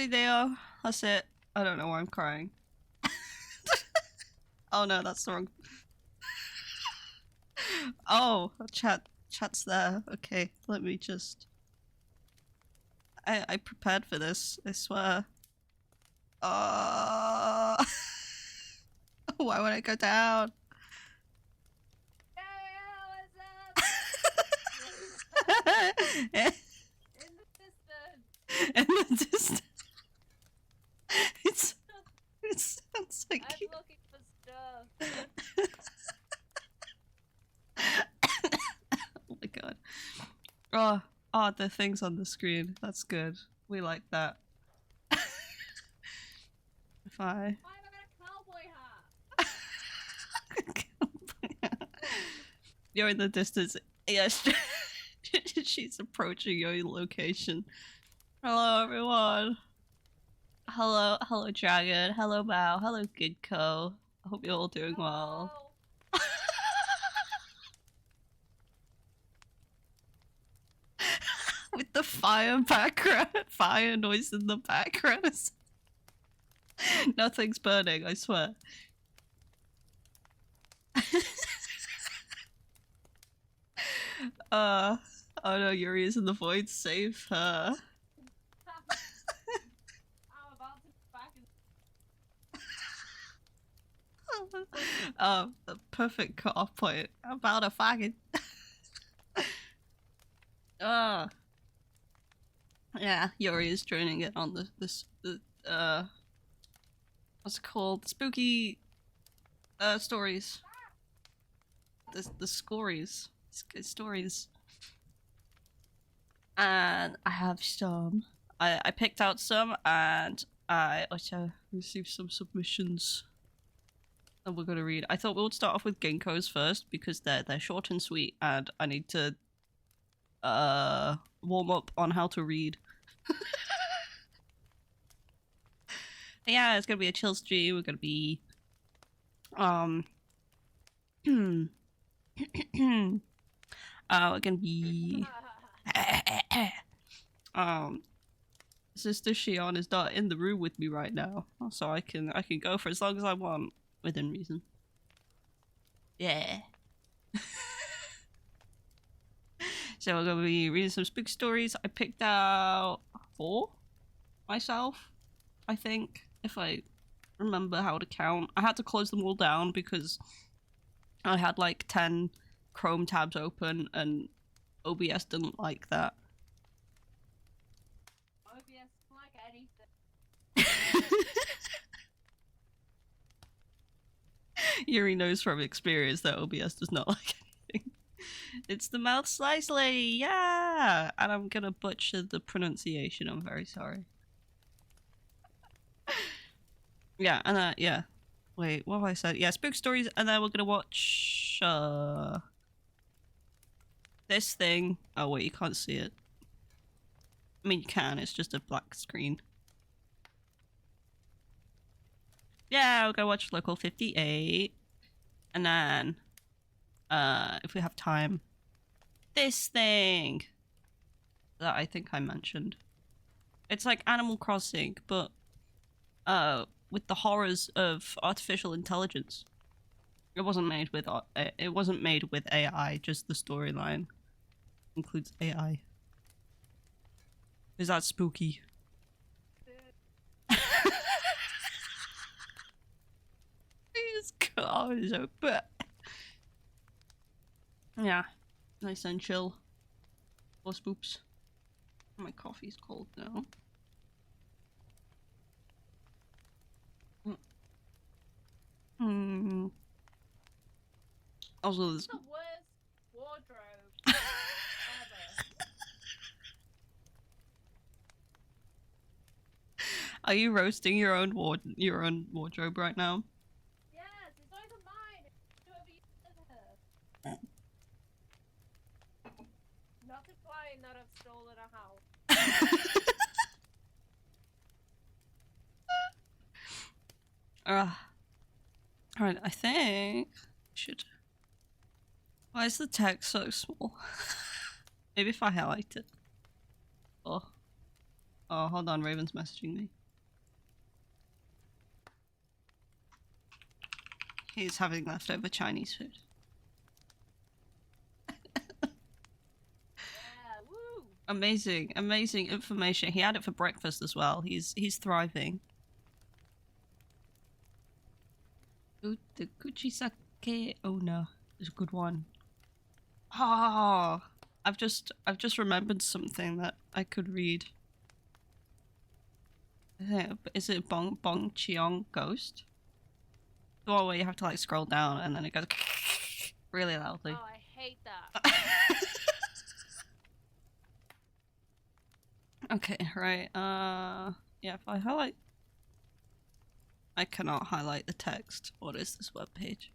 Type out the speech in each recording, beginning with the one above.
Deo. That's it. I don't know why I'm crying. Oh no, that's the wrong. Oh, chat's there. Okay, let me just. I prepared for this. I swear. Why would I go down? In the distance. It sounds like I'm you. looking for stuff. Oh my god. Oh, the things on the screen. That's good. We like that. If I. Why have I got a cowboy hat? You're in the distance. Yes. She's approaching your location. Hello, everyone. Hello, Dragon. Hello, Mao. Hello, Gidco. I hope you're all doing well. With the fire background, fire noise in the background. Nothing's burning, I swear. Oh no, Yuri is in the void. Save her. I'm about to The perfect cut-off point. About a fucking. Yeah, Yuri is joining it on the what's it called? Spooky stories. The stories. Stories. And I have some. I picked out some, and I also received some submissions that we're gonna read. I thought we would start off with Ginkgo's first because they're short and sweet, and I need to warm up on how to read. Yeah, it's gonna be a chill stream. We're gonna be we're gonna be Sister Shion is not in the room with me right now, so I can go for as long as I want within reason. Yeah. So we're gonna be reading some spook stories. I picked out 4 myself, I think, if I remember how to count. I had to close them all down because I had like 10 Chrome tabs open and OBS didn't like that. OBS like anything. Yuri knows from experience that OBS does not like anything. It's the mouth slice lady, yeah! And I'm gonna butcher the pronunciation, I'm very sorry. Yeah, and yeah. Wait, what have I said? Yeah, spook stories, and then we're gonna watch, this thing. Oh wait, you can't see it. I mean, you can, it's just a black screen. Yeah, we're gonna watch Local 58. And then, if we have time, this thing that I think I mentioned. It's like Animal Crossing, but with the horrors of artificial intelligence. It wasn't made with AI, just the storyline includes AI. Is that spooky? His car is open. Yeah, nice and chill. Or spoops. My coffee's cold now. Also, this. The worst wardrobe ever. Are you roasting your own wardrobe right now? Yes, it's not even mine. It's whoever uses it. Not implying that I've stolen a house. Alright, I think I should. Why is the text so small? Maybe if I highlight it. Oh, hold on, Raven's messaging me. He's having leftover Chinese food. Yeah, woo! Amazing, amazing information. He had it for breakfast as well. He's thriving. Ooh, the Kuchisake owner is a good one. Ah, I've just remembered something that I could read. Is it Bong Cheong Ghost? The one where you have to like scroll down and then it goes really loudly. Oh, I hate that. Okay, right. Yeah, if I highlight, I cannot highlight the text. What is this webpage?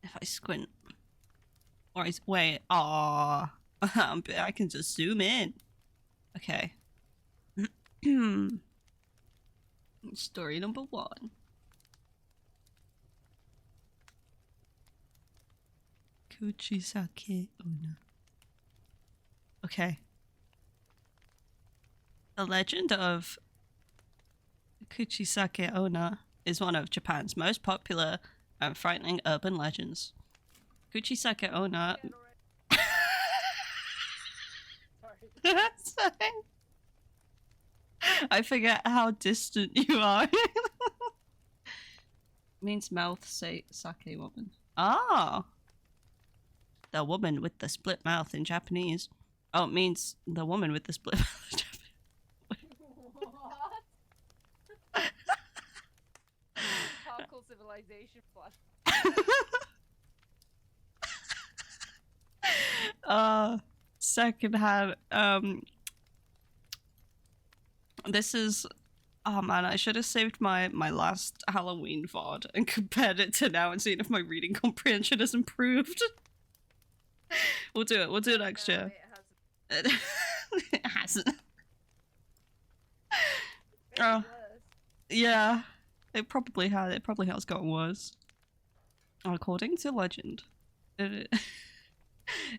If I squint, or is wait, ah, I can just zoom in. Okay. Story number 1. Kuchisake Onna. Okay. The legend of Kuchisake Onna is one of Japan's most popular and frightening urban legends. Kuchisake Onna. Sorry. I forget how distant you are. Means mouth sake woman. Ah! The woman with the split mouth in Japanese. Oh, it means the woman with the split mouth in Japanese. What? Particle civilization plus. Secondhand. This is. Oh man, I should have saved my last Halloween VOD and compared it to now and seen if my reading comprehension has improved. We'll do it. We'll do it next year. It It hasn't. hasn't. Yeah, it probably has. It probably has gotten worse. According to legend, it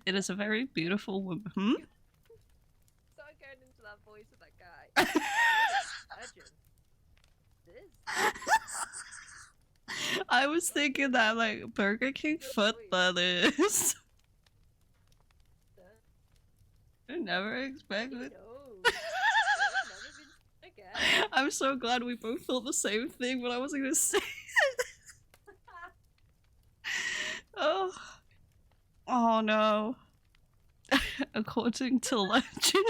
is a very beautiful woman. Hmm? Start going into that voice of that guy. Legend. This. I was thinking that like Burger King foot lettuce. I never expected. No. Never been again. I'm so glad we both thought the same thing, but I wasn't gonna say it. Oh. Oh no. According to legend. Do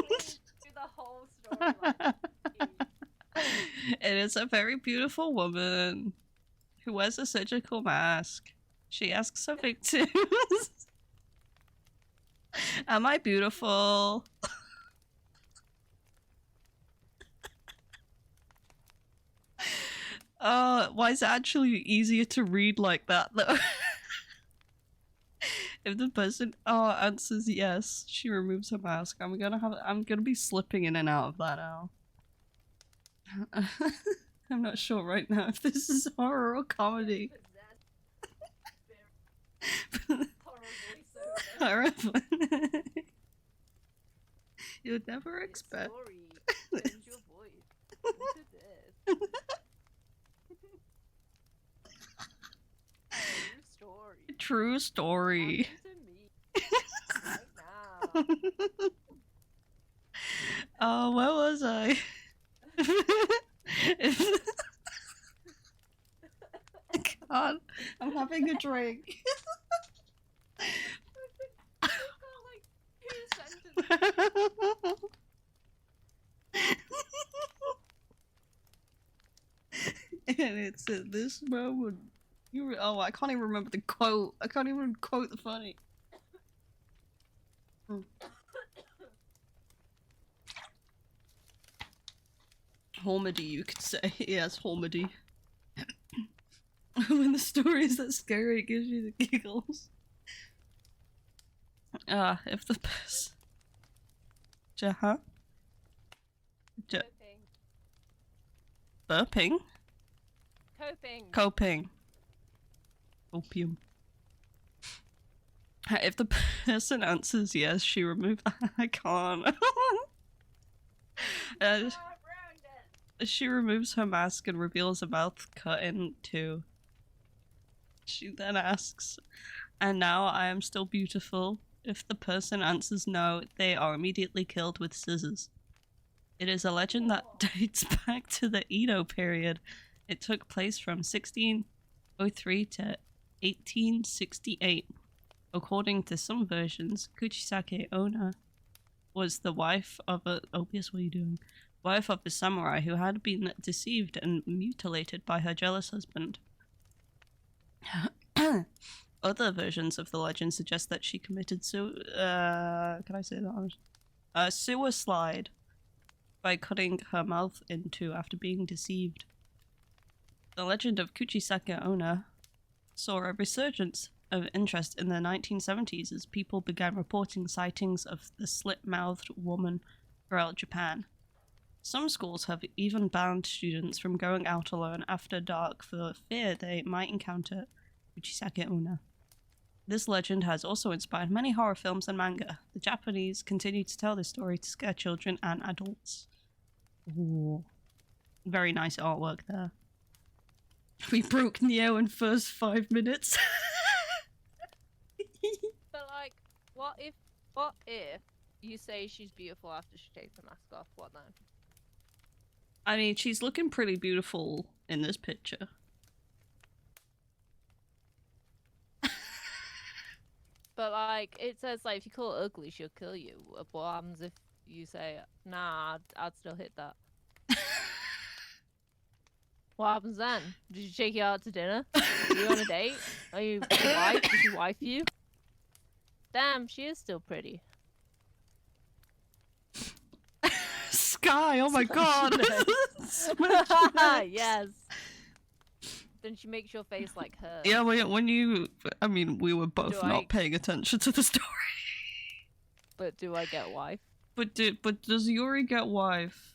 the whole story. It is a very beautiful woman who wears a surgical mask. She asks her victims, am I beautiful? Why is it actually easier to read like that though? If the person answers yes, she removes her mask. I'm gonna be slipping in and out of that now. I'm not sure right now if this is horror or comedy. Horror. You'd never expect. Story. Change your voice. Look at this. True story. True story. Happen to me. Right now. Oh, where was I? God, I'm having a drink. I've got like 2 sentences. And it's at this moment. Oh, I can't even remember the quote. I can't even quote the funny. Hormedy, you could say. Yes, Hormedy. When the story is that scary, it gives you the giggles. If the person. Huh? Coping. Burping? Coping. Coping. Opium. If the person answers yes, she removed. I can't. Brandon. She removes her mask and reveals a mouth cut in two. She then asks, "And now I am still beautiful?" If the person answers no, they are immediately killed with scissors. It is a legend that dates back to the Edo period. It took place from 1603 to 1868. According to some versions, Kuchisake Onna was the wife of a Opius, what are you doing? Wife of a samurai who had been deceived and mutilated by her jealous husband. Other versions of the legend suggest that she committed can I say that? Suicide by cutting her mouth in two after being deceived. The legend of Kuchisake Onna saw a resurgence of interest in the 1970s as people began reporting sightings of the slit-mouthed woman throughout Japan. Some schools have even banned students from going out alone after dark for fear they might encounter Kuchisake Onna. This legend has also inspired many horror films and manga. The Japanese continue to tell this story to scare children and adults. Ooh. Very nice artwork there. We broke Neo in first 5 minutes. But like, what if you say she's beautiful after she takes the mask off? What then? I mean, she's looking pretty beautiful in this picture. But like, it says like if you call her ugly, she'll kill you. What happens if you say, "Nah, I'd still hit that"? What happens then? Did she take you out to dinner? Are you on a date? Are you wife? Did she wife you? Damn, she is still pretty. Sky, oh my god! Yes. Then she makes your face like her. Yeah, when you... I mean, we were both Do not I- paying attention to the story. But do I get wife? But does Yuri get wife?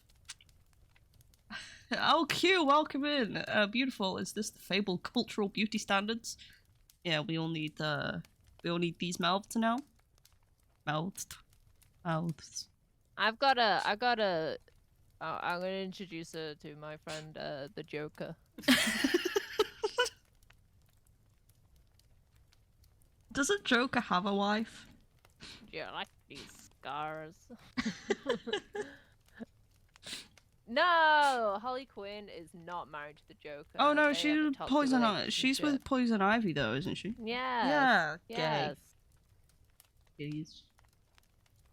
Oh, Q, welcome in. Beautiful. Is this the fabled cultural beauty standards? Yeah, we all need these mouths now. Mouths. I'm gonna introduce her to my friend, the Joker. Doesn't Joker have a wife? Yeah, I like these scars. No, Harley Quinn is not married to the Joker. Oh no, They have a she's toxic Poison Ivy. She's relationship. with Poison Ivy though, isn't she? Yes. Yeah. Yes. Gays.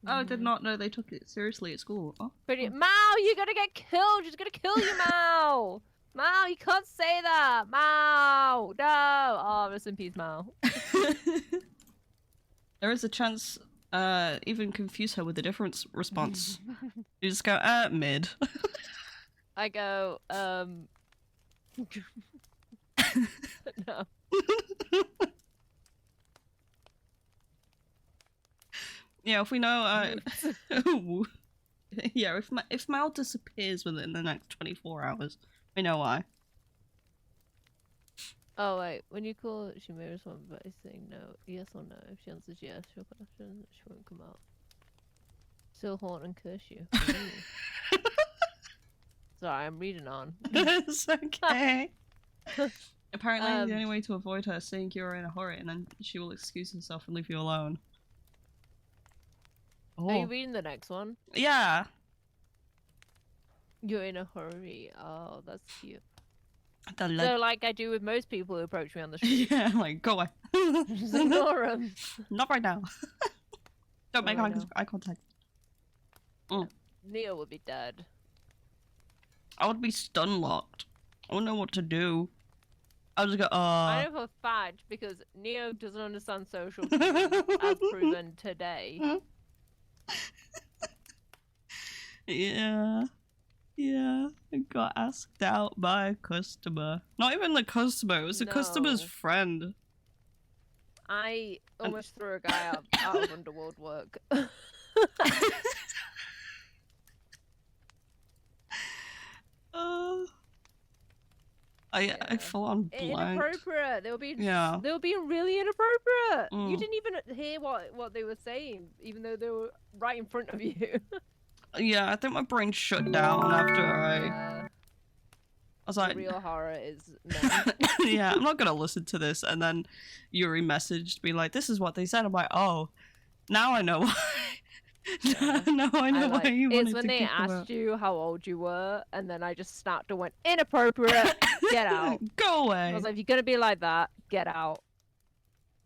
Oh, I did not know they took it seriously at school. Oh. Pretty Mao, you're gonna get killed. She's gonna kill you, Mao. Mao, you can't say that. Mao, no. Oh, rest in peace, Mao. There is a chance even confuse her with a different response. You just go, mid. I go, no. Yeah, if we know, yeah, if Mal disappears within the next 24 hours, we know why. Oh wait, when you call her, she may respond by saying no, yes or no. If she answers yes, she'll question, she won't come out. Still haunt and curse you. Ooh. Sorry, I'm reading on. It's okay. Apparently, the only way to avoid her is saying you're in a hurry, and then she will excuse herself and leave you alone. Are you reading the next one? Yeah. You're in a hurry. Oh, that's cute. So, like I do with most people who approach me on the street. yeah, like, go away. Just ignore them. Not right now. Don't make right now. eye contact. Neo would be dead. I would be stun locked. I wouldn't know what to do. I would just go, I know for a fact because Neo doesn't understand social cues, as proven today. Yeah. Yeah. I got asked out by a customer. Not even the customer, it was the customer's No. friend. I almost threw a guy out of underworld work. I full on blanked. Inappropriate. They were being Yeah. They were being really inappropriate. You Mm. didn't even hear what they were saying, even though they were right in front of you. Yeah, I think my brain shut down after I Yeah. was The like, real horror is men. yeah, I'm not gonna listen to this. And then Yuri messaged me like, "This is what they said." I'm like, "Oh, now I know why." Yeah. Now I know why you It's wanted when to they kick them asked out. you how old you were, and then I just snapped and went, inappropriate, get out. Go I away. was like, if you're gonna be like that, get out.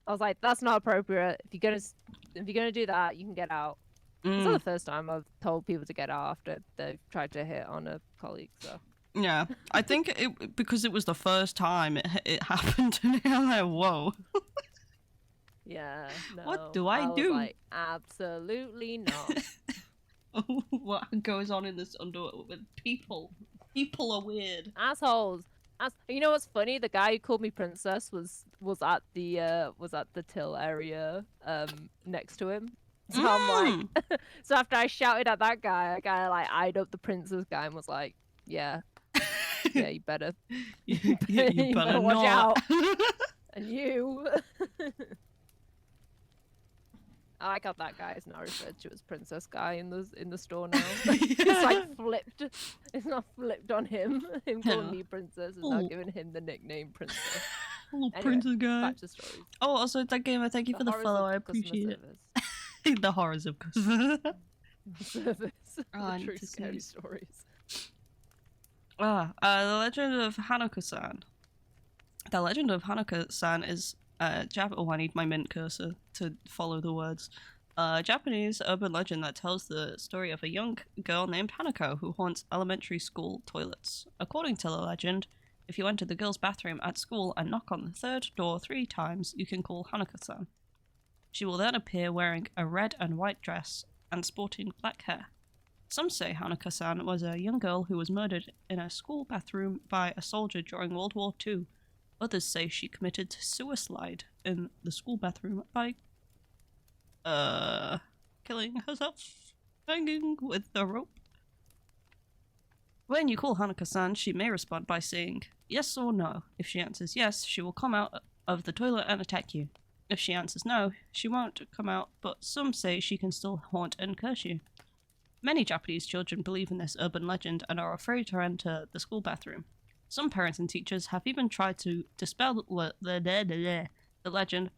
I was like, that's not appropriate. If you're gonna do that, you can get out. It's not the first time I've told people to get out after they've tried to hit on a colleague. So Yeah, I think it because it was the first time it happened to me. I'm like, whoa. yeah, no. What do I was do? like, absolutely not. What goes on in this underworld with people? People are weird. Assholes. You know what's funny? The guy who called me princess was at the till area next to him. So I'm like, so after I shouted at that guy, a guy like eyed up the princess guy and was like, yeah, you better, you you better watch not. out. And you. I like how that guy is now referred to as princess guy in the store now. It's like flipped. It's not flipped on him. Him calling me princess is now giving him the nickname princess. Little Anyway, princess guy. back to stories. Oh, also, that gamer, thank you for the horrors follow. of I customer appreciate service. it. The horrors of customer Service. Oh, I The need true to see scary these. stories. The Legend of Hanukkah-san. The Legend of Hanukkah-san is oh, I need my mint cursor to follow the words. A Japanese urban legend that tells the story of a young girl named Hanako who haunts elementary school toilets. According to the legend, if you enter the girl's bathroom at school and knock on the third door 3 times, you can call Hanukkah-san. She will then appear wearing a red and white dress and sporting black hair. Some say Hanukkah-san was a young girl who was murdered in a school bathroom by a soldier during World War II. Others say she committed suicide in the school bathroom by killing herself, hanging with a rope. When you call Hanukkah-san, she may respond by saying yes or no. If she answers yes, she will come out of the toilet and attack you. If she answers no, she won't come out, but some say she can still haunt and curse you. Many Japanese children believe in this urban legend and are afraid to enter the school bathroom. Some parents and teachers have even tried to dispel the legend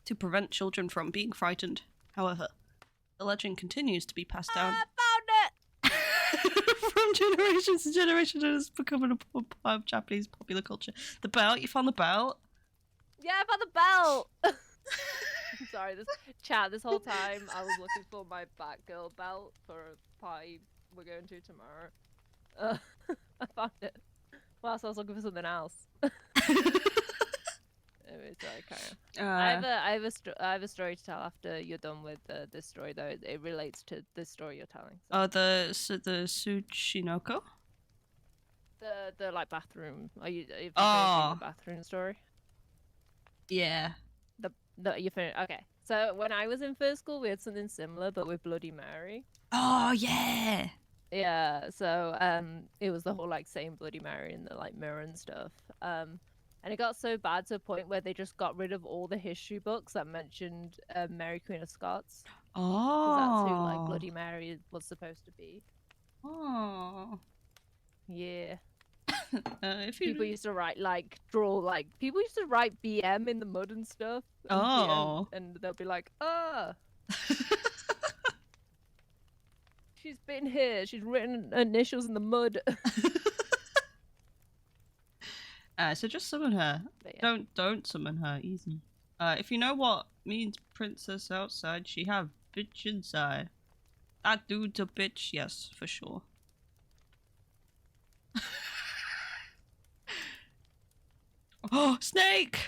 to prevent children from being frightened. However, the legend continues to be passed down. I found it! From generation to generation, it has become a part of Japanese popular culture. The belt? You found the belt? Yeah, I found the belt! I'm sorry, this whole time I was looking for my Batgirl belt for a party we're going to tomorrow. I found it. Whilst I was looking for something else. Anyway, sorry, carry on. I have a story to tell after you're done with this story, though. It relates to this story you're telling. So. Oh, the Tsuchinoko? The like bathroom. Are you finishing the bathroom story? Yeah. You finished. Okay. So when I was in first school, we had something similar, but with Bloody Mary. Oh yeah. Yeah. So it was the whole like saying Bloody Mary and the like mirror and stuff. And it got so bad to a point where they just got rid of all the history books that mentioned Mary Queen of Scots. Oh. Because that's who like Bloody Mary was supposed to be. Oh. Yeah. If you... People used to write people used to write BM in the mud and stuff. And oh. BM, and they'll be like, she's been here. She's written initials in the mud. So just summon her. Yeah. Don't summon her. Easy. If you know what means princess outside, she have bitch inside. That dude's a bitch. Yes, for sure. Oh, snake!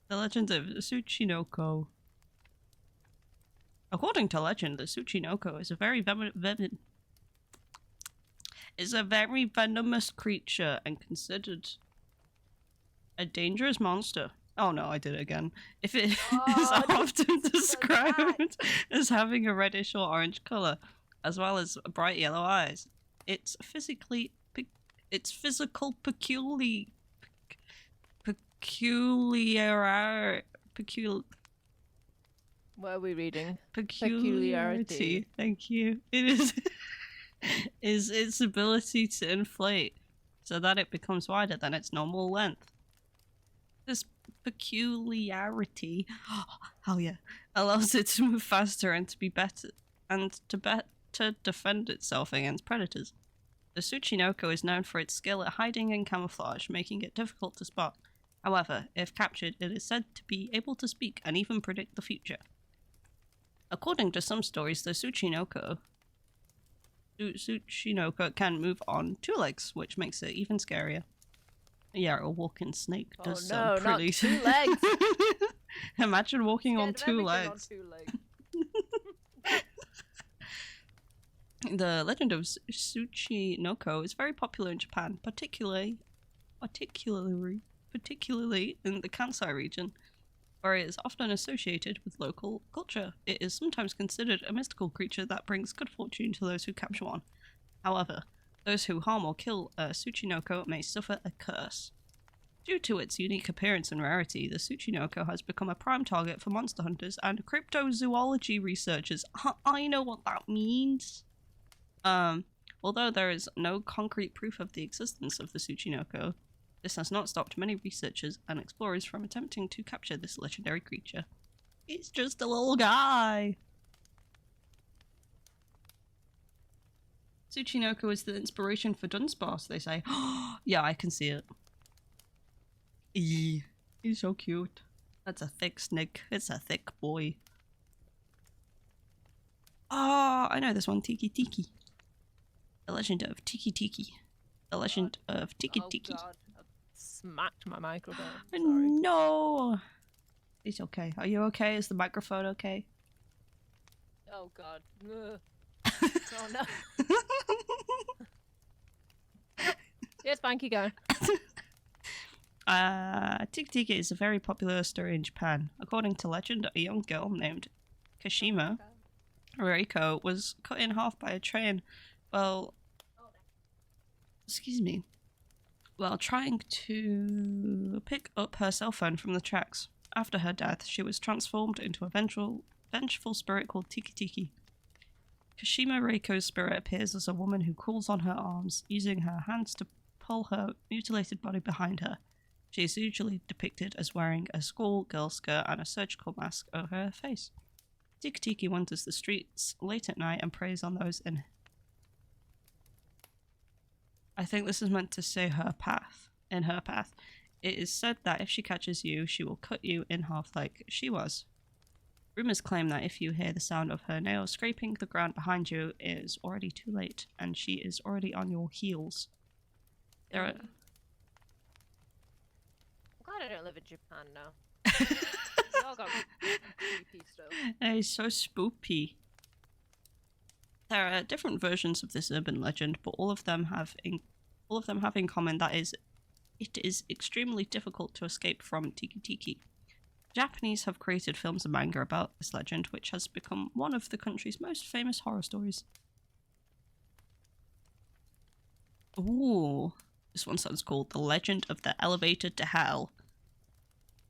The Legend of Tsuchinoko. According to legend, the Tsuchinoko is a very venomous creature and considered a dangerous monster. Oh no, I did it again. If it is often described as having a reddish or orange color, as well as bright yellow eyes, its physical What are we reading? Peculiarity. Thank you. It is its ability to inflate so that it becomes wider than its normal length. This peculiarity, hell yeah, allows it to move faster and to be better to defend itself against predators. The Tsuchinoko is known for its skill at hiding in camouflage, making it difficult to spot. However, if captured, it is said to be able to speak and even predict the future. According to some stories, the Tsuchinoko can move on two legs, which makes it even scarier. Yeah, a walking snake does sound pretty. Not 2 legs. Imagine walking on 2 legs. On 2 legs. The legend of Tsuchinoko is very popular in Japan, particularly in the Kansai region, where it is often associated with local culture. It is sometimes considered a mystical creature that brings good fortune to those who capture one. However, those who harm or kill a Tsuchinoko may suffer a curse. Due to its unique appearance and rarity, the Tsuchinoko has become a prime target for monster hunters and cryptozoology researchers. I know what that means. Although there is no concrete proof of the existence of the Tsuchinoko, this has not stopped many researchers and explorers from attempting to capture this legendary creature. It's just a little guy! Tsuchinoko is the inspiration for Dunsparce, they say. Yeah, I can see it. Eee, he's so cute. That's a thick snake. It's a thick boy. Oh, I know this one. Tiki Tiki. The Legend of Tiki Tiki. The Legend of Tiki Tiki. Oh god, I smacked my microphone. Sorry. No! It's okay. Are you okay? Is the microphone okay? Oh god. Ugh. Oh no. Yes, Banky, go. Tiki Tiki is a very popular story in Japan. According to legend, a young girl named Kashima Reiko was cut in half by a train while trying to pick up her cell phone from the tracks. After her death, she was transformed into a vengeful spirit called Tiki Tiki. Kashima Reiko's spirit appears as a woman who crawls on her arms, using her hands to pull her mutilated body behind her. She is usually depicted as wearing a schoolgirl skirt and a surgical mask over her face. Tiki Tiki wanders the streets late at night and preys on those in... I think this is meant to say her path. In her path. It is said that if she catches you, she will cut you in half like she was. Rumors claim that if you hear the sound of her nails scraping the ground behind you, it is already too late, and she is already on your heels. There are... I'm glad I don't live in Japan now. Y'all got creepy stuff. It's so spoopy. There are different versions of this urban legend, but all of them have in common that it is extremely difficult to escape from Tiki Tiki. Japanese have created films and manga about this legend, which has become one of the country's most famous horror stories. Ooh, this one sounds called The Legend of the Elevator to Hell.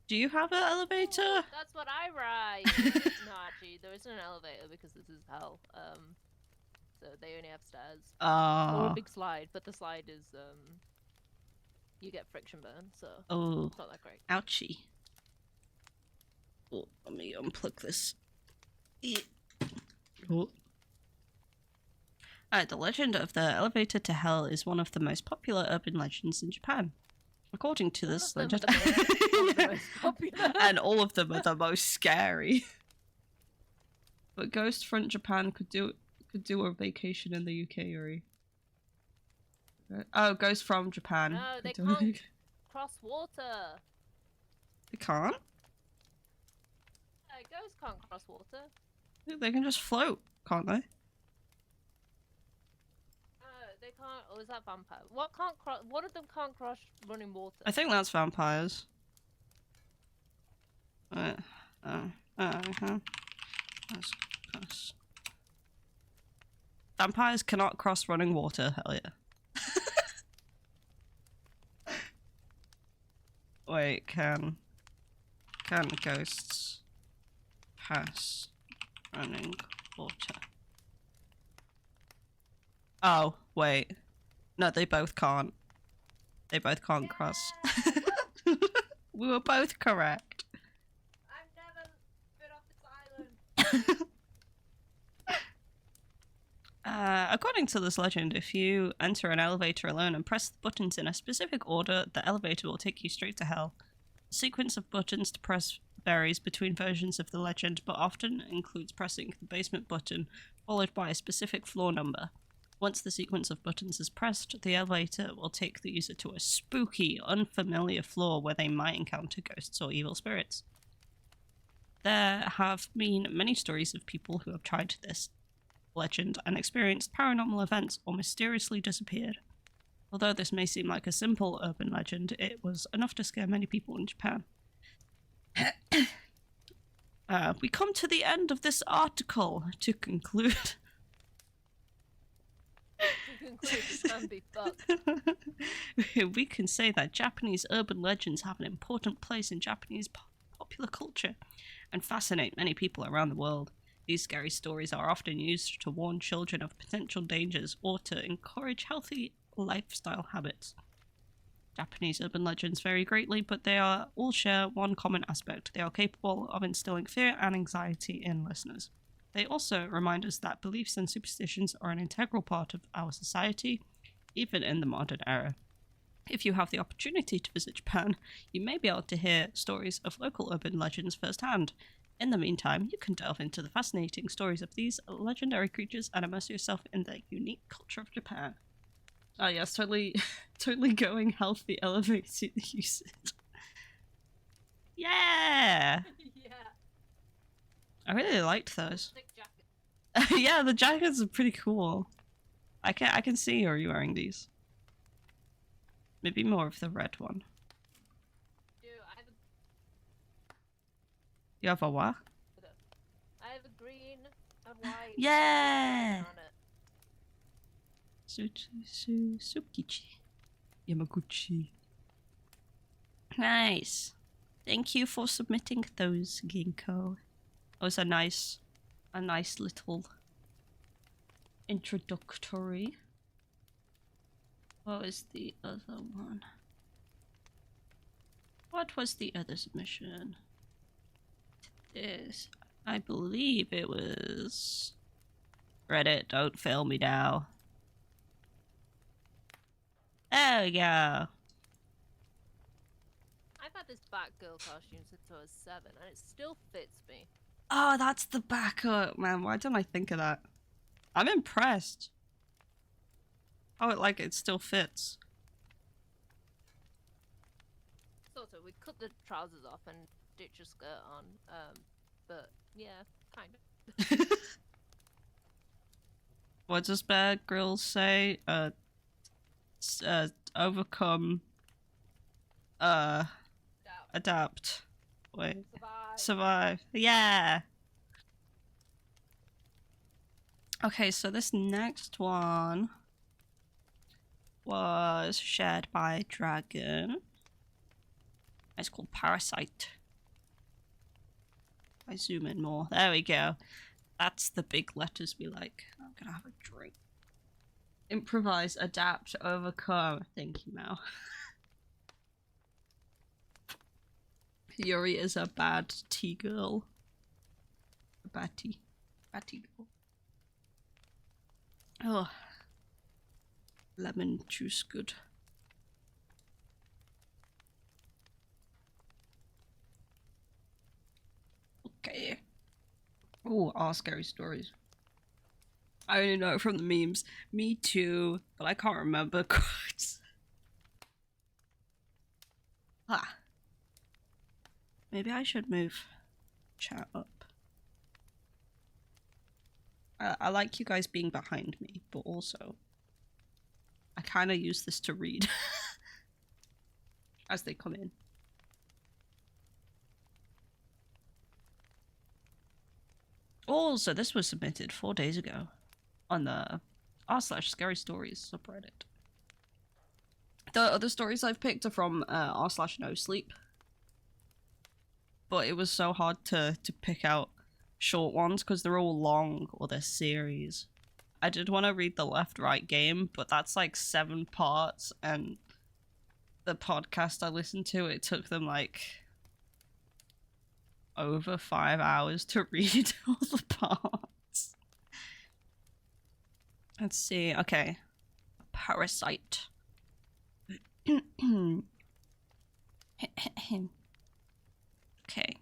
Do you have an elevator? Ooh, that's what I ride. No, actually, there isn't an elevator because this is hell. So they only have stairs. Or a big slide, but the slide is, you get friction burn, so it's not that great. Ouchie. Oh, let me unplug this. Oh. The legend of the elevator to hell is one of the most popular urban legends in Japan. According to this legend, and all of them are the most scary. But Ghost Front Japan could do a vacation in the UK, Yuri. Oh, Ghost from Japan. No, they can't cross water. They can't? Ghosts can't cross water. They can just float, can't they? They can't. Or is that vampire? What can't cross? One of them can't cross running water. I think that's vampires. Vampires cannot cross running water. Hell yeah. Wait, can ghosts pass running water? Oh, wait. No, they both can't. They both can't cross. We were both correct. I've never been off this island. According to this legend, if you enter an elevator alone and press the buttons in a specific order, the elevator will take you straight to hell. The sequence of buttons to press varies between versions of the legend, but often includes pressing the basement button followed by a specific floor number. Once the sequence of buttons is pressed, the elevator will take the user to a spooky, unfamiliar floor where they might encounter ghosts or evil spirits. There have been many stories of people who have tried this legend and experienced paranormal events or mysteriously disappeared. Although this may seem like a simple urban legend, it was enough to scare many people in Japan. We come to the end of this article to conclude. To conclude, it can be fucked. We can say that Japanese urban legends have an important place in Japanese popular culture and fascinate many people around the world. These scary stories are often used to warn children of potential dangers or to encourage healthy lifestyle habits. Japanese urban legends vary greatly, but they all share one common aspect. They are capable of instilling fear and anxiety in listeners. They also remind us that beliefs and superstitions are an integral part of our society, even in the modern era. If you have the opportunity to visit Japan, you may be able to hear stories of local urban legends firsthand. In the meantime, you can delve into the fascinating stories of these legendary creatures and immerse yourself in the unique culture of Japan. Oh yes, totally going healthy elevator usage. Yeah! Yeah. I really liked those. Thick jacket. Yeah, the jackets are pretty cool. I can see you wearing these. Maybe more of the red one. Dude, You have a what? I have a green and white. Yeah! On it. Sukichi. Yamaguchi. Nice. Thank you for submitting those, Ginkgo. That was a nice little introductory. What was the other one? What was the other submission? This, I believe it was Reddit. Don't fail me now. There we go. I've had this Batgirl costume since I was 7, and it still fits me. Oh, that's the backup, man. Why didn't I think of that? I'm impressed. Oh, it still fits. Sort of. We cut the trousers off and stitch a skirt on. But yeah, kind of. What does Bear Grylls say? Overcome. Adapt. Wait. Survive. Yeah. Okay, so this next one was shared by Dragon. It's called Parasite. I zoom in more. There we go. That's the big letters we like. I'm gonna have a drink. Improvise, adapt, overcome. Thank you, Mel. Yuri is a bad tea girl. A bad tea girl. Oh. Lemon juice, good. Okay. Oh, all scary stories. I only know it from the memes. Me too, but I can't remember quotes. Ah. Maybe I should move chat up. I like you guys being behind me, but also I kind of use this to read as they come in. Also, this was submitted 4 days ago on the r/scary stories subreddit. The other stories I've picked are from r/no sleep, but it was so hard to pick out short ones because they're all long or they're series. I did want to read the Left Right Game, but that's like 7 parts, and the podcast I listened to, it took them like over 5 hours to read all the parts. Let's see. Okay. Parasite. Okay. Let's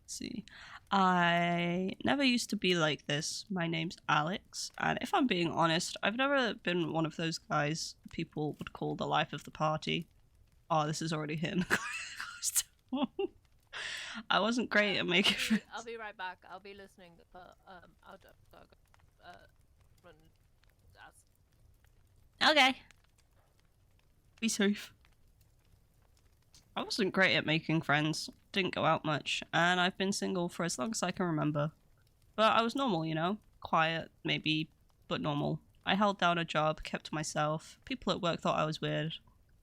see. I never used to be like this. My name's Alex, and if I'm being honest, I've never been one of those guys people would call the life of the party. Oh, this is already hitting close to home. I wasn't great at making friends. I'll be right back. I'll be listening, but I'll run. Okay. Be safe. I wasn't great at making friends, didn't go out much, and I've been single for as long as I can remember. But I was normal, you know? Quiet, maybe, but normal. I held down a job, kept to myself. People at work thought I was weird.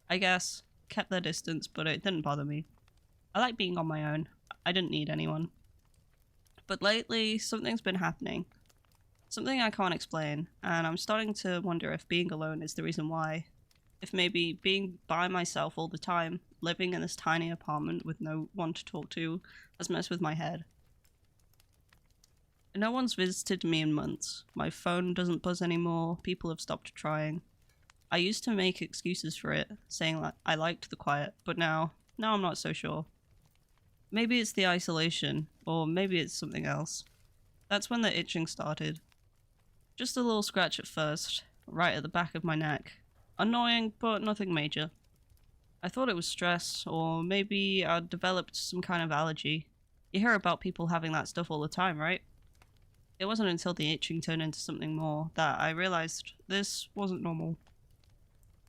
I guess, kept their distance, but it didn't bother me. I like being on my own. I didn't need anyone. But lately, something's been happening. Something I can't explain, and I'm starting to wonder if being alone is the reason why. If maybe being by myself all the time, living in this tiny apartment with no one to talk to, has messed with my head. No one's visited me in months. My phone doesn't buzz anymore. People have stopped trying. I used to make excuses for it, saying that I liked the quiet, but now I'm not so sure. Maybe it's the isolation, or maybe it's something else. That's when the itching started. Just a little scratch at first, right at the back of my neck. Annoying, but nothing major. I thought it was stress, or maybe I'd developed some kind of allergy. You hear about people having that stuff all the time, right? It wasn't until the itching turned into something more that I realized this wasn't normal.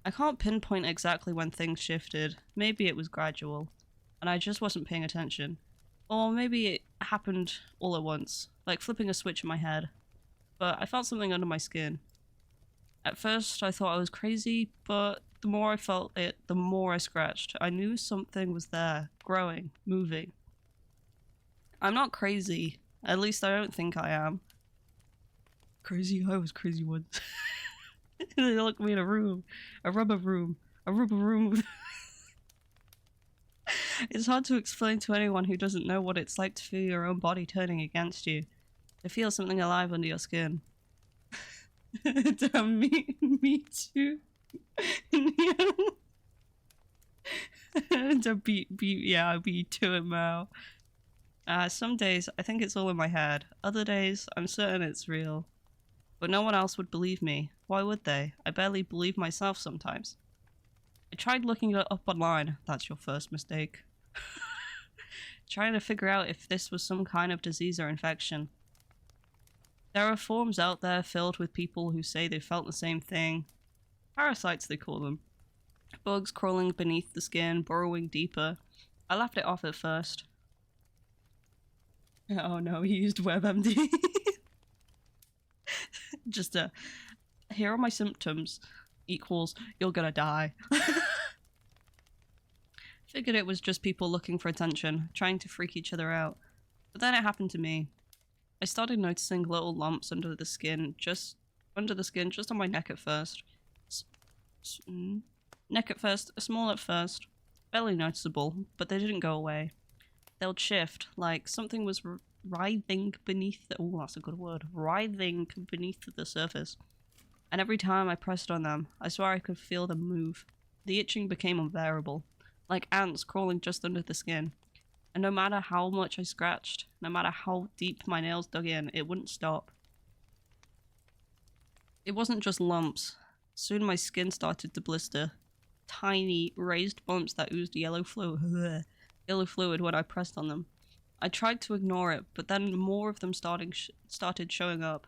I can't pinpoint exactly when things shifted. Maybe it was gradual, and I just wasn't paying attention. Or maybe it happened all at once, like flipping a switch in my head. But I felt something under my skin. At first, I thought I was crazy, but the more I felt it, the more I scratched. I knew something was there, growing, moving. I'm not crazy. At least I don't think I am. Crazy? I was crazy once. They locked me in a room. A rubber room. A rubber room. It's hard to explain to anyone who doesn't know what it's like to feel your own body turning against you. To feel something alive under your skin. Damn, me too. To yeah, me too, Mao. Some days I think it's all in my head. Other days I'm certain it's real. But no one else would believe me. Why would they? I barely believe myself sometimes. I tried looking it up online. That's your first mistake. Trying to figure out if this was some kind of disease or infection. There are forums out there filled with people who say they felt the same thing. Parasites, they call them. Bugs crawling beneath the skin, burrowing deeper. I laughed it off at first. Oh no, he used WebMD. Just here are my symptoms equals you're gonna die. Figured it was just people looking for attention, trying to freak each other out. But then it happened to me. I started noticing little lumps under the skin, just on my neck at first. Neck at first, small at first, barely noticeable, but they didn't go away. They'd shift, like something was writhing beneath the— oh, that's a good word. Writhing beneath the surface. And every time I pressed on them, I swear I could feel them move. The itching became unbearable, like ants crawling just under the skin. And no matter how much I scratched, no matter how deep my nails dug in, it wouldn't stop. It wasn't just lumps. Soon my skin started to blister. Tiny, raised bumps that oozed yellow fluid when I pressed on them. I tried to ignore it, but then more of them started showing up.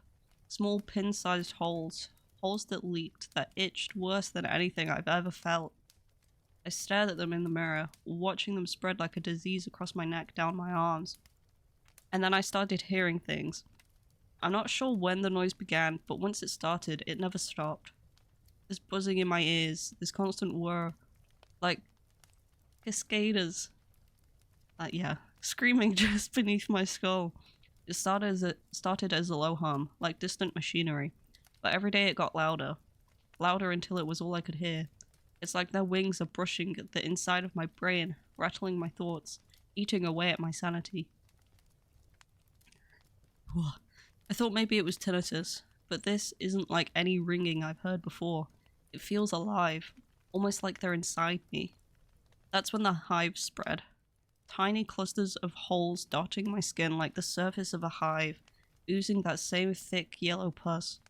Small pin-sized holes. Holes that leaked, that itched worse than anything I've ever felt. I stared at them in the mirror, watching them spread like a disease across my neck down my arms. And then I started hearing things. I'm not sure when the noise began, but once it started, it never stopped. This buzzing in my ears, this constant whir, like cascaders. Yeah, screaming just beneath my skull. It started as a low hum, like distant machinery. But but every day it got louder. Louder until it was all I could hear. It's like their wings are brushing the inside of my brain, rattling my thoughts, eating away at my sanity. I thought maybe it was tinnitus, but this isn't like any ringing I've heard before. It feels alive, almost like they're inside me. That's when the hives spread. Tiny clusters of holes dotting my skin like the surface of a hive, oozing that same thick yellow pus.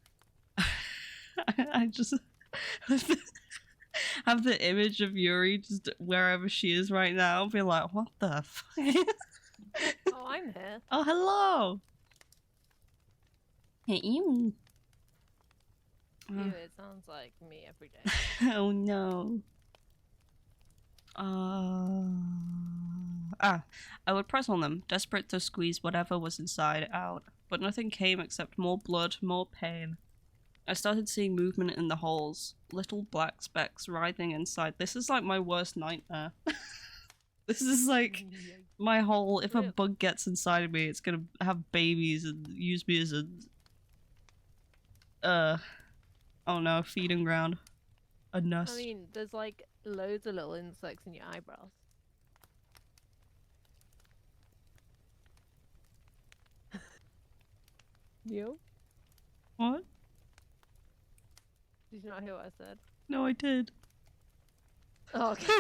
I just have the image of Yuri just wherever she is right now, be like, what the fuck? Oh, I'm here. Oh, hello! Hey, you. Ew, it sounds like me every day. Oh no. I would press on them, desperate to squeeze whatever was inside out, but nothing came except more blood, more pain. I started seeing movement in the holes, little black specks writhing inside. This is like my worst nightmare. This is like my whole, if a bug gets inside of me, it's gonna have babies and use me as a, oh no, feeding ground. A nest. I mean, there's like loads of little insects in your eyebrows. You? What? Did you not hear what I said? No, I did. Oh, okay.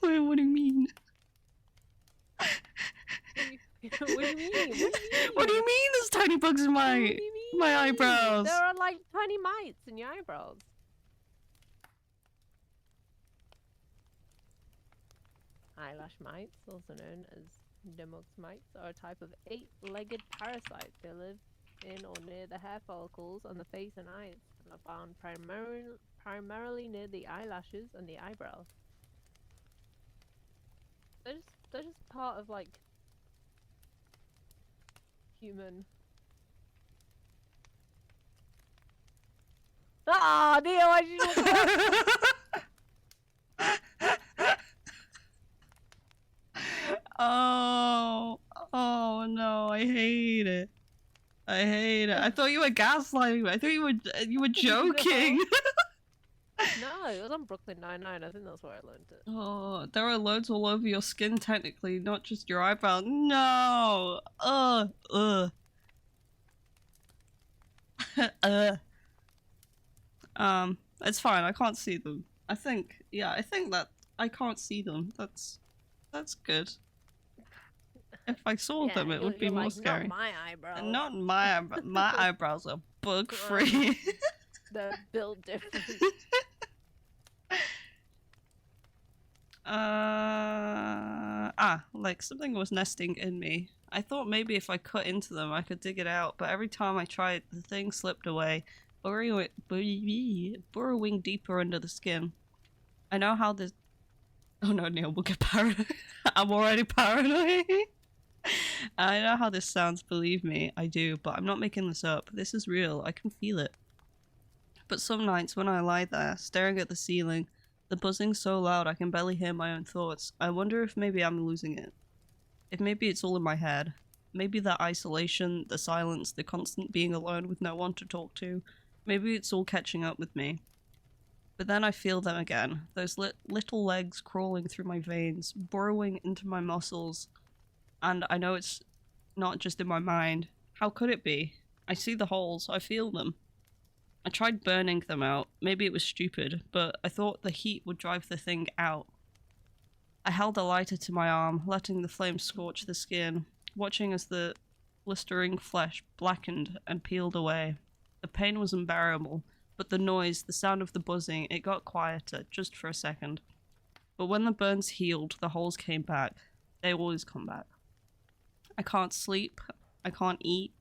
Wait, what do you mean? What do you mean? What do you mean there's tiny bugs in my eyebrows? There are like tiny mites in your eyebrows. Eyelash mites, also known as Demox mites, are a type of 8-legged parasite. They live in or near the hair follicles on the face and eyes, and are found primarily near the eyelashes and the eyebrows. They're just part of like human. Ah, Neo, I just Oh no, I hate it. I hate it. I thought you were gaslighting me. I thought you were joking. No, it was on Brooklyn Nine-Nine. I think that's where I learned it. Oh, there are loads all over your skin technically, not just your eyebrow. No. It's fine. I can't see them. I think that I can't see them. That's good. If I saw them, it would be more like, scary. Not my eyebrows. Not my my eyebrows are bug free. They're built different. Like something was nesting in me. I thought maybe if I cut into them I could dig it out, but every time I tried, the thing slipped away, burrowing deeper under the skin. I know how this— oh no, Neil, we'll get paranoid. I'm already paranoid. I know how this sounds, believe me, I do, but I'm not making this up. This is real, I can feel it. But some nights when I lie there, staring at the ceiling, the buzzing's so loud I can barely hear my own thoughts. I wonder if maybe I'm losing it. If maybe it's all in my head. Maybe the isolation, the silence, the constant being alone with no one to talk to. Maybe it's all catching up with me. But then I feel them again. Those little legs crawling through my veins, burrowing into my muscles. And I know it's not just in my mind. How could it be? I see the holes. I feel them. I tried burning them out. Maybe it was stupid, but I thought the heat would drive the thing out. I held a lighter to my arm, letting the flame scorch the skin, watching as the blistering flesh blackened and peeled away. The pain was unbearable, but the noise, the sound of the buzzing, it got quieter, just for a second. But when the burns healed, the holes came back. They always come back. I can't sleep. I can't eat.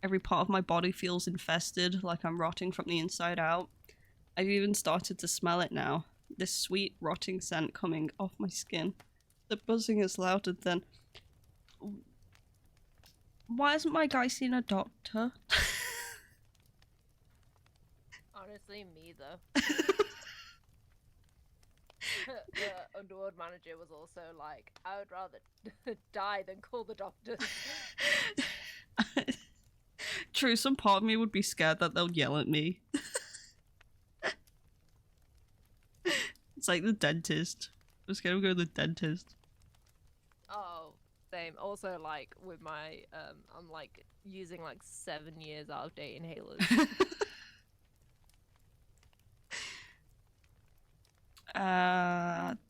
Every part of my body feels infested, like I'm rotting from the inside out. I've even started to smell it now. This sweet, rotting scent coming off my skin. The buzzing is louder than— why hasn't my guy seen a doctor? Honestly, me though. The Underworld manager was also like, I would rather die than call the doctors. True, some part of me would be scared that they'll yell at me. It's like the dentist. I'm scared of going to the dentist. Oh, same. Also, like with my, I'm like using like 7 years out of date inhalers.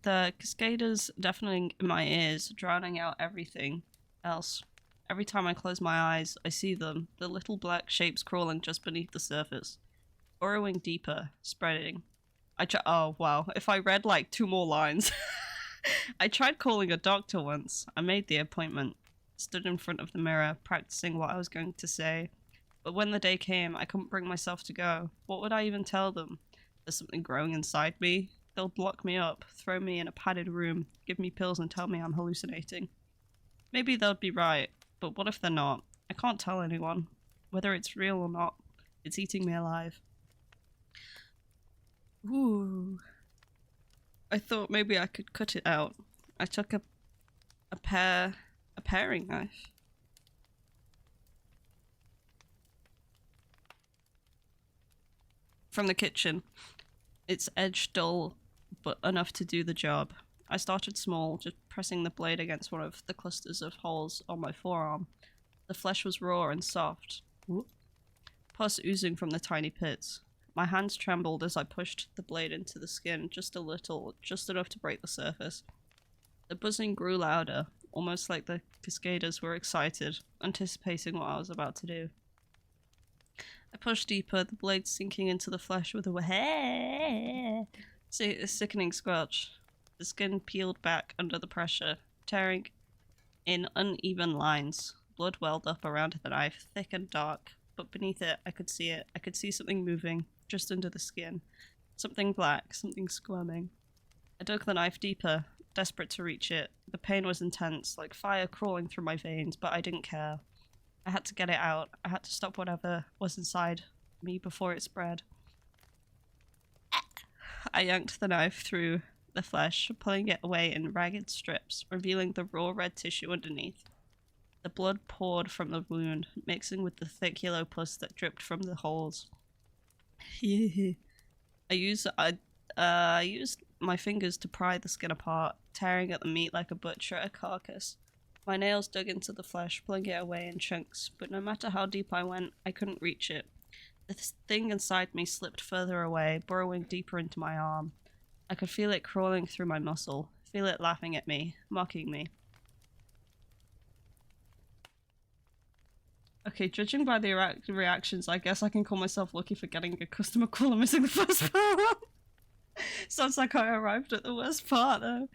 The cascaders deafening in my ears, drowning out everything else. Every time I close my eyes, I see them, the little black shapes crawling just beneath the surface. Burrowing deeper, spreading. Oh, wow. If I read like 2 more lines. I tried calling a doctor once. I made the appointment. Stood in front of the mirror, practicing what I was going to say. But when the day came, I couldn't bring myself to go. What would I even tell them? There's something growing inside me. They'll lock me up, throw me in a padded room, give me pills and tell me I'm hallucinating. Maybe they'll be right, but what if they're not? I can't tell anyone. Whether it's real or not, it's eating me alive. Ooh. I thought maybe I could cut it out. I took a paring knife. From the kitchen. Its edge dull, but enough to do the job. I started small, just pressing the blade against one of the clusters of holes on my forearm. The flesh was raw and soft, pus oozing from the tiny pits. My hands trembled as I pushed the blade into the skin just a little, just enough to break the surface. The buzzing grew louder, almost like the cascaders were excited, anticipating what I was about to do. I pushed deeper, the blade sinking into the flesh with a sickening squelch. The skin peeled back under the pressure, tearing in uneven lines. Blood welled up around the knife, thick and dark, but beneath it I could see it. I could see something moving, just under the skin. Something black, something squirming. I dug the knife deeper, desperate to reach it. The pain was intense, like fire crawling through my veins, but I didn't care. I had to get it out. I had to stop whatever was inside me before it spread. I yanked the knife through the flesh, pulling it away in ragged strips, revealing the raw red tissue underneath. The blood poured from the wound, mixing with the thick yellow pus that dripped from the holes. I used my fingers to pry the skin apart, tearing at the meat like a butcher at a carcass. My nails dug into the flesh, pulling it away in chunks, but no matter how deep I went, I couldn't reach it. The thing inside me slipped further away, burrowing deeper into my arm. I could feel it crawling through my muscle, feel it laughing at me, mocking me. Okay, judging by the reactions, I guess I can call myself lucky for getting a customer call and missing the first part. Sounds like I arrived at the worst part, though.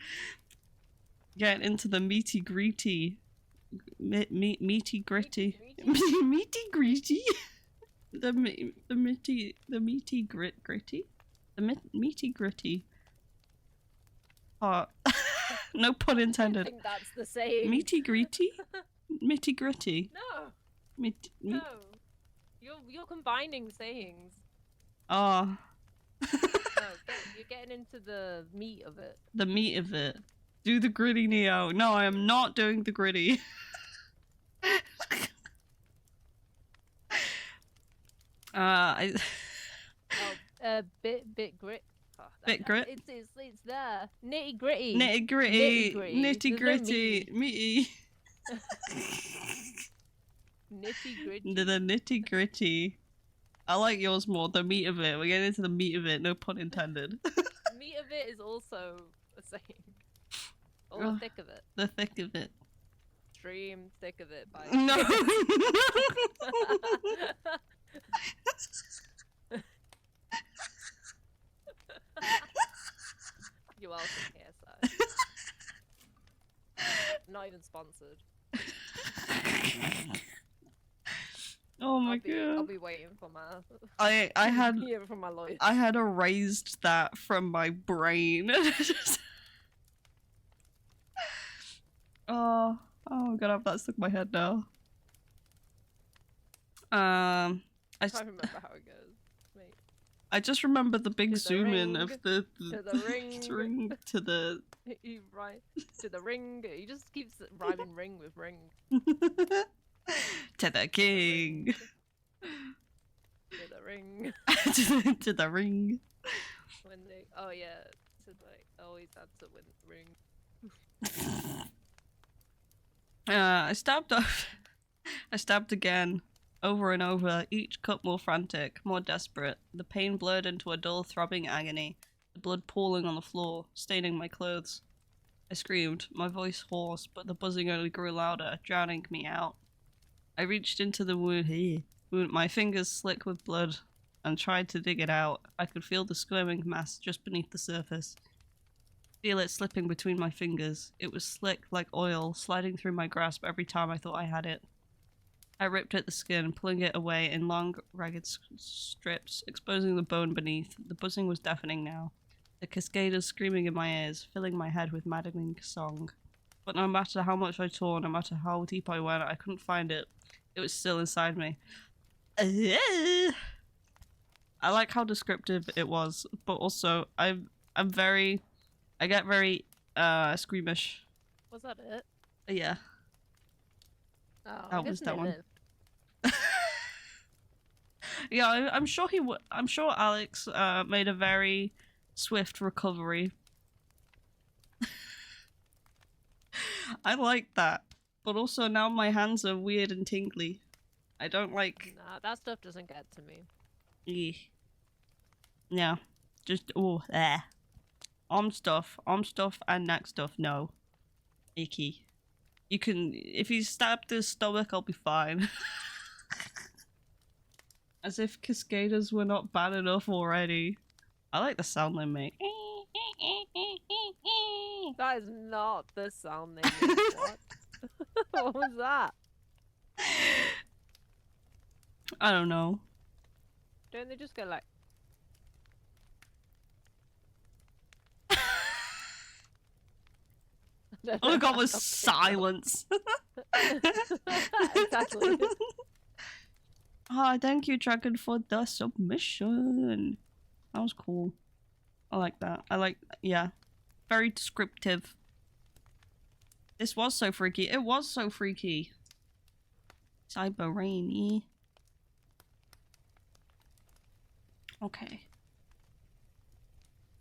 Getting into the meaty gritty. Meaty gritty. Meaty gritty? The meaty gritty? The meaty gritty. Oh, no pun intended. I think that's the saying. Meaty gritty? Meaty gritty. No. No. You're combining sayings. Oh. No, you're getting into the meat of it. The meat of it. Do the gritty, Neo. No, I am not doing the gritty. Bit grit. Oh, Bit grit? It's there. Nitty gritty. Nitty gritty. Nitty gritty. Meaty. Nitty gritty. The nitty gritty. I like yours more. The meat of it. We're getting into the meat of it. No pun intended. Meat of it is also a saying. Or the thick of it. The thick of it. Extreme thick of it. By No. You're welcome, KSI. Not even sponsored. Oh my god. I'll be waiting for my. I had. Hear from my lawyer. I had erased that from my brain. Oh I'm gonna have that stuck in my head now. I can't remember how it goes. Wait. I just remember the big zoom in of the to the ring. ring to the. You right to the ring. He just keeps rhyming ring with ring. To the king. To the ring. To the ring. When they, oh yeah, so like always answer with ring. I stabbed off. I stabbed again, over and over, each cut more frantic, more desperate. The pain blurred into a dull, throbbing agony, the blood pooling on the floor, staining my clothes. I screamed, my voice hoarse, but the buzzing only grew louder, drowning me out. I reached into the wound, my fingers slick with blood, and tried to dig it out. I could feel the squirming mass just beneath the surface. Feel it slipping between my fingers. It was slick like oil, sliding through my grasp every time I thought I had it. I ripped at the skin, pulling it away in long, ragged strips, exposing the bone beneath. The buzzing was deafening now. The cascaders screaming in my ears, filling my head with maddening song. But no matter how much I tore, no matter how deep I went, I couldn't find it. It was still inside me. I like how descriptive it was, but also I get very squeamish. Was that it? Yeah, Oh, that I was guess that they one. live. Yeah, I'm sure I'm sure Alex made a very swift recovery. I like that, but also now my hands are weird and tingly. I don't like. Nah, that stuff doesn't get to me. Yeah, just there. Arm stuff, and neck stuff. No, icky. You can if you stab the stomach, I'll be fine. As if cascaders were not bad enough already. I like the sound they make. That is not the sound they make. What? What was that? I don't know. Don't they just go like? All I got was silence. Exactly. Ah, thank you, Dragon, for the submission. That was cool. I like that. Yeah. Very descriptive. This was so freaky. It was so freaky. Cyber rainy. Okay.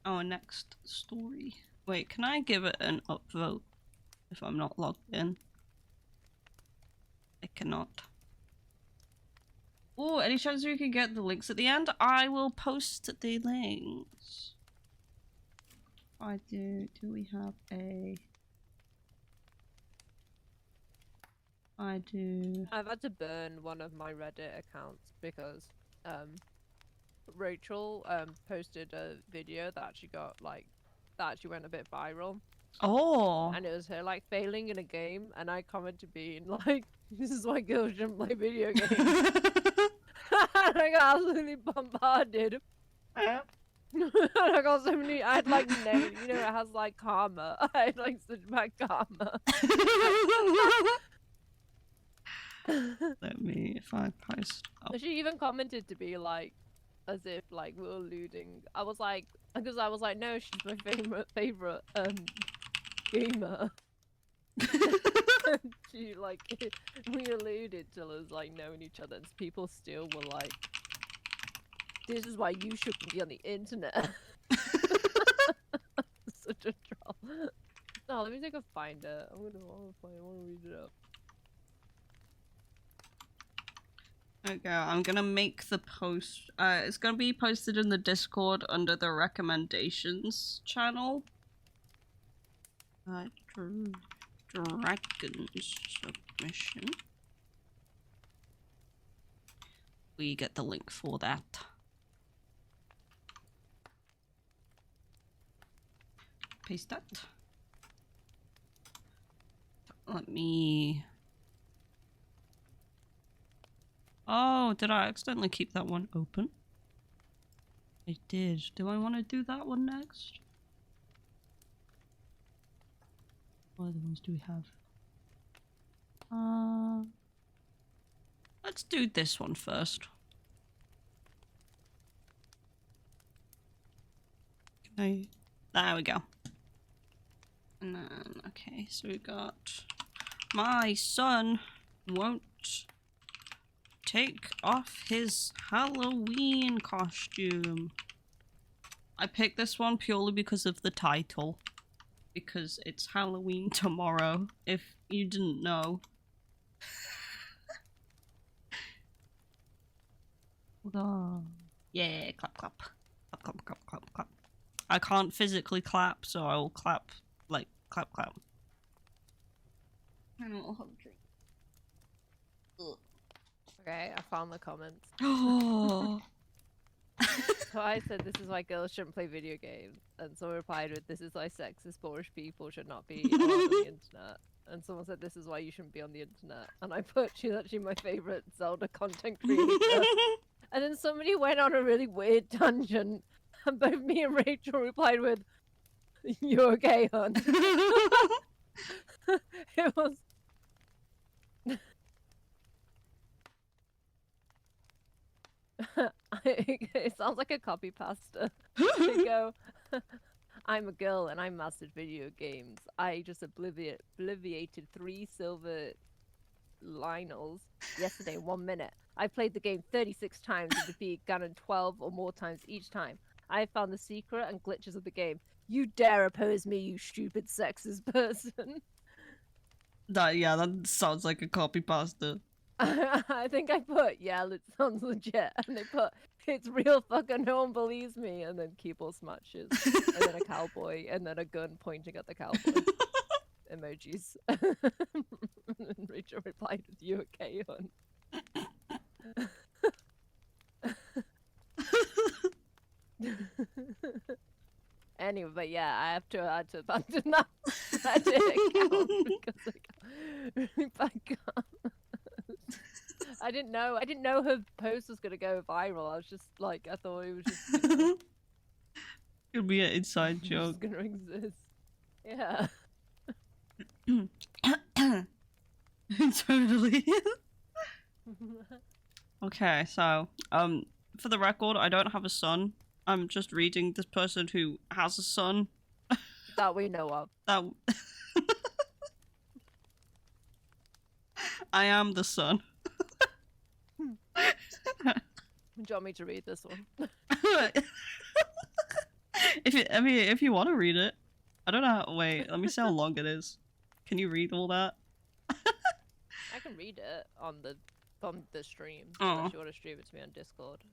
Our next story. Wait, can I give it an upvote if I'm not logged in? I cannot. Oh, any chance we can get the links at the end? I will post the links. I do. Do we have a... I do. I've had to burn one of my Reddit accounts because Rachel posted a video that actually got like that actually went a bit viral. Oh. And it was her like failing in a game, and I commented being like, "This is why girls shouldn't play video games." And I got absolutely bombarded. And I got so many. I had like name, you know, it has like karma. I had like such bad karma. Let me, if I post up. She even commented to be like, as if like we were alluding. I was like, because I was like, no, she's my favorite gamer. She like we alluded to us like knowing each other, and people still were like, "This is why you shouldn't be on the internet." Such a troll. No, let me see if I can find it. I want to read it up. Okay, I'm gonna make the post. It's gonna be posted in the Discord under the recommendations channel. Dragon's submission. We get the link for that. Paste that. Let me... Oh, did I accidentally keep that one open? I did. Do I want to do that one next? What other ones do we have? Let's do this one first. Can I... There we go. And then, okay, so we got... My son won't take off his Halloween costume. I picked this one purely because of the title. Because it's Halloween tomorrow, if you didn't know. Oh. Yeah, clap, clap. Clap, clap, clap, clap, clap. I can't physically clap, so I will clap, like, clap, clap. I don't have a drink. Okay, I found the comments. Oh. So I said this is why girls shouldn't play video games, and someone replied with, "This is why sexist boorish people should not be allowed on the internet." And someone said, "This is why you shouldn't be on the internet." And I put, "She's actually my favorite Zelda content creator." And then somebody went on a really weird tangent, and both me and Rachel replied with, "You okay, hon?" It was. It sounds like a copy pasta. They go, "I'm a girl and I mastered video games. I just obliviated 3 silver Lionels yesterday in 1 minute. I played the game 36 times and defeated Ganon 12 or more times each time. I found the secret and glitches of the game. You dare oppose me, you stupid sexist person." Yeah, that sounds like a copy pasta. I think I put, "Yeah, it sounds legit." And they put, "It's real fucker, no one believes me." And then keyboard smashes. And then a cowboy. And then a gun pointing at the cowboy. Emojis. And Rachel replied with, "You okay, hon?" Anyway, but yeah, I had to abandon that Reddit account because I got really bad comments. I didn't know her post was gonna go viral. I was just like, I thought it was just, you know, It'll be an inside just joke. gonna exist. Yeah. Totally. Okay, so, for the record, I don't have a son. I'm just reading this person who has a son. That we know of. That I am the son. Do you want me to read this one? If you want to read it, I don't know. Wait, let me see how long it is. Can you read all that? I can read it on the stream. Unless you want to stream it to me on Discord.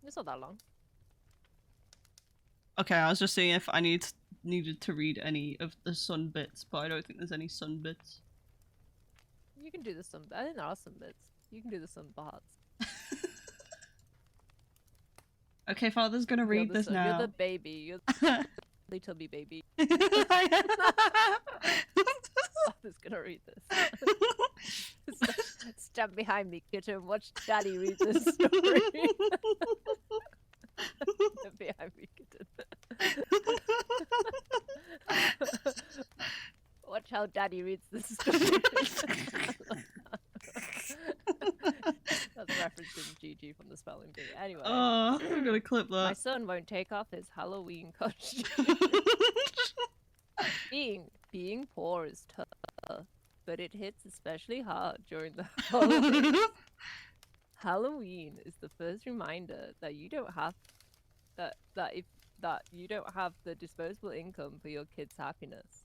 It's not that long. Okay, I was just seeing if I needed to read any of the sun bits, but I don't think there's any sun bits. You can do the sun. I think there are some bits. You can do the sun parts. Okay, Father's gonna read this now. You're the baby. You're the Teletubby baby. Father's gonna read this. Stand behind me, kitten. Watch Daddy read this story. Stand behind me, kitten. Watch how Daddy reads this story. That's referencing GG from the spelling bee. Anyway. Oh, I'm gonna clip that. My son won't take off his Halloween costume. Being poor is tough, but it hits especially hard during the holidays. Halloween is the first reminder that you don't have that you don't have the disposable income for your kids' happiness.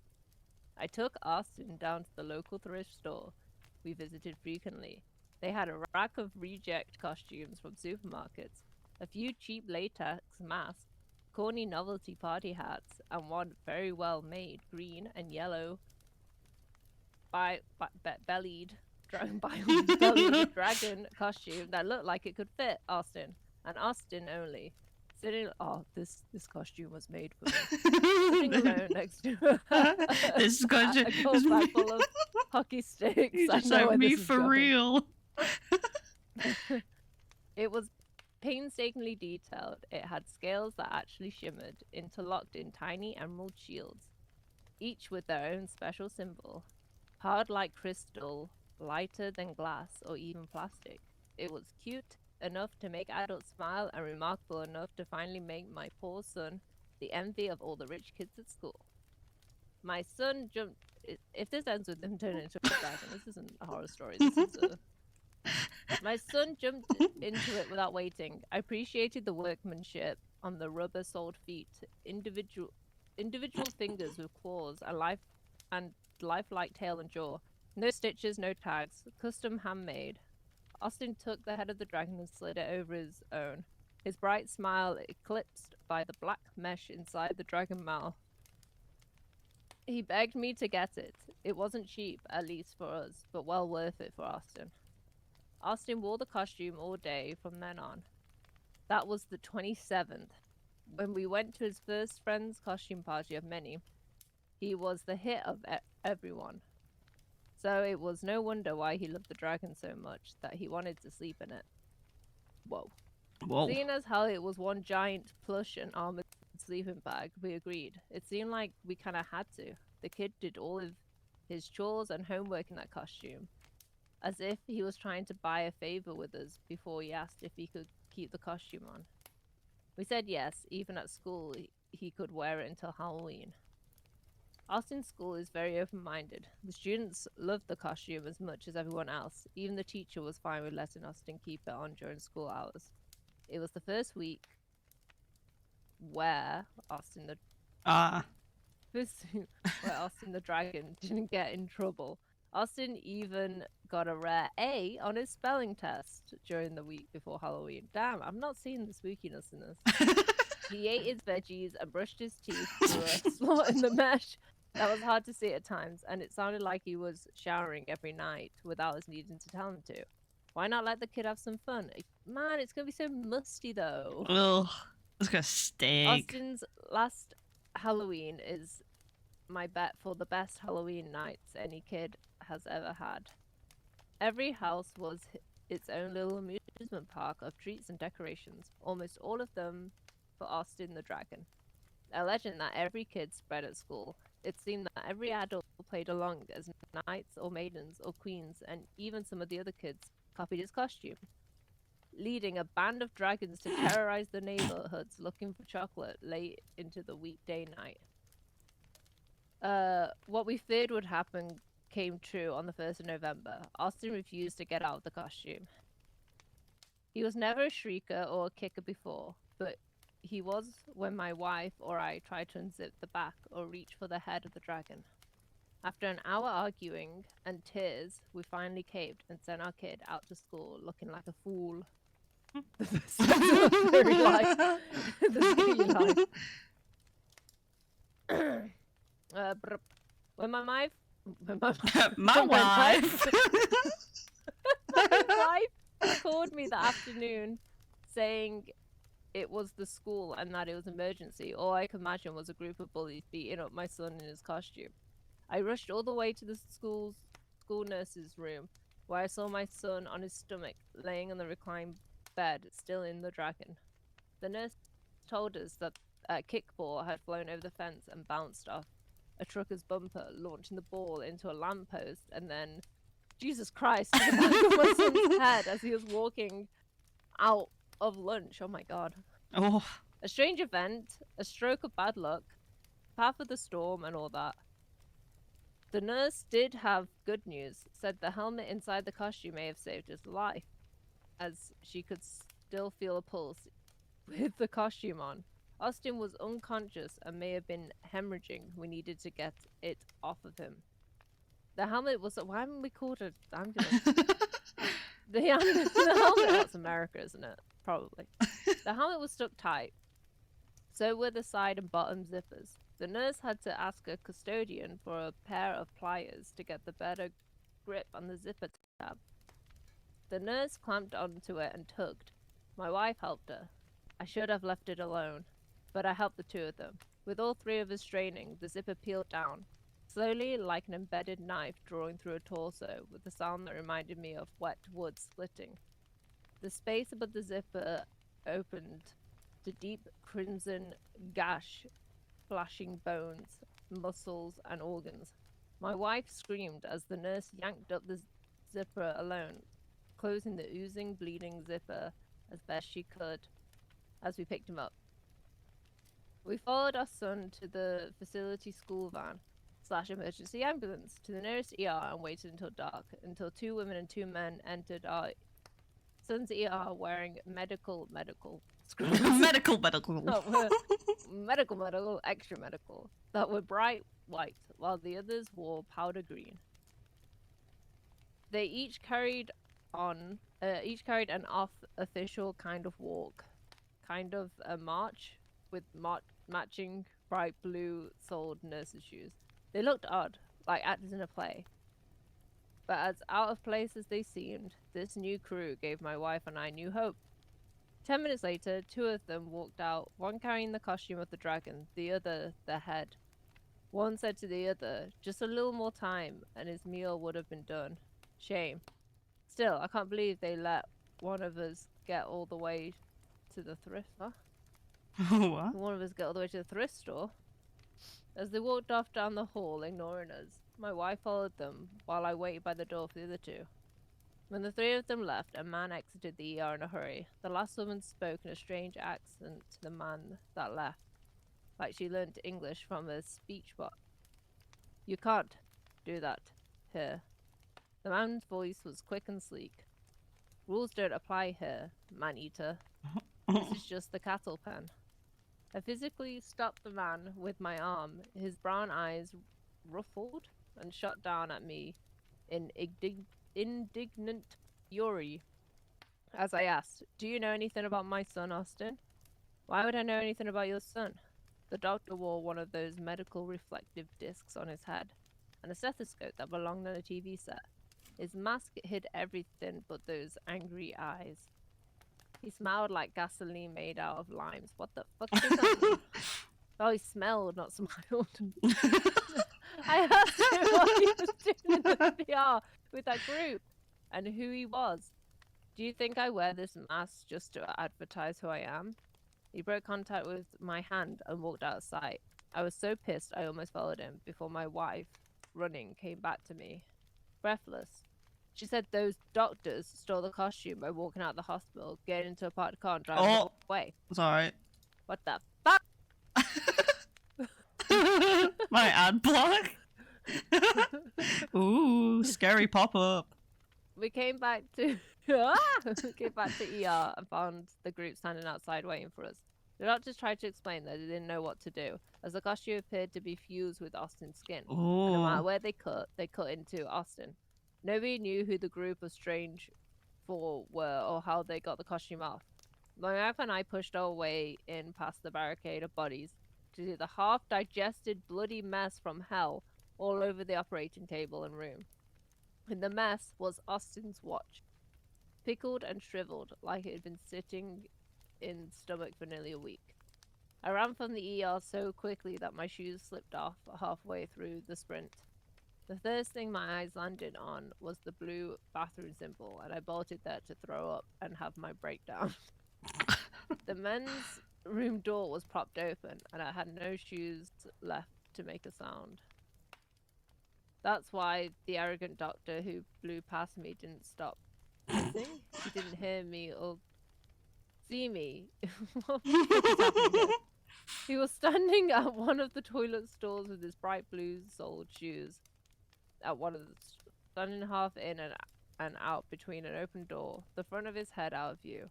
I took Austin down to the local thrift store we visited frequently. They had a rack of reject costumes from supermarkets, a few cheap latex masks, corny novelty party hats, and one very well made green and yellow bellied dragon costume that looked like it could fit Austin, and Austin only. This costume was made for me. Sitting alone next to This costume a gold bag full of hockey sticks. You I just know have where me this is for going. real. It was painstakingly detailed. It had scales that actually shimmered, interlocked in tiny emerald shields, each with their own special symbol. Hard like crystal, lighter than glass or even plastic. It was cute enough to make adults smile and remarkable enough to finally make my poor son the envy of all the rich kids at school. My son jumped... If this ends with him turning into a dragon, this isn't a horror story. This is a My son jumped into it without waiting. I appreciated the workmanship on the rubber-soled feet, individual fingers with claws and lifelike tail and jaw. No stitches, no tags, custom handmade. Austin took the head of the dragon and slid it over his own, his bright smile eclipsed by the black mesh inside the dragon mouth. He begged me to get it. It wasn't cheap, at least for us, but well worth it for Austin. Austin wore the costume all day from then on. That was the 27th. When we went to his first friend's costume party of many, he was the hit of everyone. So it was no wonder why he loved the dragon so much that he wanted to sleep in it. Whoa. Whoa. Seeing as how it was one giant plush and armored sleeping bag, we agreed. It seemed like we kind of had to. The kid did all of his chores and homework in that costume, as if he was trying to buy a favor with us before he asked if he could keep the costume on. We said yes, even at school he could wear it until Halloween. Austin's school is very open-minded. The students loved the costume as much as everyone else. Even the teacher was fine with letting Austin keep it on during school hours. It was the first week where Austin the dragon didn't get in trouble. Austin even got a rare A on his spelling test during the week before Halloween. Damn, I'm not seeing the spookiness in this. He ate his veggies and brushed his teeth through a slot in the mesh. That was hard to see at times, and it sounded like he was showering every night without us needing to tell him to. Why not let the kid have some fun? Man, it's gonna be so musty though. Ugh, it's gonna stink. Austin's last Halloween is my bet for the best Halloween nights any kid has ever had. Every house was its own little amusement park of treats and decorations, almost all of them for Austin the dragon. A legend that every kid spread at school. It seemed that every adult played along as knights or maidens or queens, and even some of the other kids copied his costume, leading a band of dragons to terrorize the neighborhoods looking for chocolate late into the weekday night. What we feared would happen came true on the 1st of November. Austin refused to get out of the costume. He was never a shrieker or a kicker before, but he was when my wife or I tried to unzip the back or reach for the head of the dragon. After an hour arguing and tears, we finally caved and sent our kid out to school looking like a fool. The scary life. The scary life. When my wife My wife. my wife called me that afternoon saying it was the school and that it was emergency. All I could imagine was a group of bullies beating up my son in his costume. I rushed all the way to the school nurse's room, where I saw my son on his stomach, laying on the reclined bed, still in the dragon. The nurse told us that a kickball had flown over the fence and bounced off a trucker's bumper, launching the ball into a lamppost, and then, Jesus Christ, to the back of my son's head as he was walking out of lunch. Oh my god. Oh. A strange event, a stroke of bad luck, path of the storm, and all that. The nurse did have good news, said the helmet inside the costume may have saved his life, as she could still feel a pulse with the costume on. Austin was unconscious and may have been hemorrhaging. We needed to get it off of him. The helmet was... Why haven't we called it ambulance? the helmet... That's America, isn't it? Probably. The helmet was stuck tight. So were the side and bottom zippers. The nurse had to ask a custodian for a pair of pliers to get the better grip on the zipper tab. The nurse clamped onto it and tugged. My wife helped her. I should have left it alone, but I helped the two of them. With all three of us straining, the zipper peeled down, slowly like an embedded knife drawing through a torso, with a sound that reminded me of wet wood splitting. The space above the zipper opened to deep crimson gash, flashing bones, muscles, and organs. My wife screamed as the nurse yanked up the zipper alone, closing the oozing, bleeding zipper as best she could as we picked him up. We followed our son to the facility school van. /emergency ambulance to the nearest ER and waited until dark, until 2 women and 2 men entered our son's ER wearing medical scrubs. medical. That were medical, extra medical, that were bright white, while the others wore powder green. They each carried an off-official kind of walk, kind of a march with matching bright blue-soled nurses' shoes. They looked odd, like actors in a play. But as out of place as they seemed, this new crew gave my wife and I new hope. 10 minutes later, 2 of them walked out, one carrying the costume of the dragon, the other the head. One said to the other, just a little more time, and his meal would have been done. Shame. Still, I can't believe they let one of us get all the way to the thrift. Huh? What? One of us get all the way to the thrift store. As they walked off down the hall, ignoring us, my wife followed them while I waited by the door for the other 2. When the 3 of them left, a man exited the ER in a hurry. The last woman spoke in a strange accent to the man that left, like she learned English from a speech bot. You can't do that here. The man's voice was quick and sleek. Rules don't apply here, man-eater. This is just the cattle pen. I physically stopped the man with my arm, his brown eyes ruffled, and shot down at me in indignant fury as I asked, do you know anything about my son, Austin? Why would I know anything about your son? The doctor wore one of those medical reflective discs on his head, and a stethoscope that belonged on a TV set. His mask hid everything but those angry eyes. He smelled like gasoline made out of limes. What the fuck does that mean? Oh, he smelled, not smiled. I asked him what he was doing in the VR with that group and who he was. Do you think I wear this mask just to advertise who I am? He broke contact with my hand and walked out of sight. I was so pissed I almost followed him before my wife, running, came back to me, breathless. She said those doctors stole the costume by walking out of the hospital, getting into a parked car and driving away. It's alright. What the fuck? My ad block. Ooh, scary pop-up. We came back to ER and found the group standing outside waiting for us. The doctors tried to explain that they didn't know what to do, as the costume appeared to be fused with Austin's skin. And no matter where they cut into Austin. Nobody knew who the group of strange 4 were or how they got the costume off. My wife and I pushed our way in past the barricade of bodies to see the half-digested bloody mess from hell all over the operating table and room. In the mess was Austin's watch, pickled and shriveled like it had been sitting in stomach for nearly a week. I ran from the ER so quickly that my shoes slipped off halfway through the sprint. The first thing my eyes landed on was the blue bathroom symbol, and I bolted there to throw up and have my breakdown. The men's room door was propped open, and I had no shoes left to make a sound. That's why the arrogant doctor who blew past me didn't stop listening. He didn't hear me or see me. What the fuck is happening here? He was standing at one of the toilet stalls with his bright blue-soled shoes. At one of the standing half in and out between an open door, the front of his head out of view.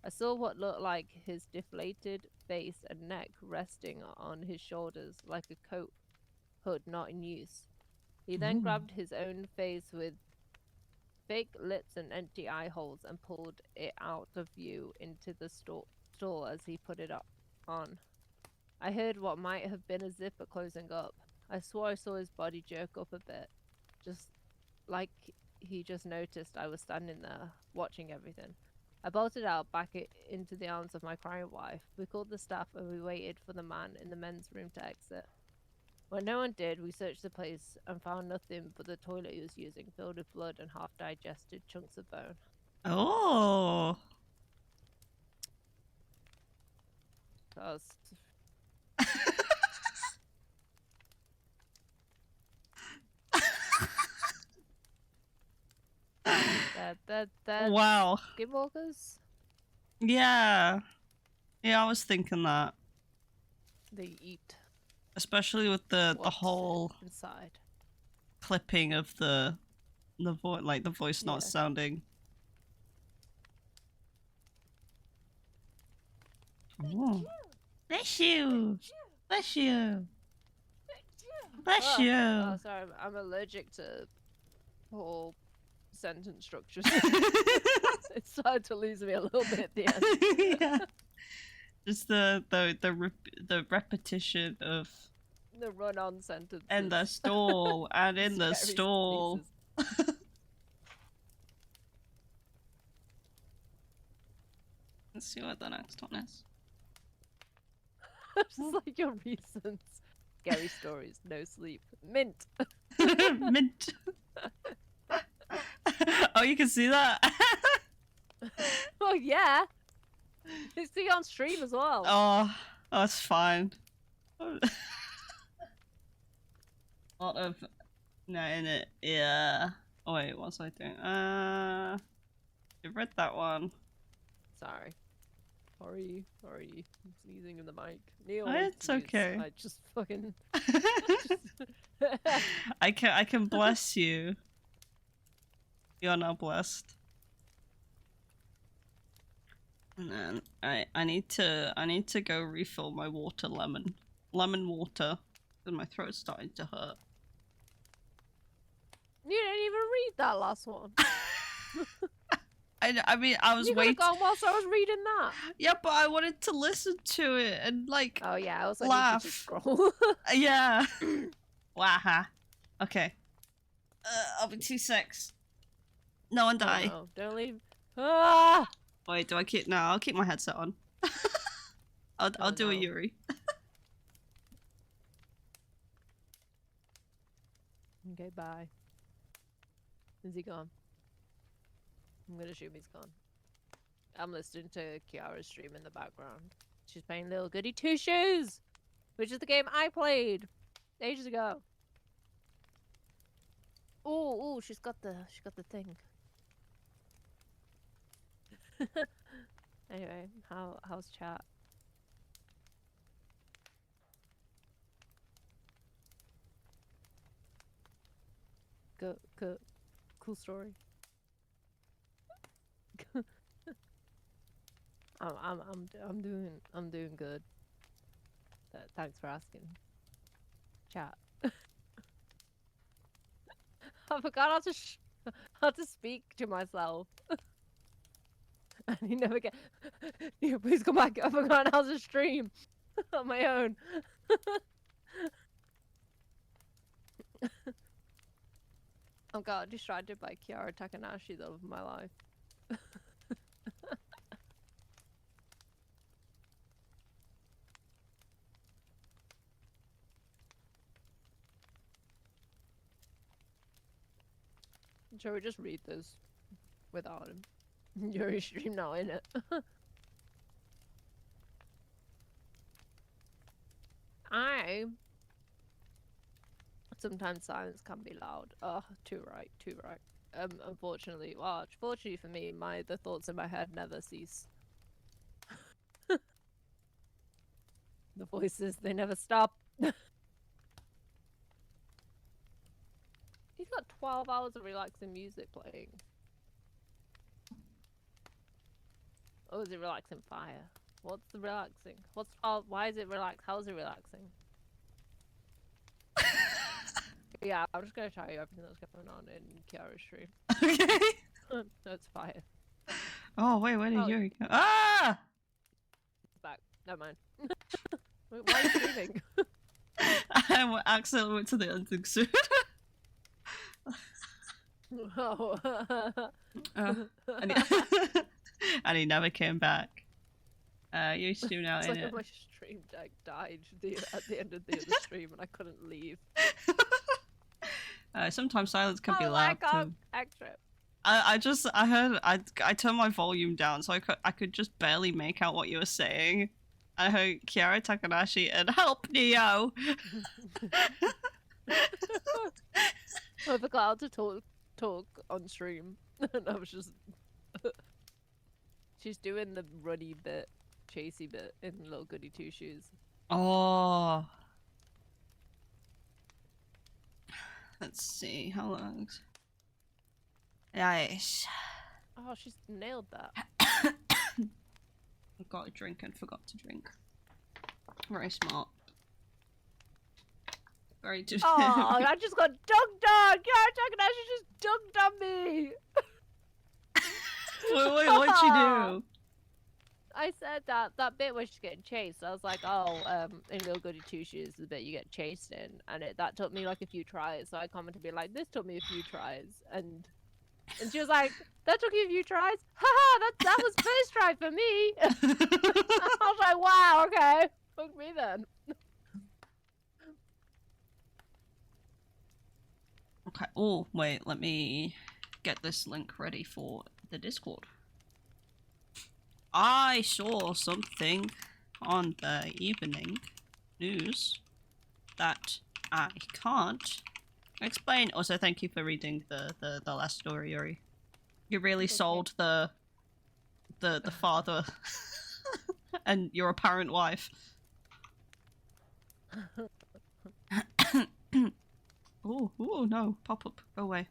I saw what looked like his deflated face and neck resting on his shoulders like a coat hood not in use. He then grabbed his own face with fake lips and empty eye holes and pulled it out of view into the stall as he put it on. I heard what might have been a zipper closing up. I swore I saw his body jerk up a bit, just like he just noticed I was standing there, watching everything. I bolted out back into the arms of my crying wife. We called the staff and we waited for the man in the men's room to exit. When no one did, we searched the place and found nothing but the toilet he was using, filled with blood and half-digested chunks of bone. Oh. That was... that Wow. skinwalkers? Yeah. Yeah, I was thinking that. They eat Especially with the What's whole inside? clipping of the voice, like the voice not Yeah. sounding. Oh. Bless you. Bless you. Bless Oh, you. oh, sorry, I'm allergic to whole sentence structures. It started to lose me a little bit at the end. Yeah. Just the repetition of The run-on sentences. and the stall and in the Scary stall. pieces. Let's see what the next one is. Just like your recent scary stories. No sleep. Mint. Mint. Oh, you can see that. Oh yeah. It's the on stream as well. Oh, that's fine. A lot of no in it. Yeah. Oh wait, what was I doing? You've read that one. Sorry. Sorry. I'm sneezing in the mic. Neil Oh, wants it's to sneeze. okay. I just fucking. I can bless you. You're now blessed. And then I need to go refill my lemon water, because my throat's starting to hurt. You didn't even read that last one. I mean I was You could have waiting. gone whilst I was reading that. Yeah, but I wanted to listen to it and like Oh yeah, I was like, laugh. you just scroll. Yeah. Waha. Okay. I'll be 2 secs. No one die. Oh, no, don't leave. Ah! Wait, do I keep? No, I'll keep my headset on. I'll Oh, do a no. Yuri. Okay, bye. Is he gone? I'm gonna assume he's gone. I'm listening to Kiara's stream in the background. She's playing Little Goody Two Shoes, which is the game I played ages ago. Oh, she's got the thing. Anyway, how's chat? Cool story. I'm doing good. Thanks for asking. Chat. I forgot how to speak to myself. And you never get. You please come back. I forgot how to stream on my own. I got distracted by Kiara Takanashi the love of my life. Shall we just read this without him? Your stream now, innit? Sometimes silence can be loud. Oh, too right. Unfortunately, well, fortunately for me, the thoughts in my head never cease. The voices, they never stop. He's got 12 hours of relaxing music playing. Oh, is it relaxing fire? What's the relaxing? Why is it relaxed? How is it relaxing? Yeah, I'm just gonna tell you everything that's going on in Kiara's stream. Okay. No, it's fire. Oh wait, where did Oh. Yuri go? Ah! It's back. Never mind. Wait, why are you streaming? I accidentally went to the ending soon. Oh. And, and he never came back. You're streaming out It's in like it. my stream deck died at the end of the other stream and I couldn't leave. Sometimes silence can be Oh, loud I too. extra. I turned my volume down so I could just barely make out what you were saying. I heard Kiara Takanashi and help Neo. I forgot how to talk on stream. And I was just she's doing the runny bit, chasey bit in Little Goody Two Shoes. Oh, Let's see, how long? Nice. Oh, she's nailed that. I got a drink and forgot to drink. Very smart. Very Oh, I just got dunked on! God, she just dunked on me! Wait, what'd you do? I said that bit where she's getting chased. I was like, oh, in Real Goody Two Shoes, the bit you get chased in, and that took me like a few tries. So I commented, be like, this took me a few tries, and she was like, that took you a few tries? Haha, that was first try for me. I was like, wow, okay, fuck me then. Okay. Oh, wait, let me get this link ready for the Discord. I saw something on the evening news that I can't explain. Also, thank you for reading the last story, Yuri. You really sold the father and your apparent wife. Oh no, pop up, go away.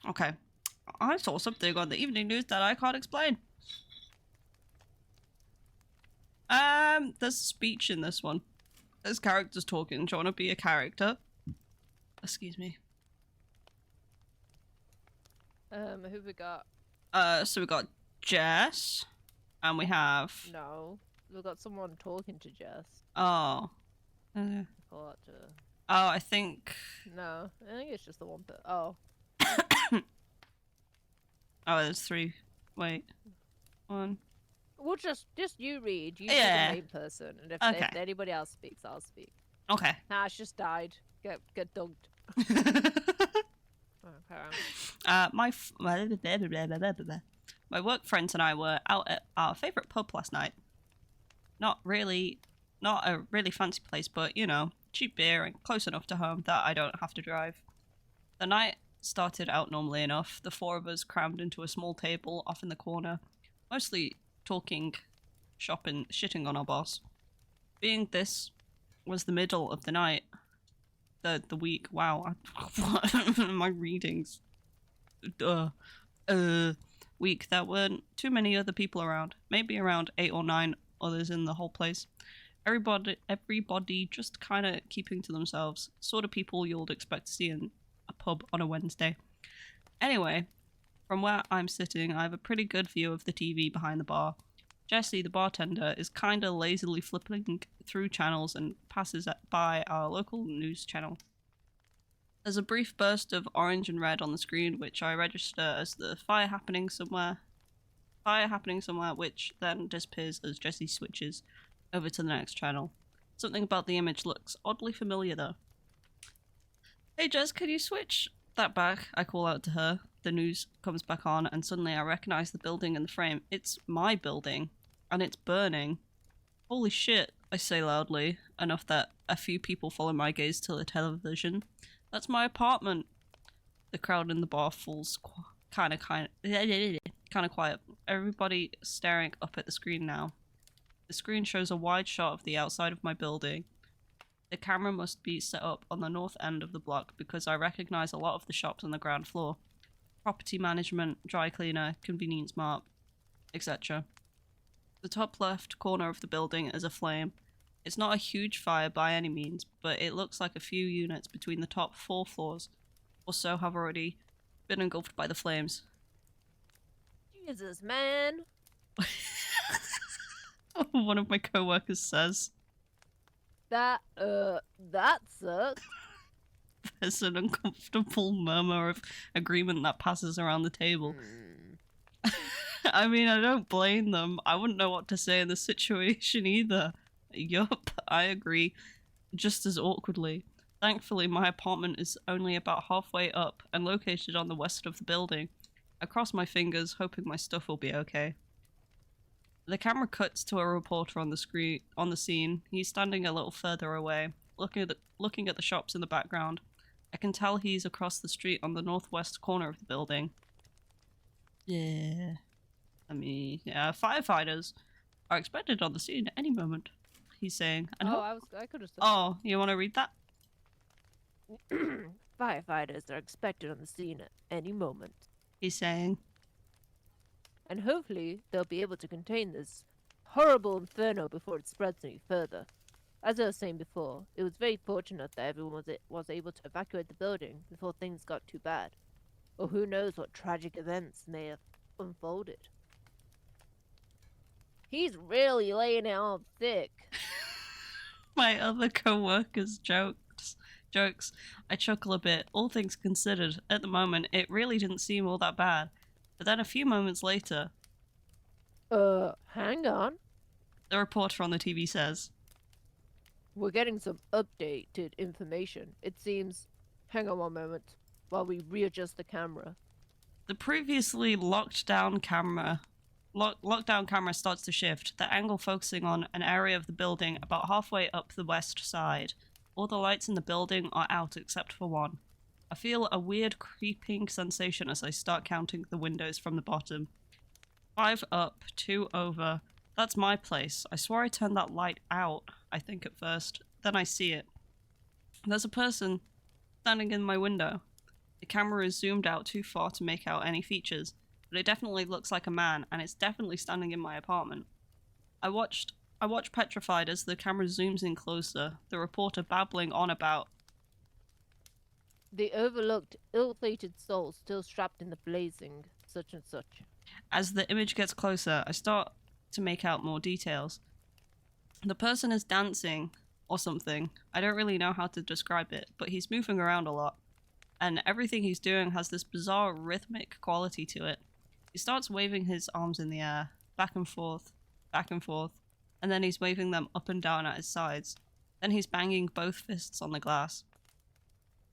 Okay. I saw something on the evening news that I can't explain. There's a speech in this one. There's characters talking. Do you want to be a character? Excuse me. Who we got? So we got Jess, and we have. No, we got someone talking to Jess. Oh. Oh, I think. No, I think it's just the one. Oh. Oh, there's 3. Wait. 1. Well, just you read. You Yeah. be the main person, and if anybody else speaks, I'll speak. Okay. Nah, she just died. Get dunked. Okay. My work friends and I were out at our favourite pub last night. Not a really fancy place, but you know, cheap beer and close enough to home that I don't have to drive. The night started out normally enough. The 4 of us crammed into a small table off in the corner, mostly talking, shopping, shitting on our boss. Being this was the middle of the night, the week. Wow, my readings. Week. There weren't too many other people around. Maybe around 8 or 9 others in the whole place. Everybody just kind of keeping to themselves. Sort of people you'd expect to see in a pub on a Wednesday. Anyway, from where I'm sitting, I have a pretty good view of the TV behind the bar. Jessie, the bartender, is kind of lazily flipping through channels and passes by our local news channel. There's a brief burst of orange and red on the screen, which I register as the fire happening somewhere, which then disappears as Jessie switches over to the next channel. Something about the image looks oddly familiar though. Hey Jess, can you switch that back? I call out to her. The news comes back on and suddenly I recognize the building in the frame. It's my building. And it's burning. Holy shit, I say loudly, enough that a few people follow my gaze to the television. That's my apartment. The crowd in the bar falls kind of quiet. Everybody staring up at the screen now. The screen shows a wide shot of the outside of my building. The camera must be set up on the north end of the block because I recognize a lot of the shops on the ground floor. Property management, dry cleaner, convenience mart, etc. The top left corner of the building is aflame. It's not a huge fire by any means, but it looks like a few units between the top 4 floors or so have already been engulfed by the flames. Jesus, man. One of my co-workers says. That sucks. There's an uncomfortable murmur of agreement that passes around the table. I mean, I don't blame them. I wouldn't know what to say in this situation either. Yup, I agree. Just as awkwardly. Thankfully, my apartment is only about halfway up and located on the west of the building. I cross my fingers, hoping my stuff will be okay. The camera cuts to a reporter on the scene. He's standing a little further away, looking at the shops in the background. I can tell he's across the street on the northwest corner of the building. Yeah. Firefighters are expected on the scene at any moment. he's saying. And I could have said. oh, you want to read that? Firefighters are expected on the scene at any moment, He's saying. and hopefully they'll be able to contain this horrible inferno before it spreads any further. As I was saying before, it was very fortunate that everyone was able to evacuate the building before things got too bad. Or who knows what tragic events may have unfolded. He's really laying it on thick. My other co-workers jokes. I chuckle a bit. All things considered, at the moment, it really didn't seem all that bad. But then a few moments later, hang on. the reporter on the TV says, We're getting some updated information. It seems... Hang on one moment while we readjust the camera. the previously lockdown camera starts to shift, the angle focusing on an area of the building about halfway up the west side. All the lights in the building are out except for one. I feel a weird creeping sensation as I start counting the windows from the bottom. 5 up, 2 over. That's my place. I swore I turned that light out, I think at first. Then I see it. There's a person standing in my window. The camera is zoomed out too far to make out any features, but it definitely looks like a man, and it's definitely standing in my apartment. I watched petrified as the camera zooms in closer, the reporter babbling on about The overlooked, ill-fated soul still strapped in the blazing such and such. As the image gets closer, I start to make out more details. The person is dancing or something. I don't really know how to describe it, but he's moving around a lot. And everything he's doing has this bizarre rhythmic quality to it. He starts waving his arms in the air, back and forth, and then he's waving them up and down at his sides. Then he's banging both fists on the glass.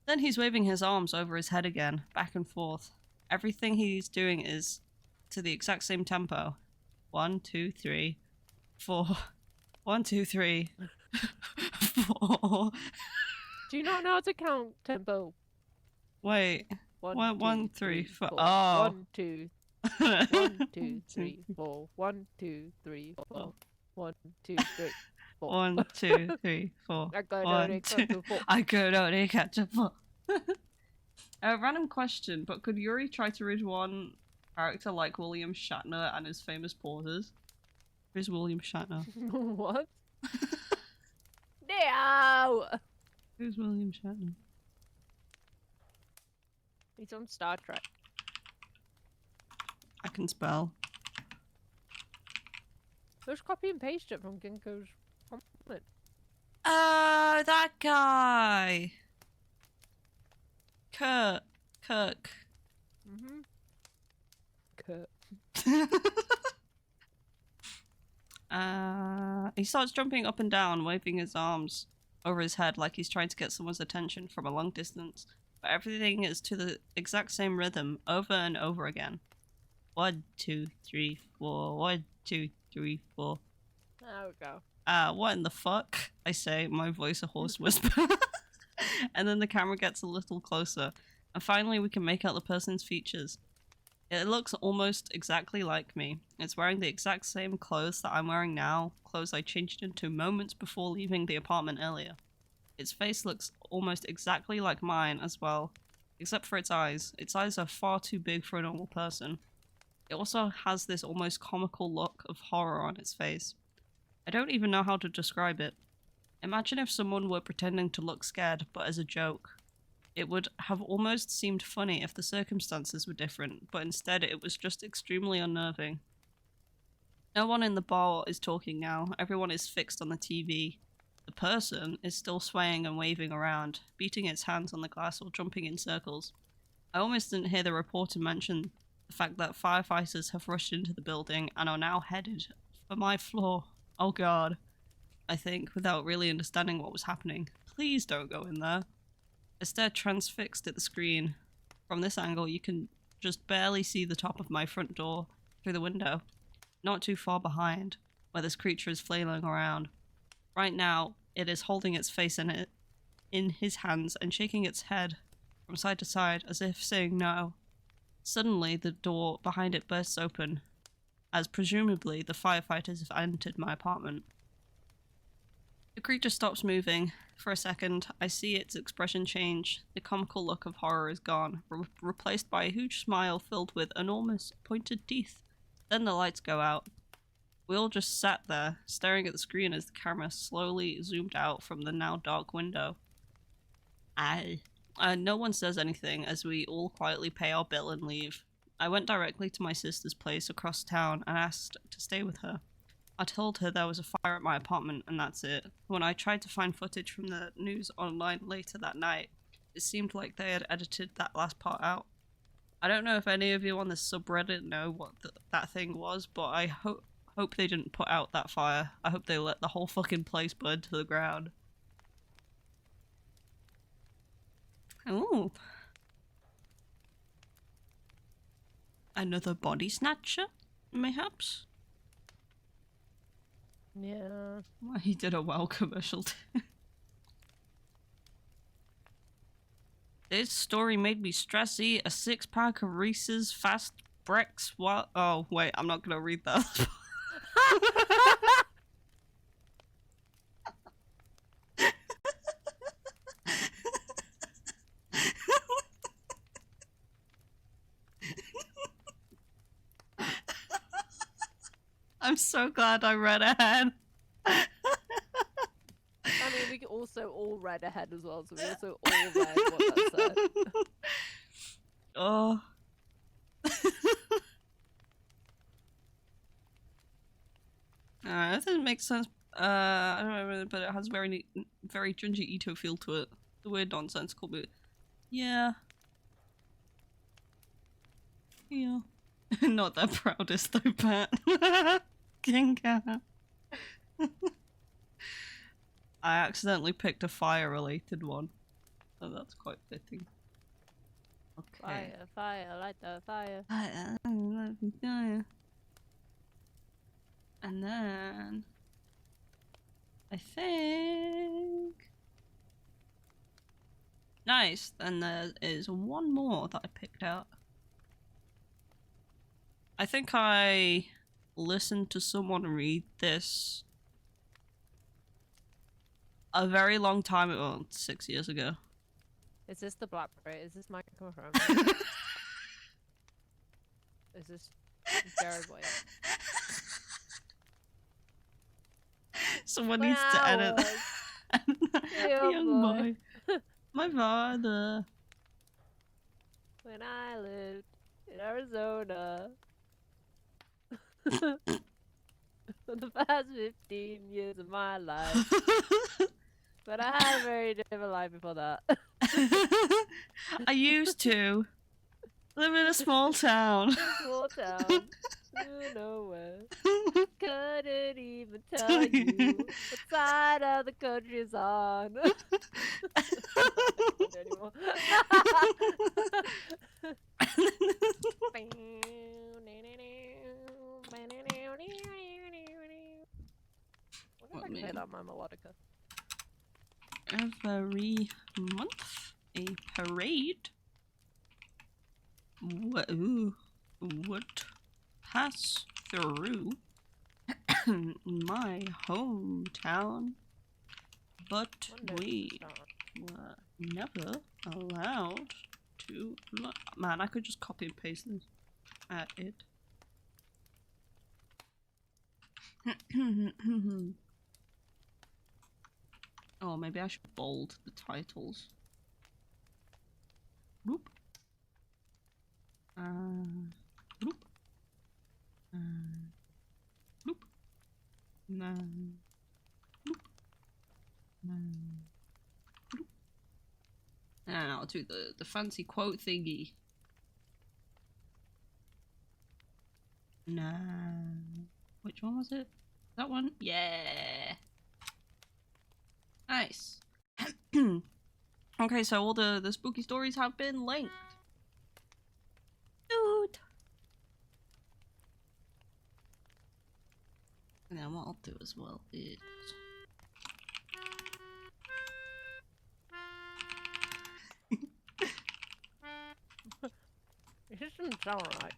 Then he's waving his arms over his head again, back and forth. Everything he's doing is to the exact same tempo. 1, 2, 3, 4. 1, 2, 3, 4. Do you not know how to count tempo? Wait. 1, 3, 4. four. Oh. 1, 2, 1, 2, 3, 4. 1, 2, 3, 4. 1, 2, 3, 4. 1, 2, 3, 4. I got 1, it. 2. I could only catch a 4. A random question, but could Yuri try to read one character like William Shatner and his famous pauses? Who's William Shatner? What? No! Who's William Shatner? He's on Star Trek. I can spell. Let's copy and paste it from Ginkgo's comment. Oh, that guy! Kirk. Mm-hmm. Kurt. He starts jumping up and down, waving his arms over his head like he's trying to get someone's attention from a long distance. But everything is to the exact same rhythm, over and over again. 1, 2, 3, 4. 1, 2, 3, 4. There we go. What in the fuck? I say, my voice a hoarse whisper. And then the camera gets a little closer, and finally we can make out the person's features. It looks almost exactly like me. It's wearing the exact same clothes that I'm wearing now, clothes I changed into moments before leaving the apartment earlier. Its face looks almost exactly like mine as well, except for its eyes. Its eyes are far too big for a normal person. It also has this almost comical look of horror on its face. I don't even know how to describe it. Imagine if someone were pretending to look scared, but as a joke. It would have almost seemed funny if the circumstances were different, but instead it was just extremely unnerving. No one in the bar is talking now. Everyone is fixed on the TV. The person is still swaying and waving around, beating its hands on the glass or jumping in circles. I almost didn't hear the reporter mention the fact that firefighters have rushed into the building and are now headed for my floor. Oh god. I think, without really understanding what was happening. Please don't go in there. I stare transfixed at the screen. From this angle, you can just barely see the top of my front door through the window. Not too far behind, where this creature is flailing around. Right now, it is holding its face in his hands and shaking its head from side to side as if saying no. Suddenly, the door behind it bursts open, as presumably the firefighters have entered my apartment. The creature stops moving. For a second, I see its expression change. The comical look of horror is gone, replaced by a huge smile filled with enormous pointed teeth. Then the lights go out. We all just sat there, staring at the screen as the camera slowly zoomed out from the now dark window. No one says anything as we all quietly pay our bill and leave. I went directly to my sister's place across town and asked to stay with her. I told her there was a fire at my apartment and that's it. When I tried to find footage from the news online later that night, it seemed like they had edited that last part out. I don't know if any of you on this subreddit know what that thing was, but I hope they didn't put out that fire. I hope they let the whole fucking place burn to the ground. Ooh. Another body snatcher, mayhaps? Yeah. Well, he did a WoW commercial too. This story made me stressy. A 6-pack of Reese's Fast Brex. What? Oh, wait, I'm not gonna read that. I'm so glad I read ahead. I mean, we also all read ahead as well, so we also all read what that said. Oh. That doesn't make sense. I don't know, but it has very Junji Ito feel to it. The weird nonsensical bit. Yeah. Yeah. Not that proudest though, Pat. King cat. I accidentally picked a fire-related one, so that's quite fitting. Okay. Fire, fire, light the fire. And then I think nice. Then there is one more that I picked out. I think I listened to someone read this a very long time ago, 6 years ago. Is this the Blackberry? Is this microphone? Is this Jared White? Someone needs to edit that. Young boy. My father. When I lived in Arizona. For the past 15 years of my life. But I had a very different life before that. I used to live in a small town. Small town. Nowhere. Couldn't even tell you what side of the country is on. Anymore. I wonder if I can play that on my melodica. Every month, a parade would pass through my hometown, but we were never allowed to. Man, I could just copy and paste this at it. Oh, maybe I should bold the titles. Whoop. Whoop. Whoop. Whoop. Whoop. And I'll do the fancy quote thingy. Which one was it? That one? Yeah. Nice. Okay, so all the spooky stories have been linked. Dude. And then what I'll do as well is It just doesn't sound right.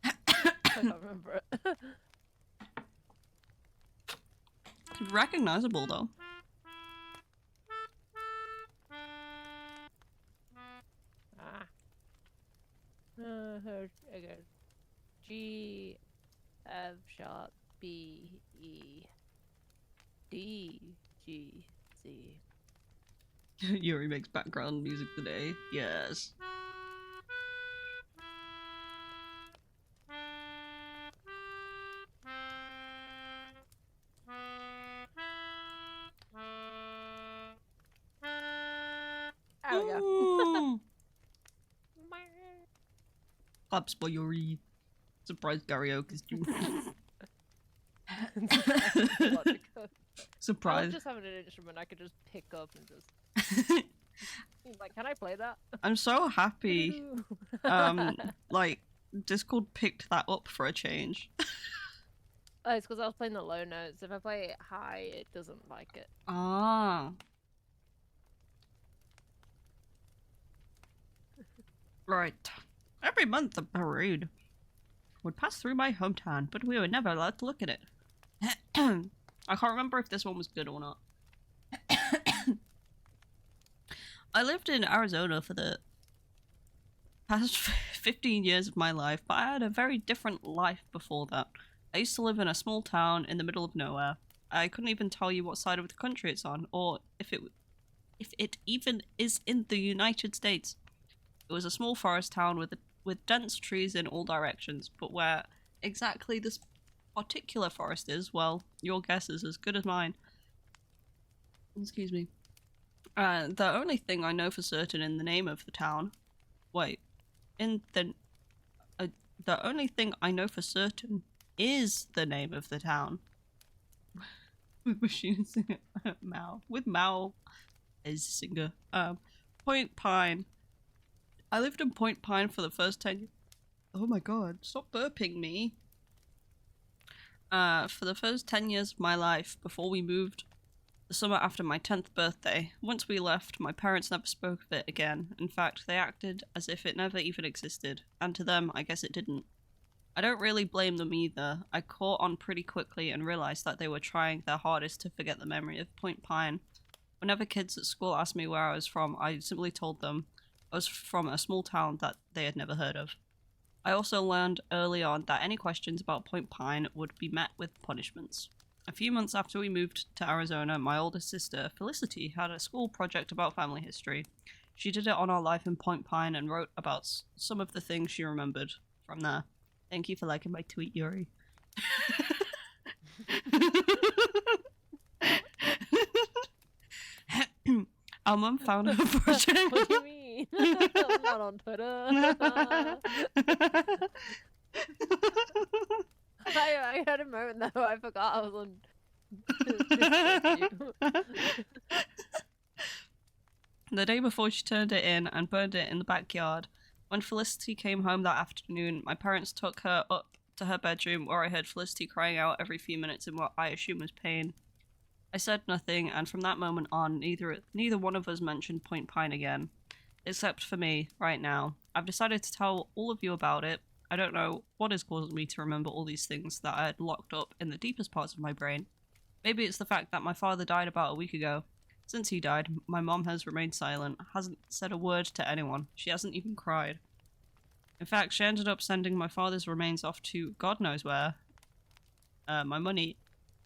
I can't remember it. It's recognizable though. Ah. Okay. G F sharp B E D G C. Yuri makes background music today. Yes. There we go. Ooh. Claps for Yuri. Surprise karaoke stream. I Surprise. was just having an instrument I could just pick up and just like, can I play that? I'm so happy. Like Discord picked that up for a change. Oh, it's because I was playing the low notes. If I play it high, it doesn't like it. Ah. Right. Every month a parade would pass through my hometown, but we were never allowed to look at it. I can't remember if this one was good or not. I lived in Arizona for the past 15 years of my life, but I had a very different life before that. I used to live in a small town in the middle of nowhere. I couldn't even tell you what side of the country it's on, or if it even is in the United States. It was a small forest town with dense trees in all directions, but where exactly this particular forest is, well, your guess is as good as mine. Excuse me. The only thing I know for certain in the name of the town... Wait. The only thing I know for certain is the name of the town. With Machine Singer. Mal. With Mal as singer. Point Pine. I lived in Point Pine for the first 10 years. Oh my god, stop burping me. For the first 10 years of my life before we moved the summer after my 10th birthday. Once we left, my parents never spoke of it again. In fact, they acted as if it never even existed, and to them, I guess it didn't. I don't really blame them either. I caught on pretty quickly and realized that they were trying their hardest to forget the memory of Point Pine. Whenever kids at school asked me where I was from, I simply told them I was from a small town that they had never heard of. I also learned early on that any questions about Point Pine would be met with punishments. A few months after we moved to Arizona, my oldest sister, Felicity, had a school project about family history. She did it on our life in Point Pine and wrote about some of the things she remembered from there. Thank you for liking my tweet, Yuri. Our mum found her project. What do you mean? I'm not on Twitter. I had a moment though. I forgot I was on. The day before she turned it in and burned it in the backyard. When Felicity came home that afternoon, my parents took her up to her bedroom where I heard Felicity crying out every few minutes in what I assume was pain. I said nothing, and from that moment on, neither one of us mentioned Point Pine again. Except for me, right now. I've decided to tell all of you about it. I don't know what is causing me to remember all these things that I had locked up in the deepest parts of my brain. Maybe it's the fact that my father died about a week ago. Since he died, my mom has remained silent, hasn't said a word to anyone. She hasn't even cried. In fact, she ended up sending my father's remains off to God knows where. My money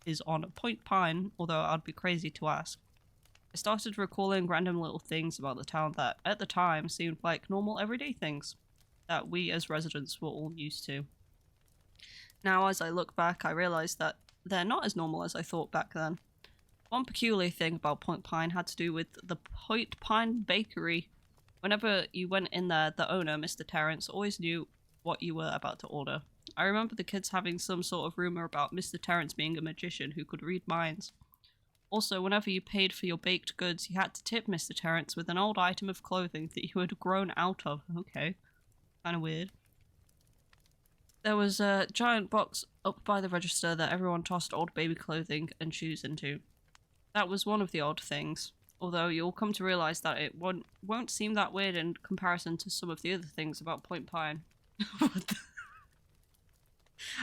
is on Point Pine, although I'd be crazy to ask. I started recalling random little things about the town that, at the time, seemed like normal everyday things that we as residents were all used to. Now, as I look back, I realise that they're not as normal as I thought back then. One peculiar thing about Point Pine had to do with the Point Pine Bakery. Whenever you went in there, the owner, Mr. Terrence, always knew what you were about to order. I remember the kids having some sort of rumour about Mr. Terrence being a magician who could read minds. Also, whenever you paid for your baked goods, you had to tip Mr. Terrence with an old item of clothing that you had grown out of. Okay. Kinda weird. There was a giant box up by the register that everyone tossed old baby clothing and shoes into. That was one of the odd things. Although you'll come to realize that it won't seem that weird in comparison to some of the other things about Point Pine.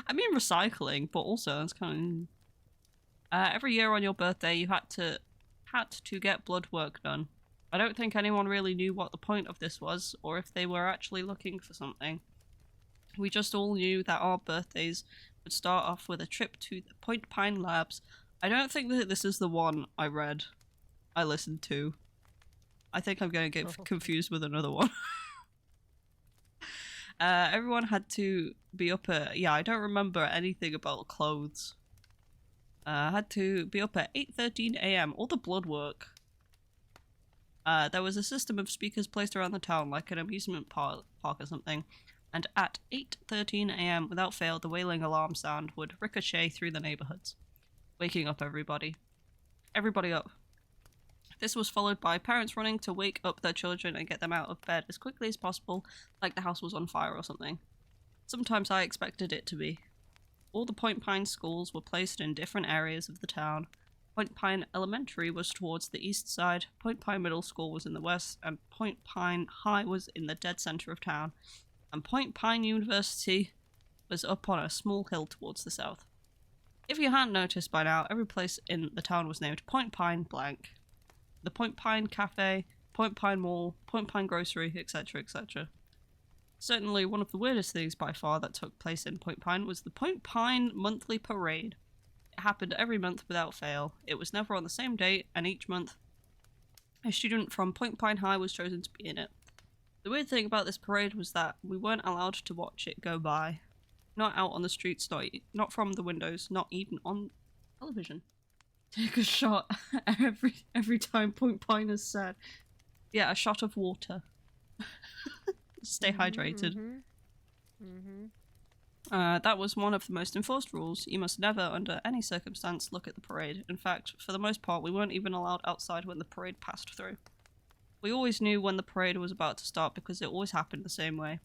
I mean recycling, but also it's kind of every year on your birthday you had to get blood work done. I don't think anyone really knew what the point of this was, or if they were actually looking for something. We just all knew that our birthdays would start off with a trip to the Point Pine Labs. I don't think that this is the one I listened to. I think I'm going to get confused with another one. Everyone had to be up at... Yeah, I don't remember anything about clothes. Had to be up at 8:13 a.m. All the blood work. There was a system of speakers placed around the town, like an amusement park or something. And at 8:13 a.m. without fail, the wailing alarm sound would ricochet through the neighborhoods, waking up everybody. Everybody up. This was followed by parents running to wake up their children and get them out of bed as quickly as possible, like the house was on fire or something. Sometimes I expected it to be. All the Point Pine schools were placed in different areas of the town. Point Pine Elementary was towards the east side, Point Pine Middle School was in the west, and Point Pine High was in the dead center of town, and Point Pine University was up on a small hill towards the south. If you hadn't noticed by now, every place in the town was named Point Pine blank. The Point Pine Cafe, Point Pine Mall, Point Pine Grocery, etc., etc. Certainly one of the weirdest things by far that took place in Point Pine was the Point Pine Monthly Parade. It happened every month without fail. It was never on the same date, and each month a student from Point Pine High was chosen to be in it. The weird thing about this parade was that we weren't allowed to watch it go by. Not out on the streets, not from the windows, not even on television. Take a shot every time Point Pine is said. Yeah, a shot of water. Stay hydrated. That was one of the most enforced rules. You must never, under any circumstance, look at the parade. In fact, for the most part, we weren't even allowed outside when the parade passed through. We always knew when the parade was about to start because it always happened the same way.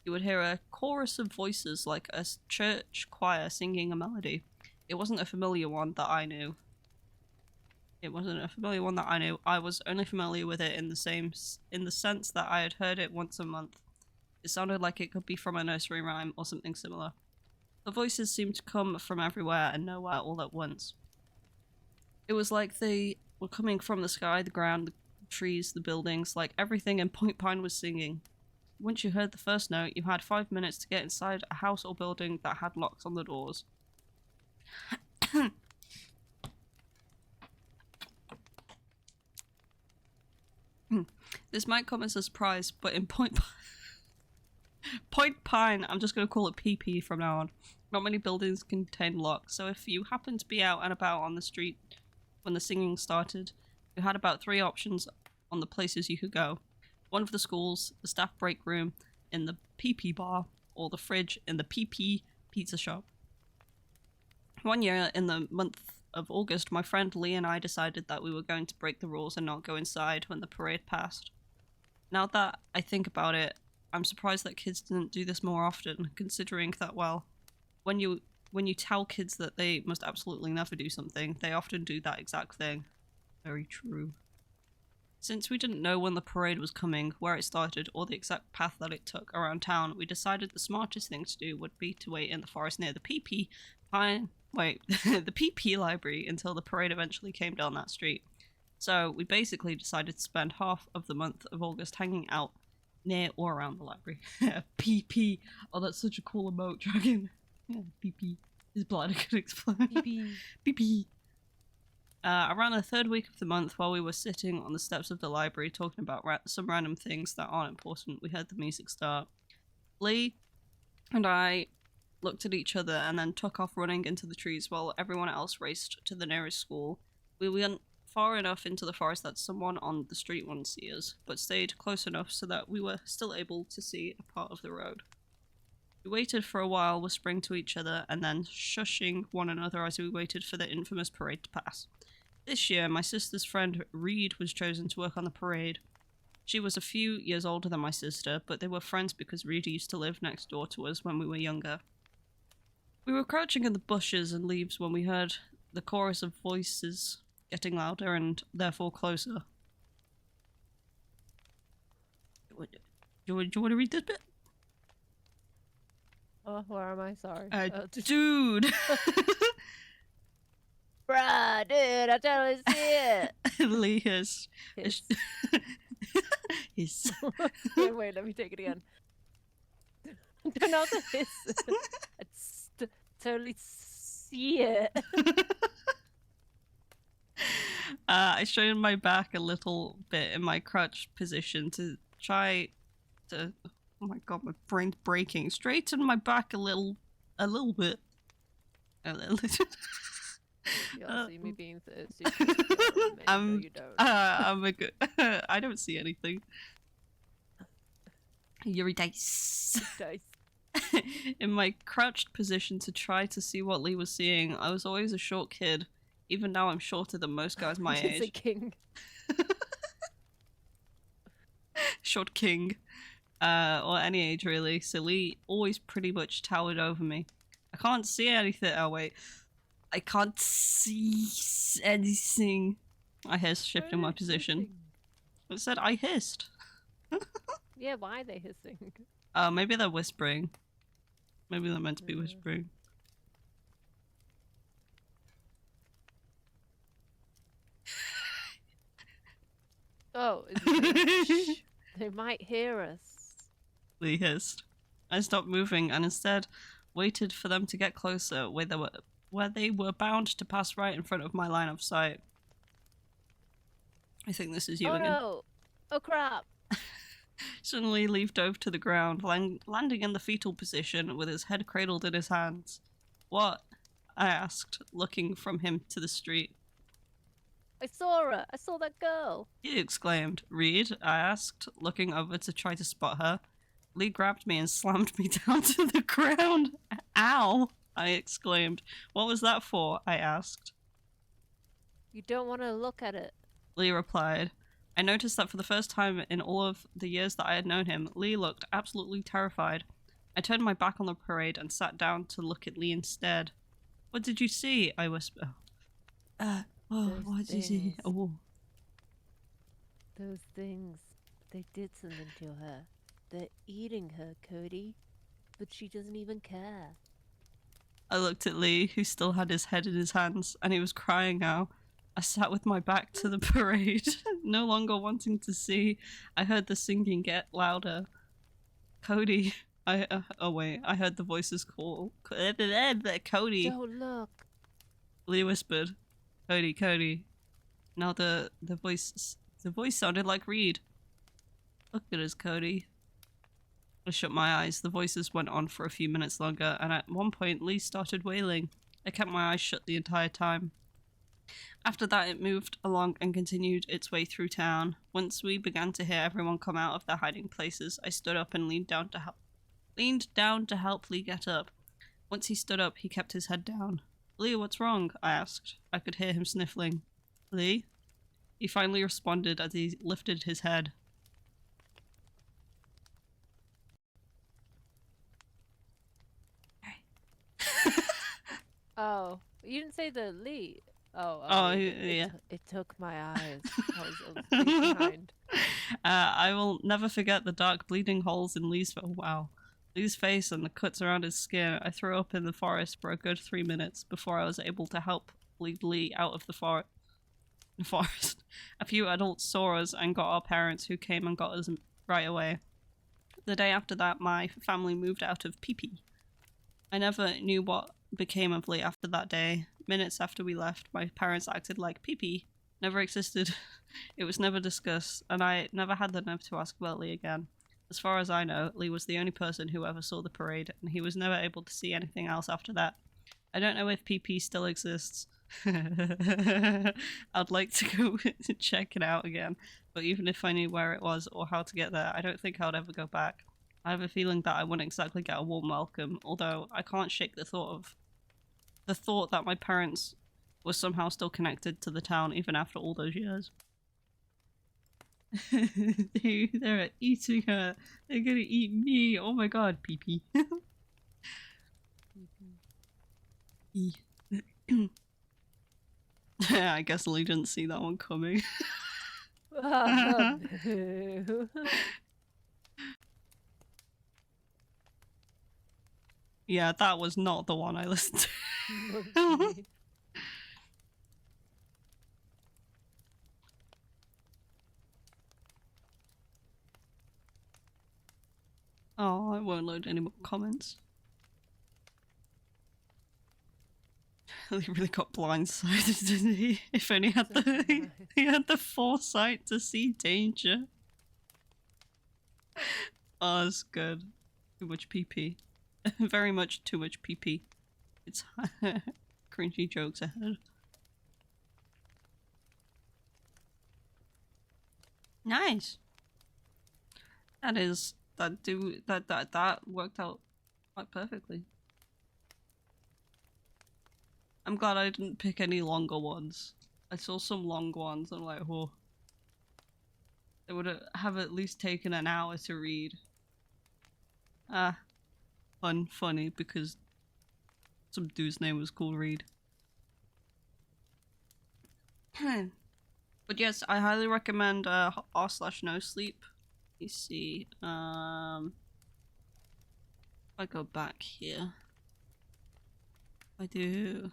You would hear a chorus of voices like a church choir singing a melody. It wasn't a familiar one that I knew. I was only familiar with it in the sense that I had heard it once a month. It sounded like it could be from a nursery rhyme or something similar. The voices seemed to come from everywhere and nowhere all at once. It was like they were coming from the sky, the ground, the trees, the buildings, like everything in Point Pine was singing. Once you heard the first note, you had 5 minutes to get inside a house or building that had locks on the doors. This might come as a surprise, but in Point Pine, I'm just going to call it PP from now on. Not many buildings contain locks, so if you happened to be out and about on the street when the singing started, you had about 3 options on the places you could go. One of the schools, the staff break room in the PP bar, or the fridge in the PP pizza shop. One year in the month of August, my friend Lee and I decided that we were going to break the rules and not go inside when the parade passed. Now that I think about it, I'm surprised that kids didn't do this more often, considering that, well, when you tell kids that they must absolutely never do something, they often do that exact thing. Very true. Since we didn't know when the parade was coming, where it started, or the exact path that it took around town, we decided the smartest thing to do would be to wait in the forest near the PP library until the parade eventually came down that street. So we basically decided to spend half of the month of August hanging out near or around the library. PP. Oh, that's such a cool emote, Dragon. Yeah, PP. His bladder could explode. PP. PP. Around the 3rd week of the month, while we were sitting on the steps of the library talking about some random things that aren't important, we heard the music start. Lee and I looked at each other and then took off running into the trees while everyone else raced to the nearest school. We went far enough into the forest that someone on the street wouldn't see us, but stayed close enough so that we were still able to see a part of the road. We waited for a while, whispering to each other and then shushing one another as we waited for the infamous parade to pass. This year, my sister's friend Reed was chosen to work on the parade. She was a few years older than my sister, but they were friends because Reed used to live next door to us when we were younger. We were crouching in the bushes and leaves when we heard the chorus of voices getting louder and therefore closer. Do you want to read this bit? Oh, where am I? Sorry. Dude! Bruh, dude, I totally see it. Lee has... Hiss. Hiss. Wait, let me take it again. Don't know the hiss. I totally see it. I straightened my back a little bit in my crouched position to try to... Oh my god, my brain's breaking. Straighten my back a little bit. A little. You all see me being thirsty. No, you don't. I'm a good... I don't see anything. You're a dice. Dice. In my crouched position to try to see what Lee was seeing, I was always a short kid. Even now I'm shorter than most guys my He's a age. king. Short king. Or any age really. So Lee always pretty much towered over me. I can't see anything. Oh wait. I can't see anything. I hissed, shifting my position. It said I hissed. Yeah, why are they hissing? Maybe they're whispering. Maybe they're meant to be whispering. Oh, they might hear us. Lee hissed. I stopped moving and instead waited for them to get closer where they were bound to pass right in front of my line of sight. I think this is you again. No! Oh crap! Suddenly Lee dove to the ground, landing in the fetal position with his head cradled in his hands. What? I asked, looking from him to the street. I saw her! I saw that girl! He exclaimed. Reed? I asked, looking over to try to spot her. Lee grabbed me and slammed me down to the ground. Ow! I exclaimed. What was that for? I asked. You don't want to look at it. Lee replied. I noticed that for the first time in all of the years that I had known him, Lee looked absolutely terrified. I turned my back on the parade and sat down to look at Lee instead. What did you see? I whispered. What did you see? Oh. Those things, they did something to her. They're eating her, Cody. But she doesn't even care. I looked at Lee, who still had his head in his hands, and he was crying now. I sat with my back to the parade, no longer wanting to see. I heard the singing get louder. Cody. Oh wait, I heard the voices call. Cody. Don't look. Lee whispered. Cody, Cody. Now the voice sounded like Reed. Look at us, Cody. I shut my eyes. The voices went on for a few minutes longer, and at one point Lee started wailing. I kept my eyes shut the entire time. After that, it moved along and continued its way through town. Once we began to hear everyone come out of their hiding places, I stood up and leaned down to help Lee get up. Once he stood up, he kept his head down. Lee, what's wrong? I asked. I could hear him sniffling. Lee? He finally responded as he lifted his head. Oh, you didn't say the Lee. Yeah. It took my eyes. I was behind. I will never forget the dark bleeding holes in Lee's face and the cuts around his skin. I threw up in the forest for a good 3 minutes before I was able to help lead Lee out of the forest. A few adults saw us and got our parents, who came and got us right away. The day after that, my family moved out of Pee-Pee. I never knew what became of Lee after that day. Minutes after we left, my parents acted like Pee-Pee never existed. It was never discussed, and I never had the nerve to ask about Lee again. As far as I know, Lee was the only person who ever saw the parade, and he was never able to see anything else after that. I don't know if PP still exists. I'd like to go check it out again, but even if I knew where it was or how to get there, I don't think I'd ever go back. I have a feeling that I wouldn't exactly get a warm welcome, although I can't shake the thought that my parents were somehow still connected to the town even after all those years. They're eating her. They're gonna eat me. Oh my god, PP. I guess Lee didn't see that one coming. Yeah, that was not the one I listened to. Monkey. Oh, I won't load any more comments. He really got blindsided, didn't he? If only had the he had the foresight to see danger. Oh, that's good. Too much PP. Very much too much PP. It's cringy jokes ahead. Nice. That worked out quite perfectly. I'm glad I didn't pick any longer ones. I saw some long ones. I'm like, oh, they would have at least taken an hour to read. Ah, funny because some dude's name was called Reed. But yes, I highly recommend r/no sleep. You see, if I go back here, I do.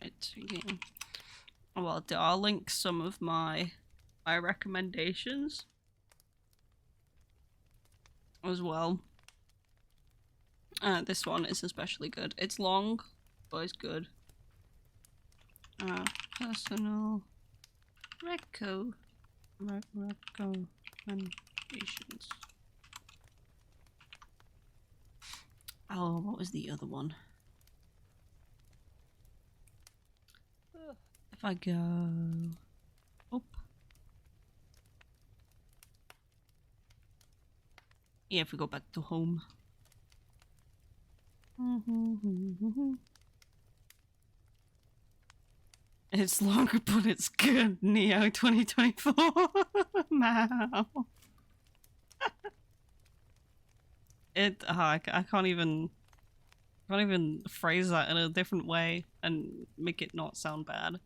Right again. Well, I'll link some of my recommendations as well. This one is especially good. It's long, but it's good. Personal recommendations. Oh, what was the other one? If I go up. Yeah, if we go back to home. It's longer, but it's good. Neo 2024. Wow. I can't even phrase that in a different way and make it not sound bad.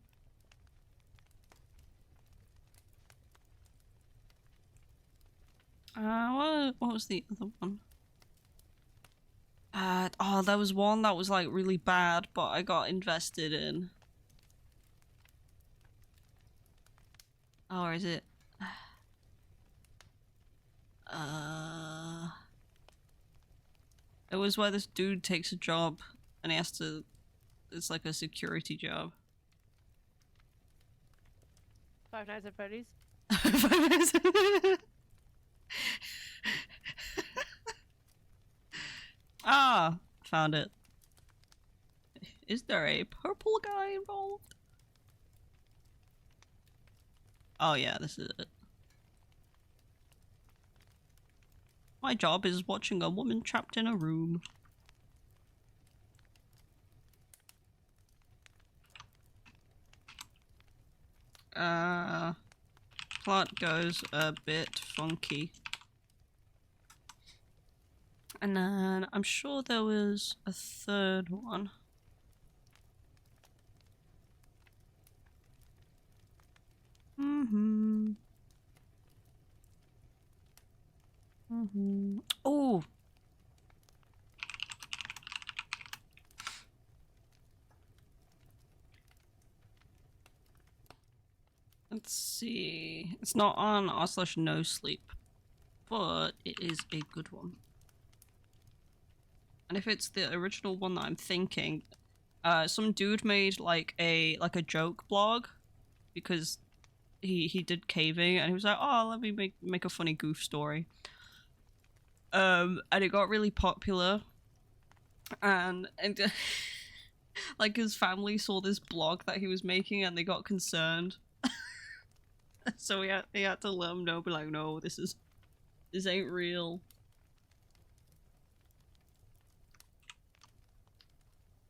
What was the other one? Oh, there was one that was like really bad, but I got invested in. Oh, or is it? It was where this dude takes a job and he has to. It's like a security job. Five Nights at Freddy's. Ah, found it. Is there a purple guy involved? Oh yeah, this is it. My job is watching a woman trapped in a room. Plot goes a bit funky. And then I'm sure there was a third one. Oh! Let's see. It's not on r/no sleep, but it is a good one. And if it's the original one that I'm thinking, some dude made like a joke blog because he did caving and he was like, oh, let me make a funny goof story. And it got really popular, and like his family saw this blog that he was making and they got concerned. So he had to let him know, be like, no, this ain't real.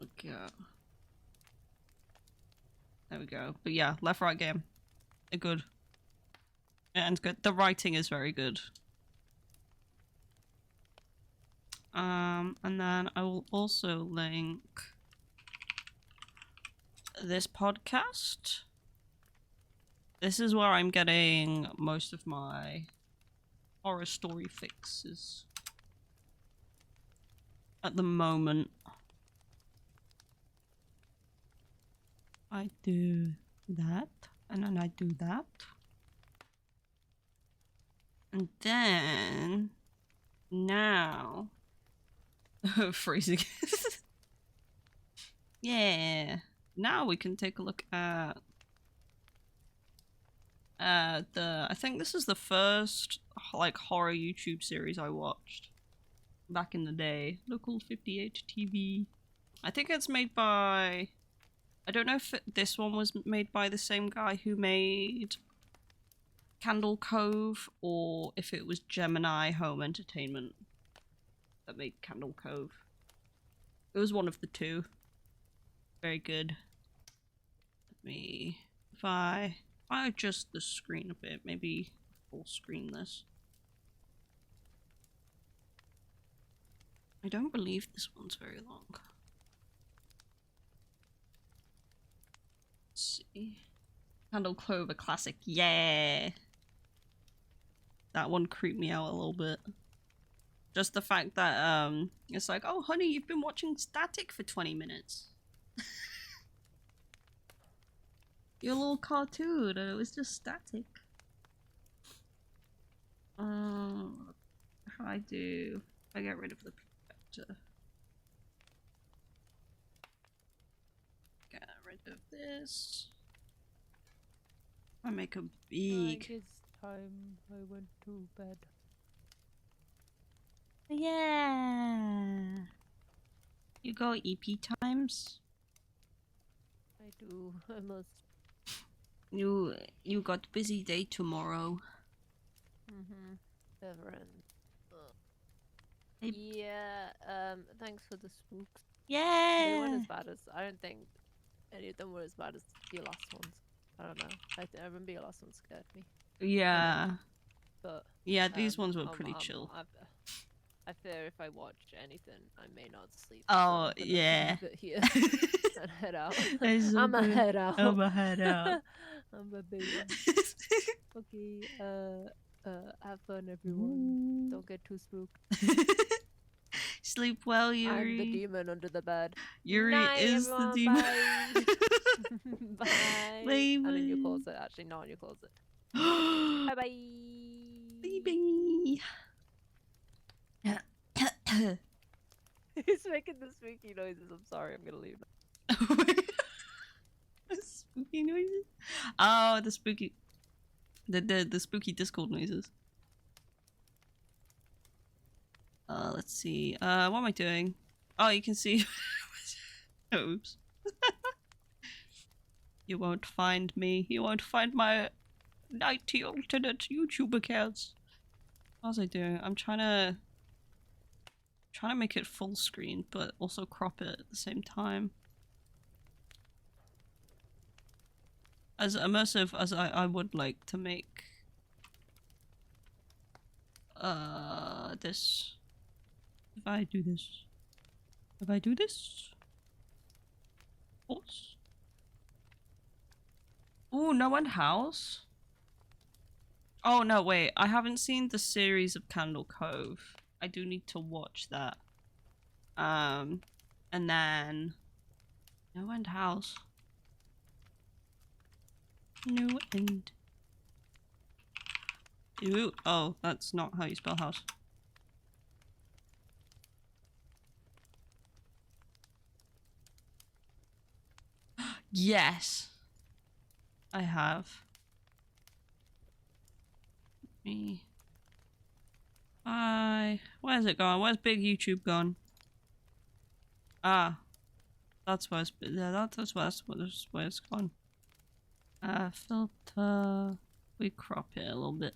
Okay. There we go. But yeah, left right game. They're good. And good. The writing is very good. And then I will also link this podcast. This is where I'm getting most of my horror story fixes at the moment. I do that, and then I do that. And then now freezing. Yeah. Now we can take a look at I think this is the first like horror YouTube series I watched back in the day. Local 58 TV. I think it's made by, I don't know if this one was made by the same guy who made Candle Cove, or if it was Gemini Home Entertainment that made Candle Cove. It was one of the two. Very good. Let me, if I adjust the screen a bit, maybe full screen this. I don't believe this one's very long. Let's see. Candle Cove, a classic. Yeah! That one creeped me out a little bit. Just the fact that, it's like, oh honey, you've been watching static for 20 minutes. Your little cartoon, and it was just static. If I get rid of the projector. Get rid of this. I make a big. It's time I went to bed. Yeah. You go EP times. I do. I must. You got busy day tomorrow. Never end. Hey. Yeah. Thanks for the spooks. Yeah. They weren't as bad as, I don't think any of them were as bad as your last ones. I don't know. I remember your last one scared me. Yeah. But yeah, these ones were pretty chill. I fear if I watch anything, I may not sleep. Oh, so yeah. Here and head out. I'm a head out. I'm a head out. I'm a baby. Okay. Have fun, everyone. Don't get too spooked. Sleep well, Yuri. I'm the demon under the bed. Yuri Night, is everyone, the demon. Bye. Bye. Bye. And in your closet. Actually, not in your closet. Bye bye. Baby. He's making the spooky noises. I'm sorry. I'm gonna leave now. Spooky noises? Oh, the spooky. The spooky Discord noises. Let's see. What am I doing? Oh, you can see. Oops. You won't find me. You won't find my 90 alternate YouTube accounts. What was I doing? I'm trying to make it full screen, but also crop it at the same time. As immersive as I would like to make this. If I do this. Pause. Ooh, No End House? Oh no, wait, I haven't seen the series of Candle Cove. I do need to watch that. And then No End House. No End. Ooh, oh, that's not how you spell house. Yes, I have. Me. Where's it gone? Where's big YouTube gone? Ah, that's where it's. Yeah, that's where it's gone. Filter. We crop it a little bit.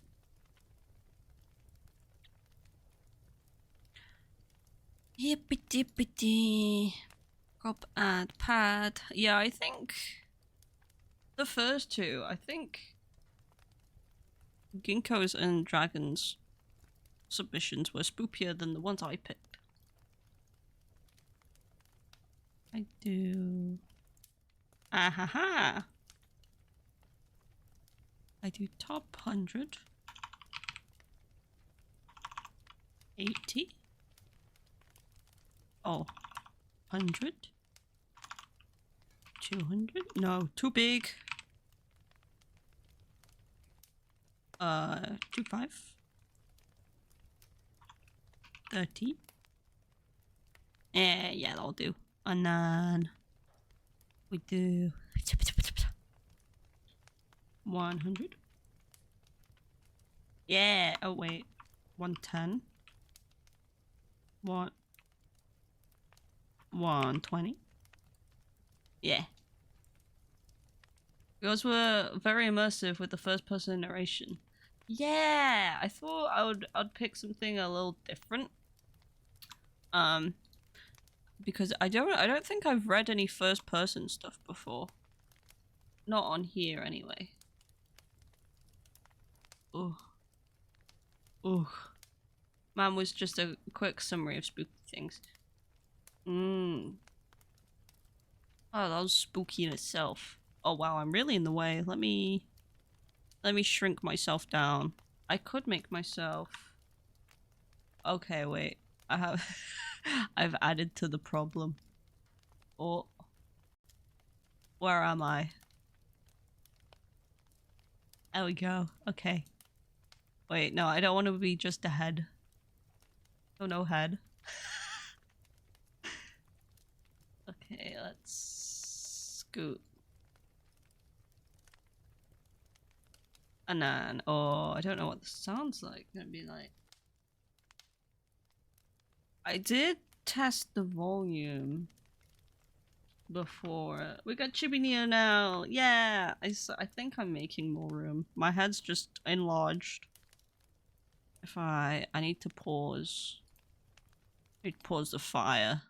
Yippee dippity. Crop, add, pad. Yeah, I think the first two, I think Ginkgo's and Dragon's submissions were spookier than the ones I picked. I do. Ahaha! I do top 100. 80. Oh, 100. 200. No, too big. 25. 30. Yeah, that'll do. And then we do 100. Yeah. Oh wait, 110. 120. Yeah. Yours were very immersive with the first person narration. Yeah, I thought I'd pick something a little different. Because I don't think I've read any first person stuff before. Not on here anyway. Oh. Oh. Mine was just a quick summary of spooky things. Oh, that was spooky in itself. Oh wow, I'm really in the way. Let me shrink myself down. I could make myself... Okay, wait. I have... I've added to the problem. Oh. Where am I? There we go. Okay. Wait, no, I don't want to be just a head. Oh, no head. Okay, let's scoot. And then, oh, I don't know what this sounds like. Gonna be like... I did test the volume before. We got Chibi Neo now. Yeah, I think I'm making more room. My head's just enlarged. If I need to pause. I need to pause the fire.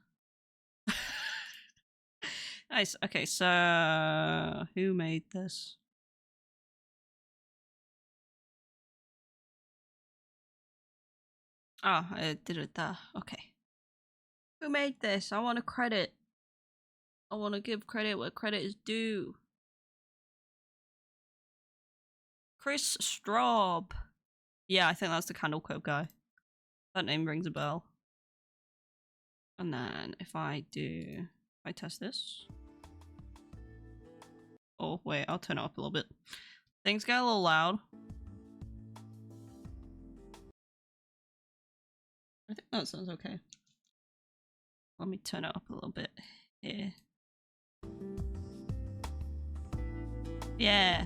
Nice. Okay, so who made this? Oh, I did it there. Okay. Who made this? I want a credit. I want to give credit where credit is due. Chris Straub. Yeah, I think that's the Candle Club guy. That name rings a bell. And then if I test this. Oh, wait, I'll turn it up a little bit. Things get a little loud. I think that sounds okay. Let me turn it up a little bit here. Yeah.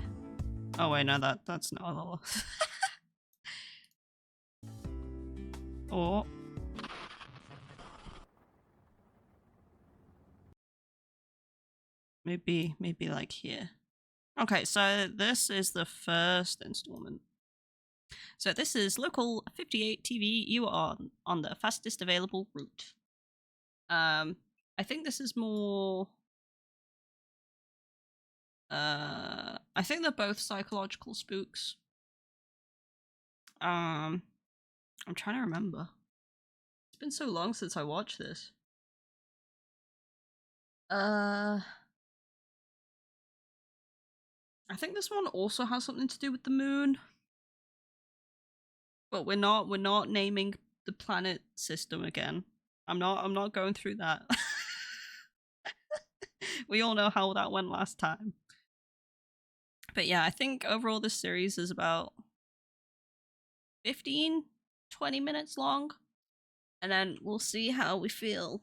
Oh wait, no, that's not a little. Or maybe like here. Okay, so this is the first installment. So this is local 58 TV. You are on the fastest available route. I think this is more. I think they're both psychological spooks. I'm trying to remember. It's been so long since I watched this. I think this one also has something to do with the moon. But we're not naming the planet system again. I'm not going through that. We all know how that went last time. But yeah, I think overall this series is about 15, 20 minutes long. And then we'll see how we feel.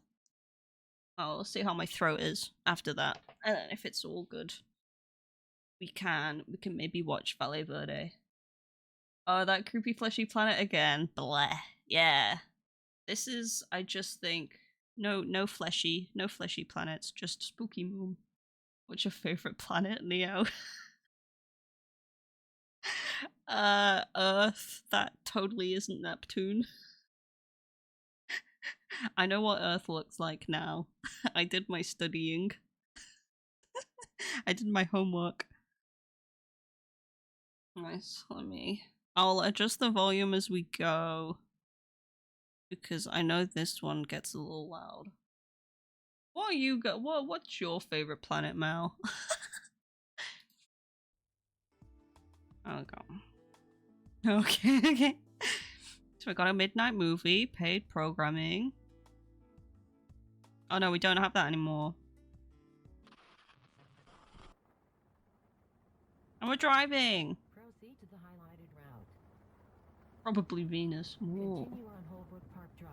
We'll see how my throat is after that. And then if it's all good, we can maybe watch Valle Verde. Oh, that creepy fleshy planet again. Bleh. Yeah. This is, I just think, no fleshy planets, just spooky moon. What's your favorite planet, Neo? Earth. That totally isn't Neptune. I know what Earth looks like now. I did my studying. I did my homework. Nice, I'll adjust the volume as we go. Because I know this one gets a little loud. What's your favorite planet, Mal? Oh god. Okay. So we got a midnight movie, paid programming. Oh no, we don't have that anymore. And we're driving. Proceed to the highlighted route. Probably Venus. Ooh. Continue on Holbrook Park Drive.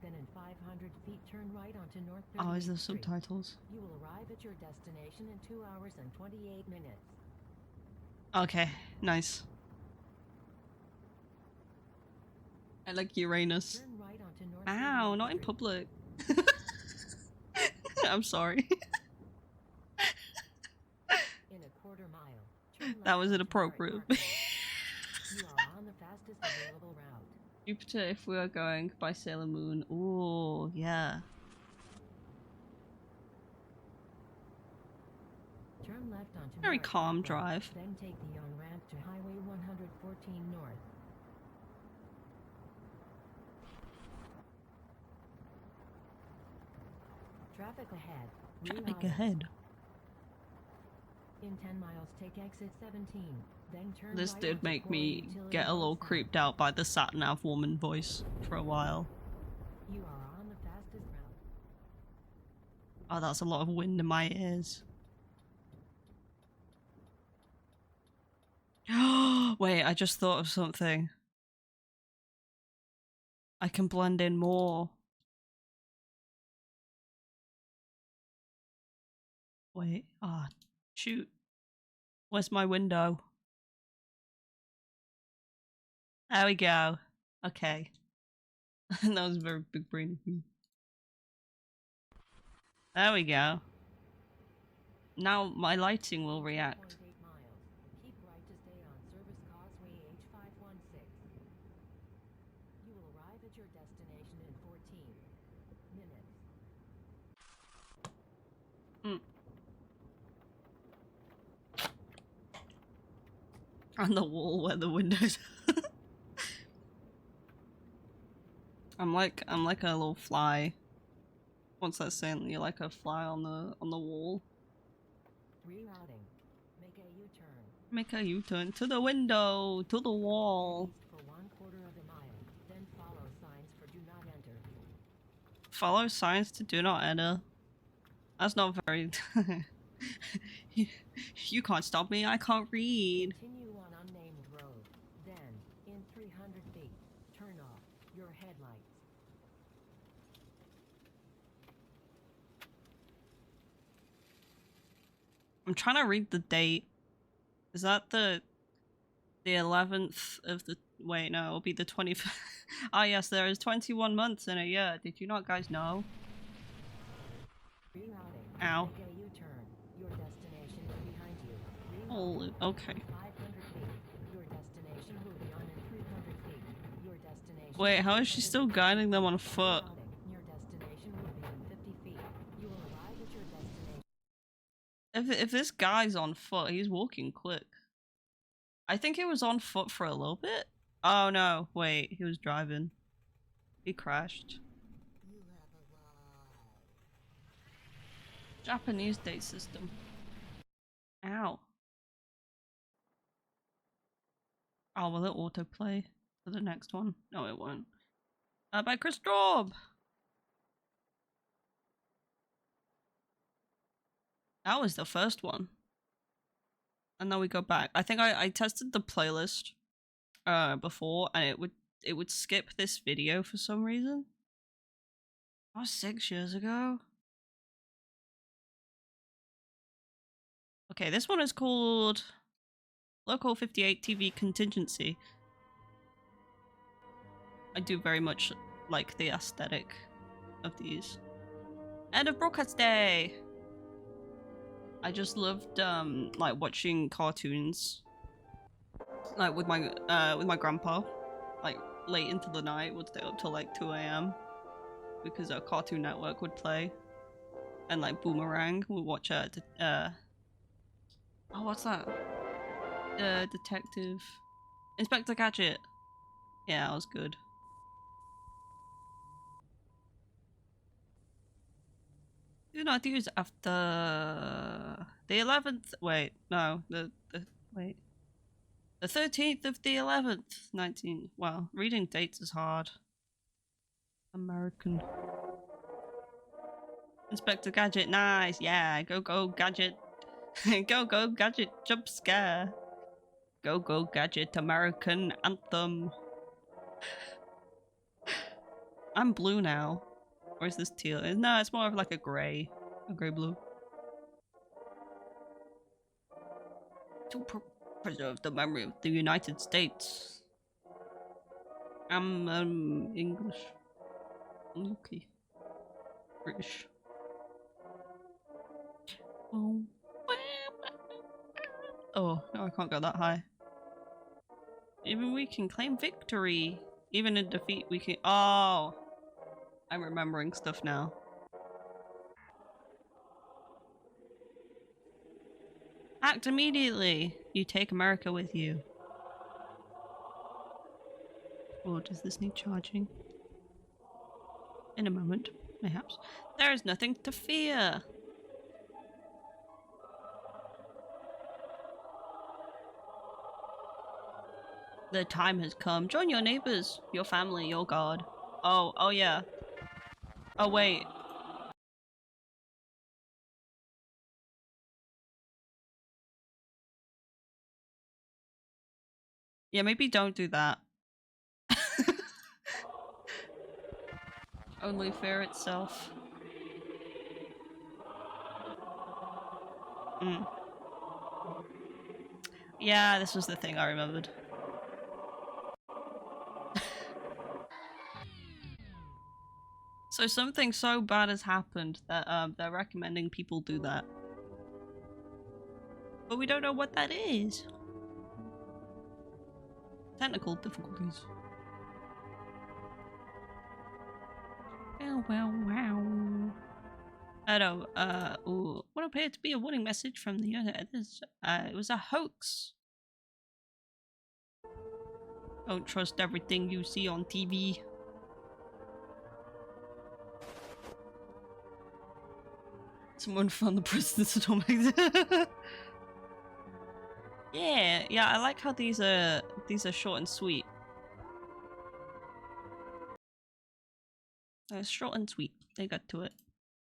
Then in 500 feet, turn right onto North 38th Oh, is there Street. subtitles? You will arrive at your destination in 2 hours and 28 minutes. Okay, nice. I like Uranus. Turn right onto North Ow, 38th not in Street. public. I'm sorry. In a quarter mile, turn left That was onto inappropriate. Hart Parkway. You are on the fastest available route. Jupiter if we are going by Sailor Moon. Ooh, yeah. Turn left onto Very North calm Parkway, drive. Then take the on-ramp to Highway 114 North. Traffic ahead. Traffic Rerouting. ahead. In 10 miles, take exit 17. Then turn This right did onto make Quarry me Utility get a little Road South. creeped out by the sat-nav woman voice for a while. You are on the fastest route. Oh, that's a lot of wind in my ears. Wait, I just thought of something. I can blend in more. Wait, ah, shoot. Where's my window? There we go. Okay. That was a very big brain of me. There we go. Now my lighting will react. 2.8 miles. Keep right to stay on Service Causeway H516. You will arrive at your destination in 14 minutes. On the wall where the windows. I'm like a little fly. What's that saying? You're like a fly on the wall. Rerouting. Make a U-turn. Make a U-turn to the window, to the wall. East for 1/4 of a mile. Then follow signs for do not enter. Follow signs to do not enter. That's not very. You can't stop me. I can't read. Continue on unnamed road. Then, in 300 feet, turn off your headlights. I'm trying to read the date. Is that the 11th of the? Wait, no, it'll be the 25th. Ah, yes, there is 21 months in a year. Did you not guys know? Rerouting. Ow. Make a U-turn. Your destination is behind you. Holy, Rerouting. okay. 500 feet. Your destination will be on in 300 feet. Your destination. Wait, how is she still guiding them on foot? Rerouting. Your destination will be in 50 feet. You will arrive at your destination. If this guy's on foot, he's walking quick. I think he was on foot for a little bit. Oh no, wait, he was driving. He crashed. You have arrived. Japanese date system. Ow. Oh, will it autoplay for the next one? No, it won't. By Chris Straub! That was the first one. And now we go back. I think I tested the playlist before and it would skip this video for some reason. That was 6 years ago. Okay, this one is called Local 58 TV Contingency. I do very much like the aesthetic of these. End of broadcast day! I just loved like watching cartoons like with my grandpa, like late into the night. Would stay up till like 2 a.m. because our Cartoon Network would play, and like Boomerang would watch oh, what's that? Detective Inspector Gadget. Yeah, that was good. Do not use after the 11th. Wait, no, the The 13th of the 11th, 19. Well, reading dates is hard. American. Inspector Gadget, nice. Yeah, go Gadget. Go Gadget, jump scare. Go Gadget, American anthem. I'm blue now. Or is this teal? No, it's more of like a grey blue. To preserve the memory of the United States. I'm English. Okay. British. Oh. Oh, no, I can't go that high. Even we can claim victory. Even in defeat, we can. Oh, I'm remembering stuff now. Act immediately. You take America with you. Oh, does this need charging? In a moment, perhaps. There is nothing to fear. The time has come. Join your neighbors, your family, your god. Oh yeah. Oh wait. Yeah, maybe don't do that. Only fear itself. Yeah, this was the thing I remembered. So something so bad has happened that they're recommending people do that. But we don't know what that is. Technical difficulties. Wow. I know, ooh. What appeared to be a warning message from the internet. It was a hoax. Don't trust everything you see on TV. Someone found the president's atomic. Yeah, I like how these are short and sweet. It's short and sweet. They got to it.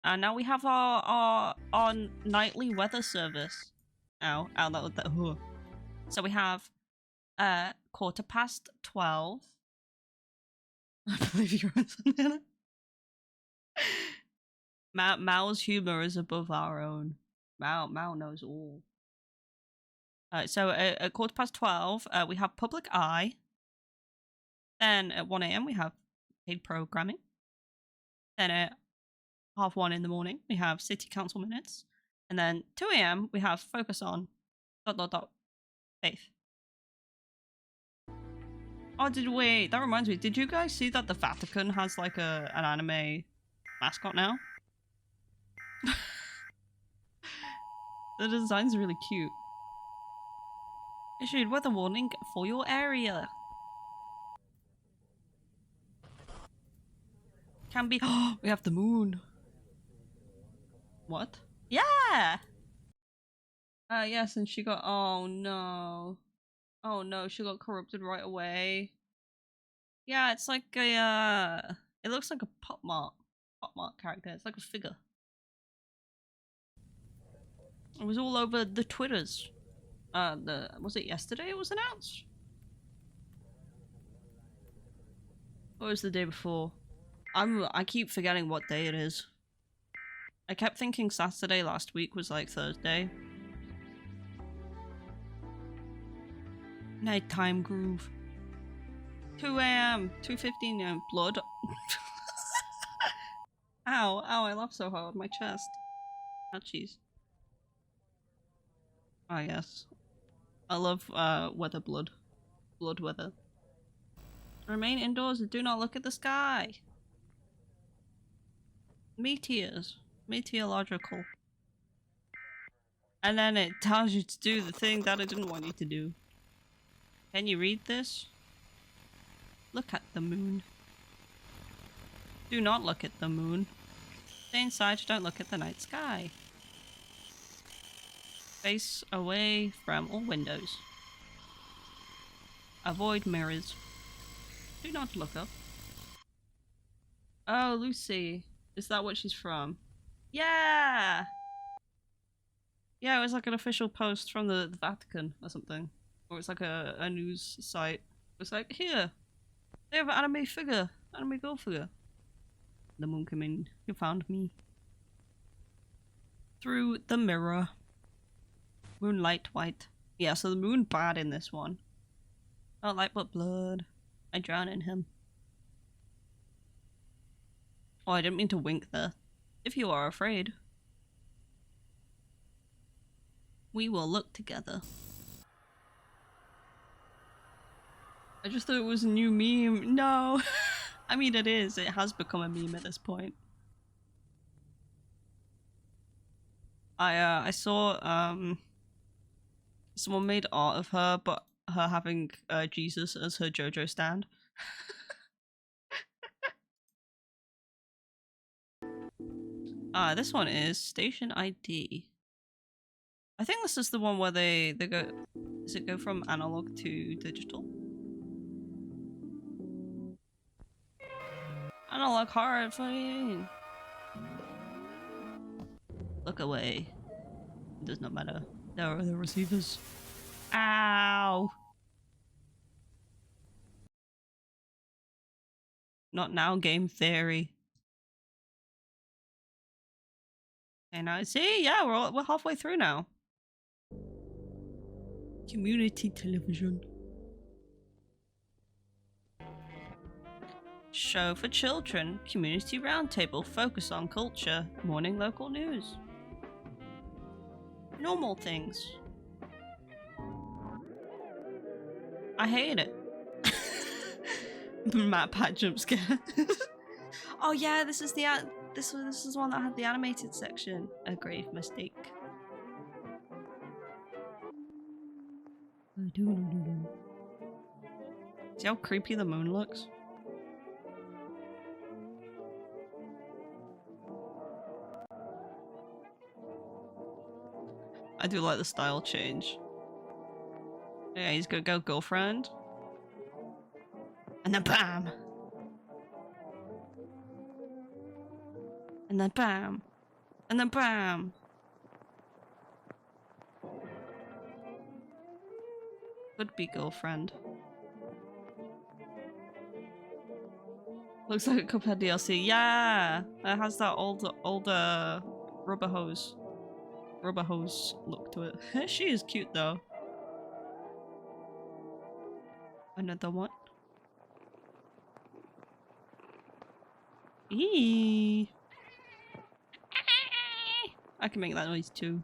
And now we have our nightly weather service. Ow, that. So we have 12:15. I believe you're on something. Mao's humor is above our own. Mao knows all. So at 12:15, we have Public Eye. Then at 1 a.m. we have paid programming. Then at 1:30 in the morning we have City Council minutes. And then 2 a.m. we have Focus on ... Faith. Oh, wait, that reminds me. Did you guys see that the Vatican has like an anime mascot now? The design's really cute. Issued weather warning for your area. Can be. We have the moon. What? Yeah! Yes, and she got. Oh no. Oh no, she got corrupted right away. Yeah, it's like a. It looks like a Pop Mart character. It's like a figure. It was all over the Twitters. Was it yesterday it was announced? Or was it the day before? I keep forgetting what day it is. I kept thinking Saturday last week was like Thursday. Nighttime groove. 2 a.m. 2:15 a.m. Blood. Ow, I laughed so hard. My chest. Ouchies. Oh yes. I love weather blood. Blood weather. Remain indoors and do not look at the sky. Meteors. Meteorological. And then it tells you to do the thing that I didn't want you to do. Can you read this? Look at the moon. Do not look at the moon. Stay inside, don't look at the night sky. Face away from all windows. Avoid mirrors. Do not look up. Oh, Lucy. Is that what she's from? Yeah! Yeah, it was like an official post from the Vatican or something. Or it's like a news site. It's like, here, they have an anime figure. Anime girl figure. The moon came in. You found me. Through the mirror. Moonlight white. Yeah, so the moon bad in this one. Not light but blood. I drown in him. Oh, I didn't mean to wink there. If you are afraid, we will look together. I just thought it was a new meme. No! I mean, it is. It has become a meme at this point. I saw, someone made art of her, but her having, Jesus as her JoJo stand. This one is Station ID. I think this is the one where they go... Does it go from analog to digital? Analog hard, what do you mean? Look away. It does not matter. There are the receivers. Ow! Not now, game theory. And I see, yeah, we're halfway through now. Community television. Show for children. Community roundtable. Focus on culture. Morning local news. Normal things. I hate it. Map pat jump scare. Oh yeah, this is the this is one that had the animated section. A grave mistake. See how creepy the moon looks? I do like the style change. Yeah, he's gonna go girlfriend. And then bam! And then bam! And then bam! Could be girlfriend. Looks like a Cuphead DLC. Yeah! It has that older rubber hose look to it. She is cute though. Another one. Eee. I can make that noise too.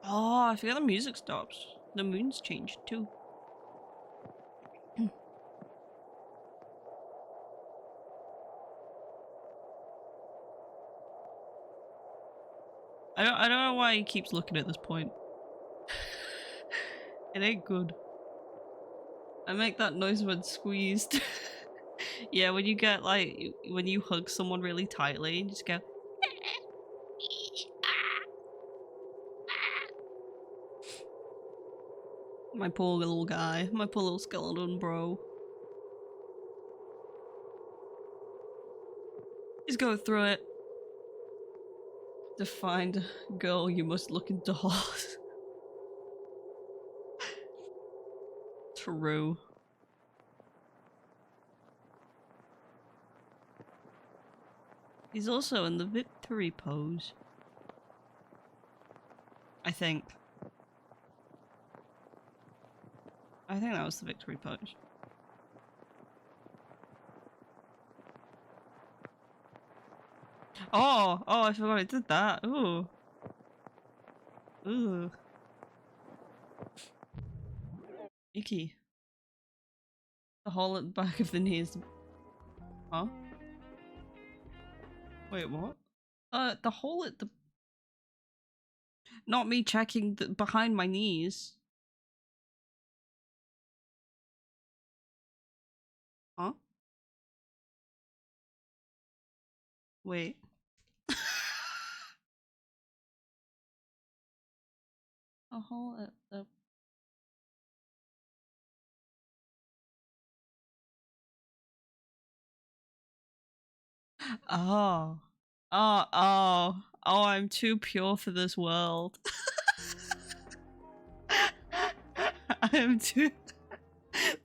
Oh, I forget the music stops. The moon's changed too. I don't know why he keeps looking at this point. It ain't good. I make that noise when squeezed. Yeah, when you get like when you hug someone really tightly and just go. My poor little guy. My poor little skeleton bro. He's going through it. To find a girl, you must look into heart. True. He's also in the victory pose. I think. I think that was the victory pose. Oh, I forgot I did that. Ooh. Ooh. Icky. The hole at the back of the knees. Huh? Wait, what? The hole at the... Not me checking the behind my knees. Huh? Wait. A hole at the... Oh. Oh, I'm too pure for this world. I am too...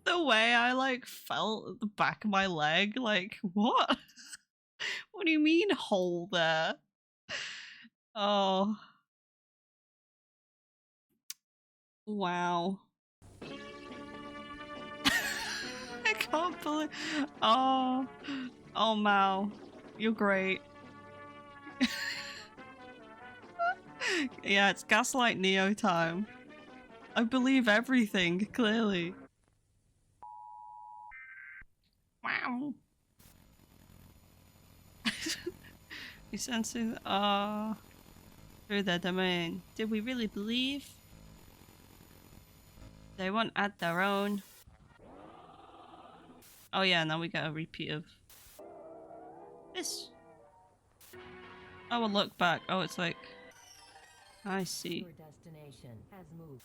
The way I, like, felt at the back of my leg, like, what? What do you mean, hole there? Oh. Wow. I can't believe... Oh. Oh, Mao. You're great. Yeah, it's Gaslight Neo time. I believe everything, clearly. Wow. We sensing through their domain. Did we really believe? They won't add their own. Oh yeah, now we get a repeat of this. Oh, a look back. Oh, it's like... I see. Your destination has moved.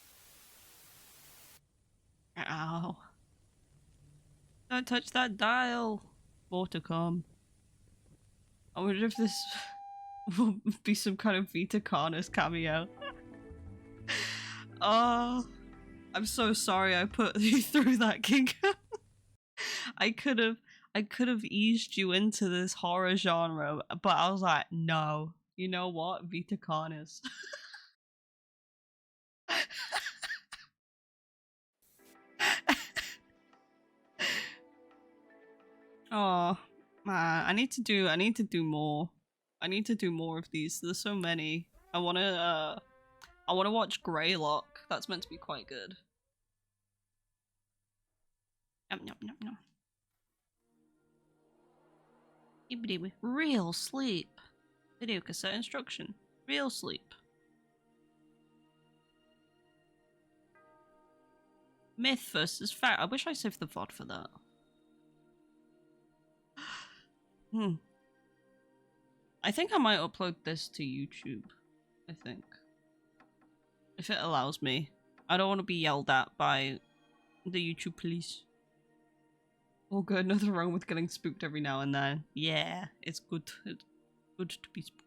Ow. Don't touch that dial. More to come. I wonder if this will be some kind of Vita Carnus cameo. Oh, I'm so sorry I put you through that, King. I could have eased you into this horror genre, but I was like, no. You know what? Vita Carnus. Oh man, I need to do more. I need to do more of these. There's so many. I wanna watch Greylock. That's meant to be quite good. Yum yum yum yum. Real sleep. Video cassette instruction. Real sleep. Myth versus fact. I wish I saved the VOD for that. I think I might upload this to YouTube. I think. If it allows me. I don't want to be yelled at by the YouTube police. Oh good, nothing wrong with getting spooked every now and then. Yeah, it's good. It's good to be spooked.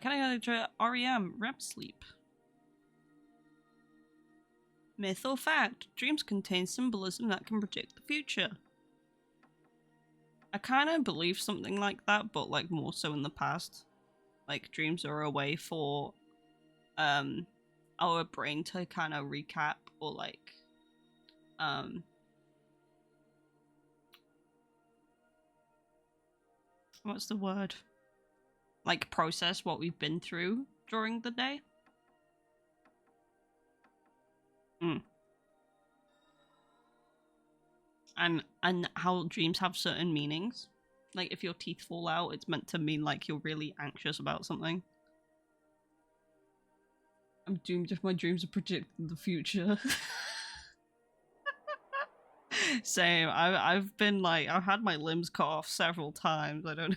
Can I try REM? REM sleep. Myth or fact? Dreams contain symbolism that can predict the future. I kind of believe something like that, but like more so in the past. Like dreams are a way for our brain to kind of recap or like what's the word? Like process what we've been through during the day. And how dreams have certain meanings. Like if your teeth fall out, it's meant to mean like you're really anxious about something. I'm doomed if my dreams are predicting the future. Same. I've been like I've had my limbs cut off several times. I don't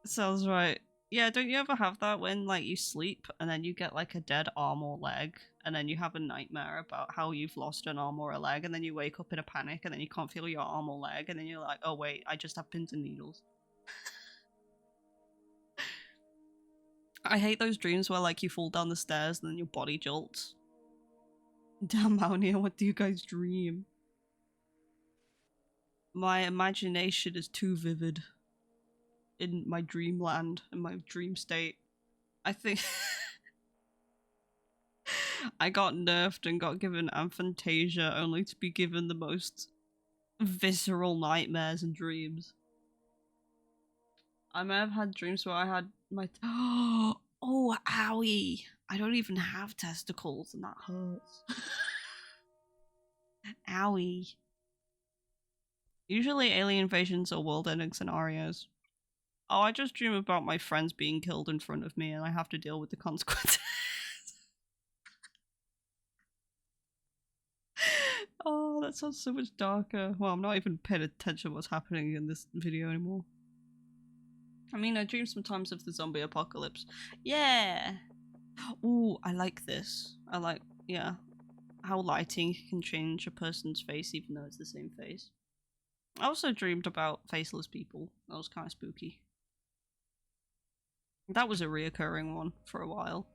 Sounds right. Yeah, don't you ever have that when like you sleep and then you get like a dead arm or leg and then you have a nightmare about how you've lost an arm or a leg and then you wake up in a panic and then you can't feel your arm or leg and then you're like, oh wait, I just have pins and needles. I hate those dreams where like you fall down the stairs and then your body jolts. Damn, Mounia, what do you guys dream? My imagination is too vivid. In my dreamland, in my dream state. I think I got nerfed and got given aphantasia only to be given the most visceral nightmares and dreams. I may have had dreams where I had my oh owie! I don't even have testicles and that hurts. Owie. Usually alien invasions or world ending scenarios. Oh, I just dream about my friends being killed in front of me and I have to deal with the consequences. Oh, that sounds so much darker. Well, I'm not even paying attention to what's happening in this video anymore. I mean, I dream sometimes of the zombie apocalypse. Yeah. Ooh, I like this. I like, yeah, how lighting can change a person's face even though it's the same face. I also dreamed about faceless people. That was kind of spooky. That was a reoccurring one for a while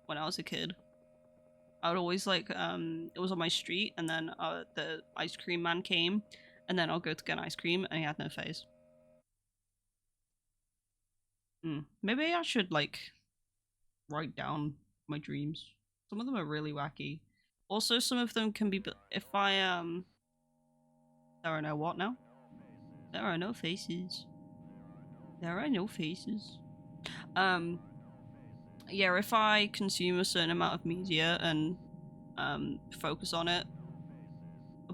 when I was a kid. I would always like, it was on my street, and then the ice cream man came, and then I'll go to get an ice cream, and he had no face. Maybe I should like write down my dreams. Some of them are really wacky. Also, some of them can be. If I there are no what now? There are no faces. There are no faces. Yeah, if I consume a certain amount of media and focus on it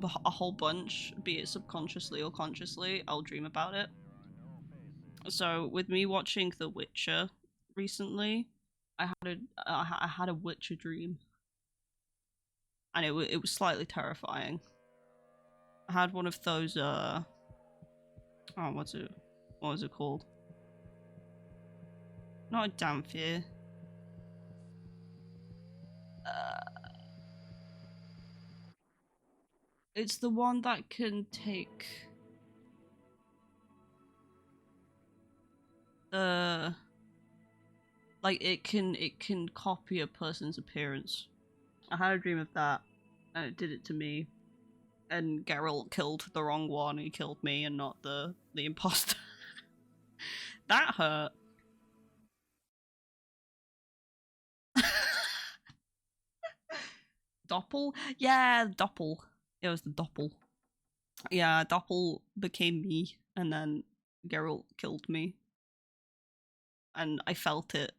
a whole bunch, be it subconsciously or consciously, I'll dream about it. So with me watching The Witcher recently, I had a Witcher dream, and it was slightly terrifying. I had one of those oh, what was it called? Not a Damphir. It's the one that can take the like it can copy a person's appearance. I had a dream of that, and it did it to me. And Geralt killed the wrong one. He killed me and not the imposter. That hurt. Doppel? Yeah, Doppel. It was the Doppel. Yeah, Doppel became me, and then Geralt killed me. And I felt it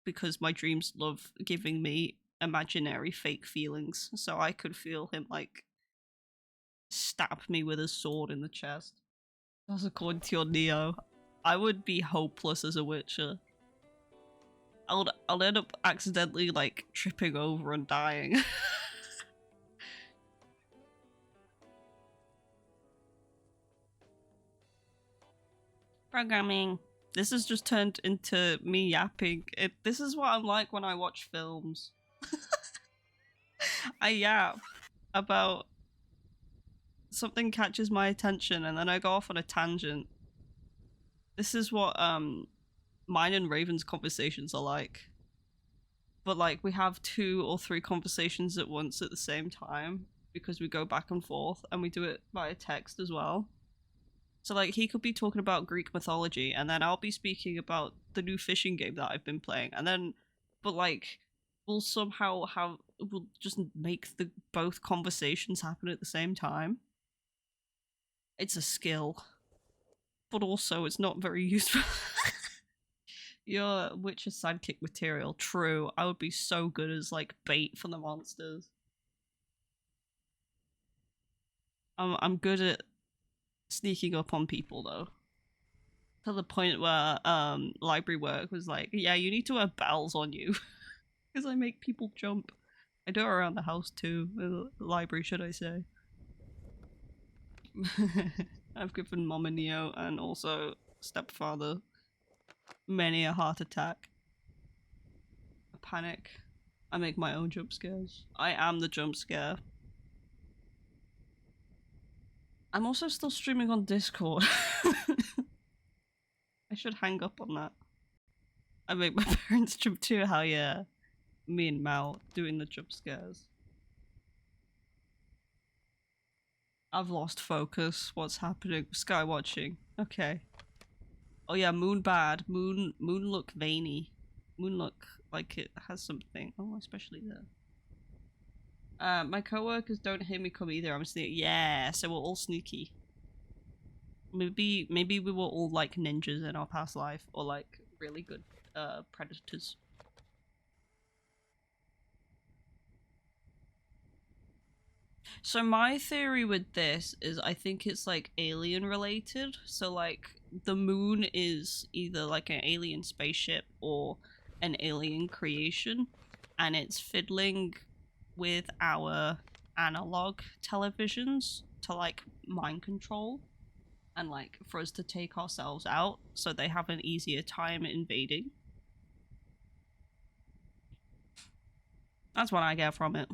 because my dreams love giving me imaginary fake feelings, so I could feel him like stab me with his sword in the chest. That's according to your Neo. I would be hopeless as a Witcher. I'll end up accidentally like tripping over and dying. Programming. This has just turned into me yapping. This is what I'm like when I watch films. I yap about something catches my attention and then I go off on a tangent. This is what mine and Raven's conversations are like. But like we have 2 or 3 conversations at once at the same time because we go back and forth, and we do it via text as well. So like he could be talking about Greek mythology, and then I'll be speaking about the new fishing game that I've been playing, and then but like we'll just make the both conversations happen at the same time. It's a skill, but also it's not very useful. You're Witcher sidekick material. True, I would be so good as like bait for the monsters. I'm good at sneaking up on people though. To the point where library work was like, yeah, you need to have bells on you. Because I make people jump. I do it around the house too. The library, should I say. I've given Mom and Neo and also stepfather many a heart attack. A panic. I make my own jump scares. I am the jump scare. I'm also still streaming on Discord. I should hang up on that. I make my parents jump too, hell yeah. Me and Mal doing the jump scares. I've lost focus. What's happening? Sky watching. Okay. Oh yeah, moon bad. Moon look veiny. Moon look like it has something. Oh, especially there. My coworkers don't hear me come either. I'm sneaky. Yeah, so we're all sneaky. Maybe we were all like ninjas in our past life, or like really good predators. So my theory with this is I think it's like alien related. So like the moon is either like an alien spaceship or an alien creation, and it's fiddling with our analog televisions to like mind control. and like for us to take ourselves out so they have an easier time invading. That's what I get from it.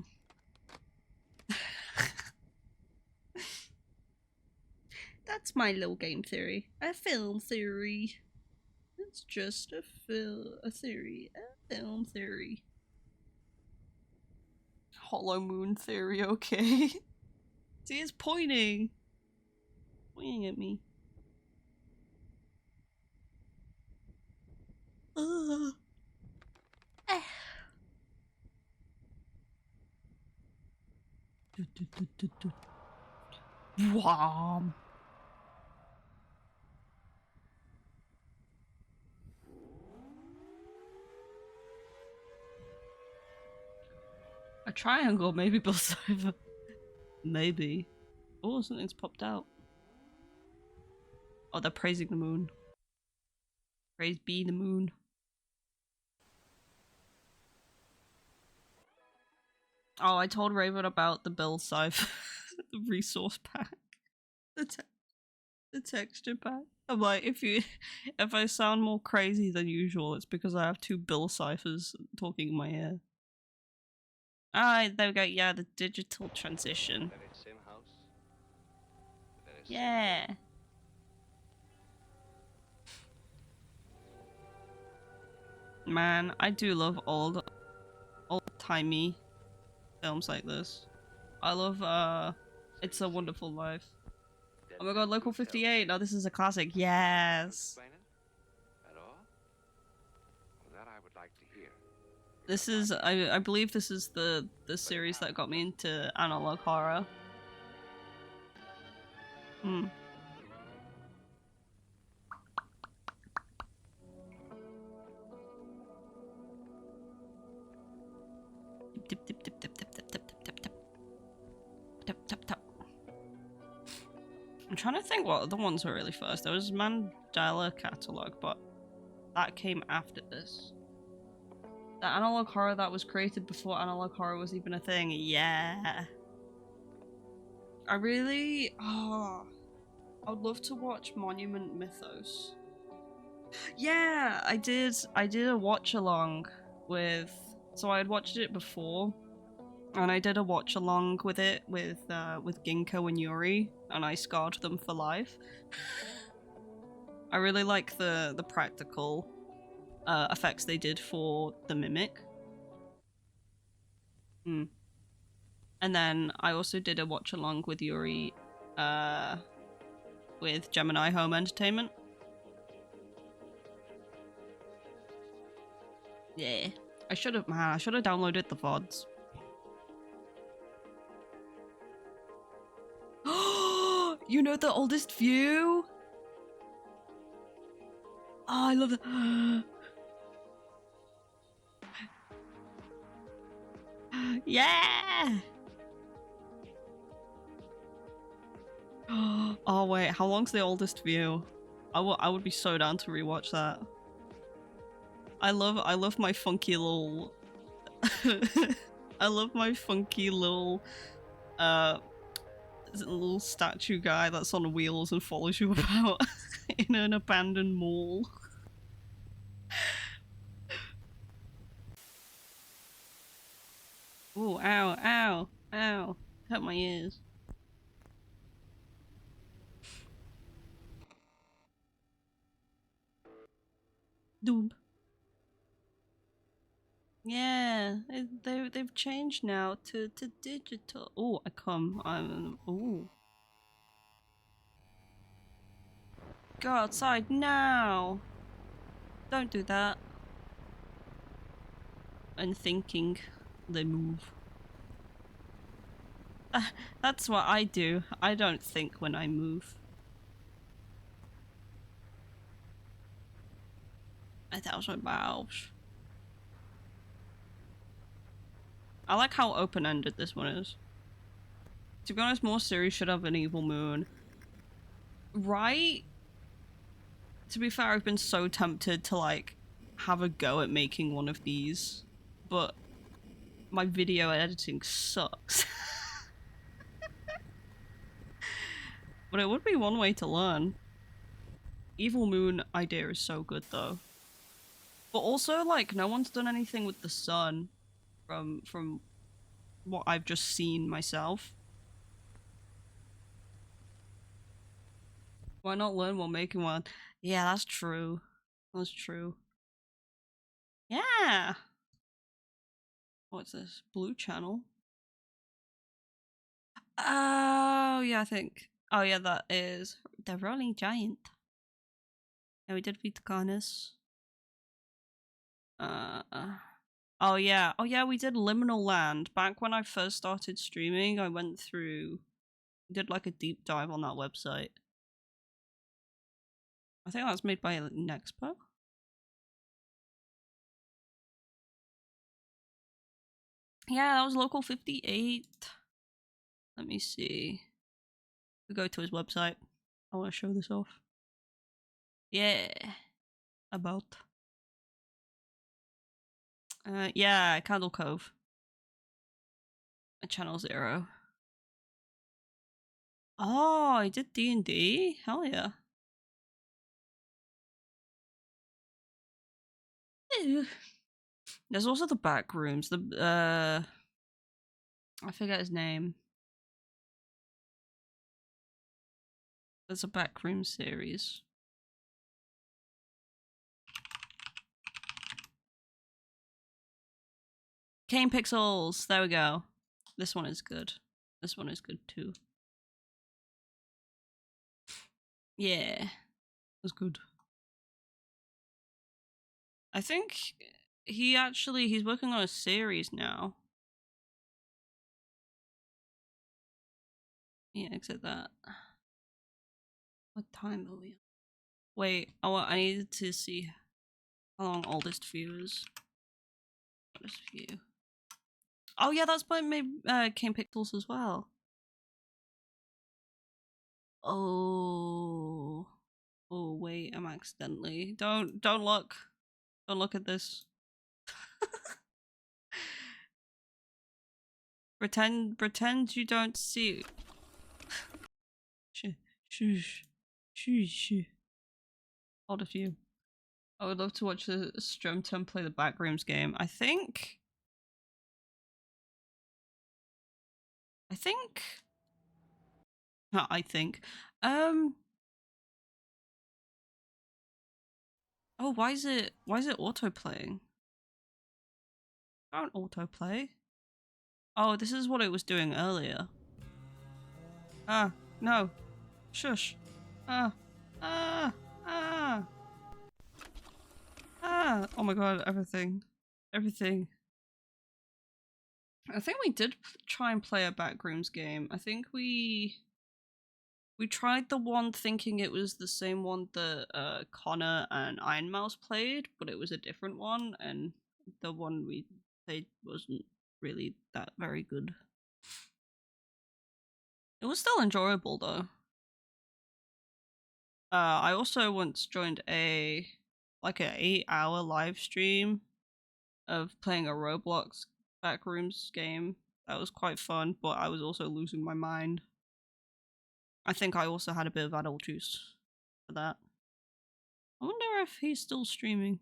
That's my little game theory. A film theory. It's just a theory. A film theory. Hollow moon theory, okay. See, it's pointing. Pointing at me. Ugh. Eh. Wham. A triangle, maybe built over. Maybe. Oh, something's popped out. Oh, they're praising the moon. Praise be the moon. Oh, I told Raven about the Bill Scythe the resource pack. The texture pack. I'm like, if I sound more crazy than usual, it's because I have two Bill Cyphers talking in my ear. Ah, there we go. Yeah, the digital transition. Yeah. Man, I do love old-timey films like this. I love It's a Wonderful Life. Oh my god, Local 58. Now this is a classic. Yes. This is I believe this is the series that got me into analog horror. Hmm. Tip tip tip tip tip tip tip tip tip tip tip tip tip. I'm trying to think what other ones were really first. There was Mandela Catalog, but that came after this. The analog horror that was created before analog horror was even a thing. Yeah. I really I would love to watch Monument Mythos. Yeah, I did a watch along with, so I had watched it before, and I did a watch along with it with Ginkgo and Yuri, and I scarred them for life. I really like the practical effects they did for the Mimic. Hmm. And then I also did a watch along with Yuri with Gemini Home Entertainment. Yeah. I should have downloaded the VODs. You know the oldest view? Oh, I love that. Yeah! Oh wait, how long's the oldest view? I would be so down to rewatch that. I love my funky little I love my funky little little statue guy that's on wheels and follows you about in an abandoned mall. Oh, ow, ow, ow. Hurt my ears. Doom. Yeah, they've changed now to digital. Oh, ooh. Go outside now. Don't do that. And thinking, they move. That's what I do. I don't think when I move. 1,000 miles. I like how open-ended this one is. To be honest, more series should have an evil moon. Right? To be fair, I've been so tempted to like have a go at making one of these, but my video editing sucks. But it would be one way to learn. Evil Moon idea is so good though. But also, like, no one's done anything with the sun from what I've just seen myself. Why not learn while making one? Yeah, that's true. That's true. Yeah. What's this? Blue channel? Oh, yeah, I think. Oh, yeah, that is the Rolling Giant. Yeah, we did beat the Corners. Oh yeah. Oh yeah, we did Liminal Land. Back when I first started streaming, I went through, did like a deep dive on that website. I think that's made by Nexpo. Yeah, that was Local 58. Let me see. We go to his website. I want to show this off. Yeah. About. Yeah, Candle Cove. Channel 0. Oh, I did D&D? Hell yeah. Ew. There's also the back rooms. I forget his name. There's a backroom series. Cane Pixels! There we go. This one is good. This one is good too. Yeah. That's good. I think he's working on a series now. Yeah, except that. What time are we? Wait, I needed to see how long oldest view is. Oldest view. Oh yeah, that's by Cane Pixels as well. Oh. Oh wait, I'm accidentally. Don't look. Don't look at this. Pretend you don't see. Shush. Hold a few. I would love to watch the Stromton play the Backrooms game. I think. No, I think. Oh, why is it auto playing? Don't autoplay. Oh, this is what it was doing earlier. Ah, no. Shush. Ah. Ah. Ah. Ah. Oh my god, everything. Everything. I think we did try and play a Backrooms game. I think we tried the one thinking it was the same one that Connor and Iron Mouse played, but it was a different one, and the one we played wasn't really that very good. It was still enjoyable though. I also once joined a 8-hour live stream of playing a Roblox Backrooms game. That was quite fun, but I was also losing my mind. I think I also had a bit of adult juice for that. I wonder if he's still streaming.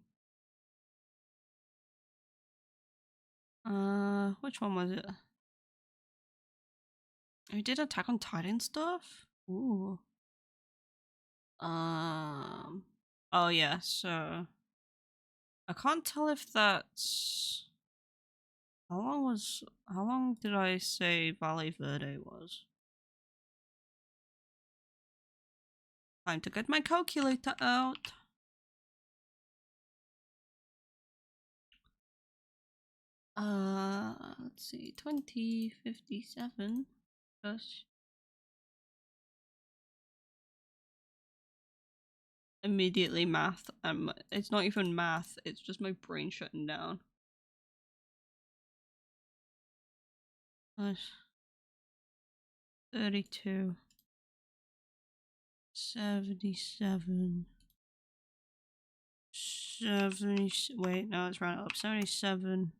Which one was it? We did Attack on Titan stuff? Ooh. Oh yeah, so I can't tell if that's how long did I say Valley Verde was? Time to get my calculator out. Let's see, 2057 plus immediately math. It's not even math, it's just my brain shutting down. Plus 32 77 wait, no, it's rounded up. 77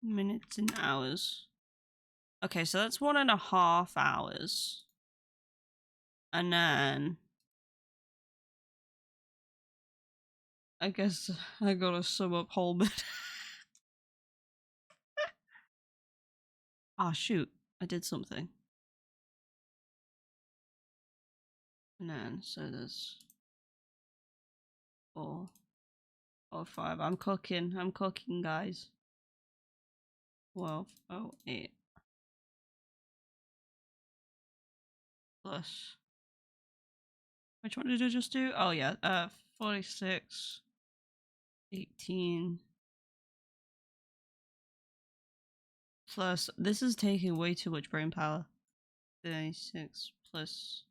minutes and hours. Okay, so that's 1.5 hours. And then I guess I gotta sum up Holman. Ah, shoot. I did something. And then, so there's 4 or 5. I'm cooking, guys. 12, 8 plus. Which one did I just do? Oh, yeah. 46, 18. Plus, this is taking way too much brain power. 36 plus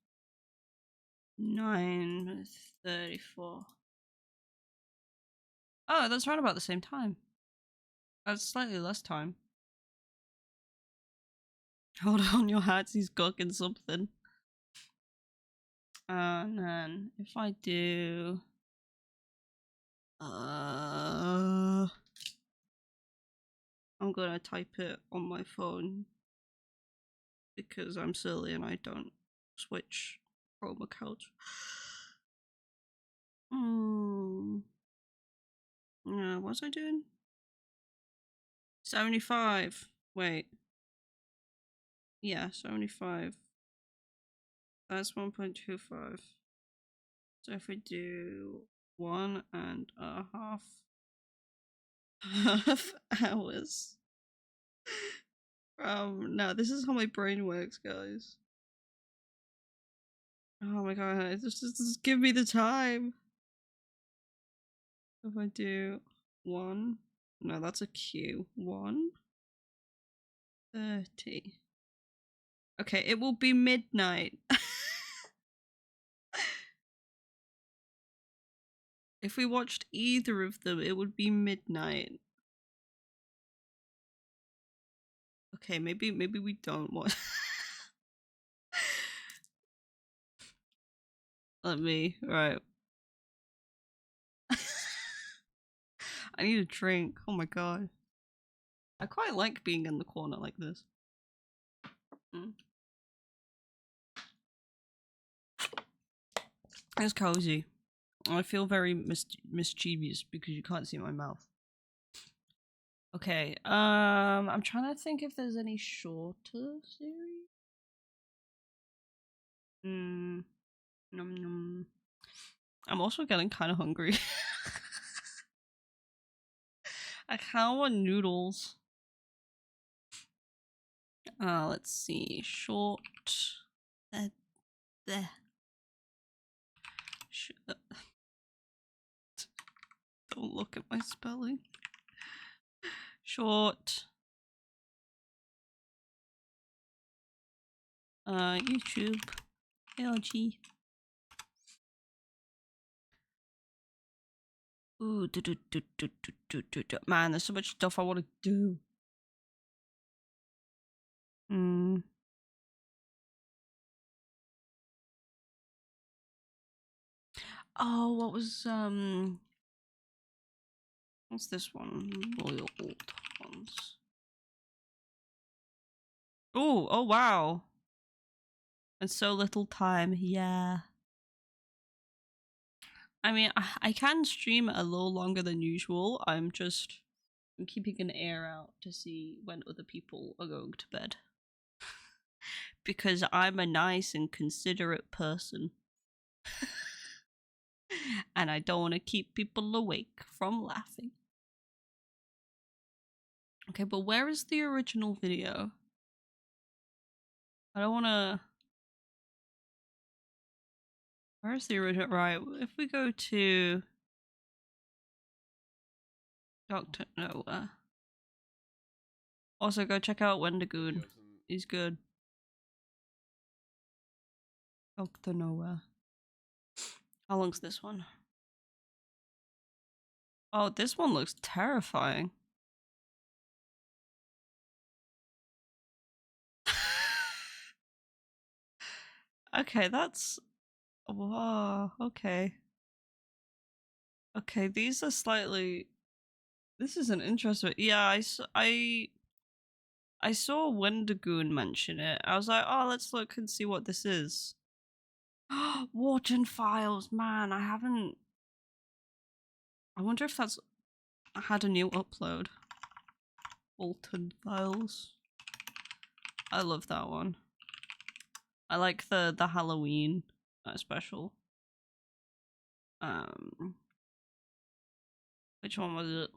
9, 34. Oh, that's right about the same time. That's slightly less time. Hold on your hats, he's cooking something. And then if I do I'm gonna type it on my phone because I'm silly and I don't switch Chrome account. Yeah, what was I doing? 75. Wait. Yeah, 75. That's 1.25. So if we do 1.5 hours. No, this is how my brain works, guys. Oh my god, just give me the time. If I do 1, no, that's a Q. 1:30. Okay, it will be midnight. If we watched either of them, it would be midnight. Okay, maybe we don't watch. Right. I need a drink. Oh my god. I quite like being in the corner like this. It's cozy. I feel very mischievous because you can't see my mouth. Okay, I'm trying to think if there's any shorter series. Num num. I'm also getting kind of hungry. I kind of want noodles. Let's see. Short. There. Don't look at my spelling. Short. YouTube. LG. Ooh, man, there's so much stuff I want to do. Oh, what was what's this one? Loyal old ones. Oh wow. And so little time, yeah. I mean, I can stream a little longer than usual. I'm keeping an ear out to see when other people are going to bed. Because I'm a nice and considerate person. And I don't want to keep people awake from laughing. Okay, but where is the original video? I don't want to... Where's the original? Right, if we go to... Dr. Noah. Also, go check out Wendigoon. He's good. Dr. Noah. How long's this one? Oh, this one looks terrifying. Okay, that's... Whoa, okay. Okay, these are slightly... This is an interesting... Yeah, I saw Wendigoon mention it. I was like, oh, let's look and see what this is. Wharton Files, man, I haven't. I wonder if that's had a new upload. Wharton Files. I love that one. I like the Halloween special. Which one was it?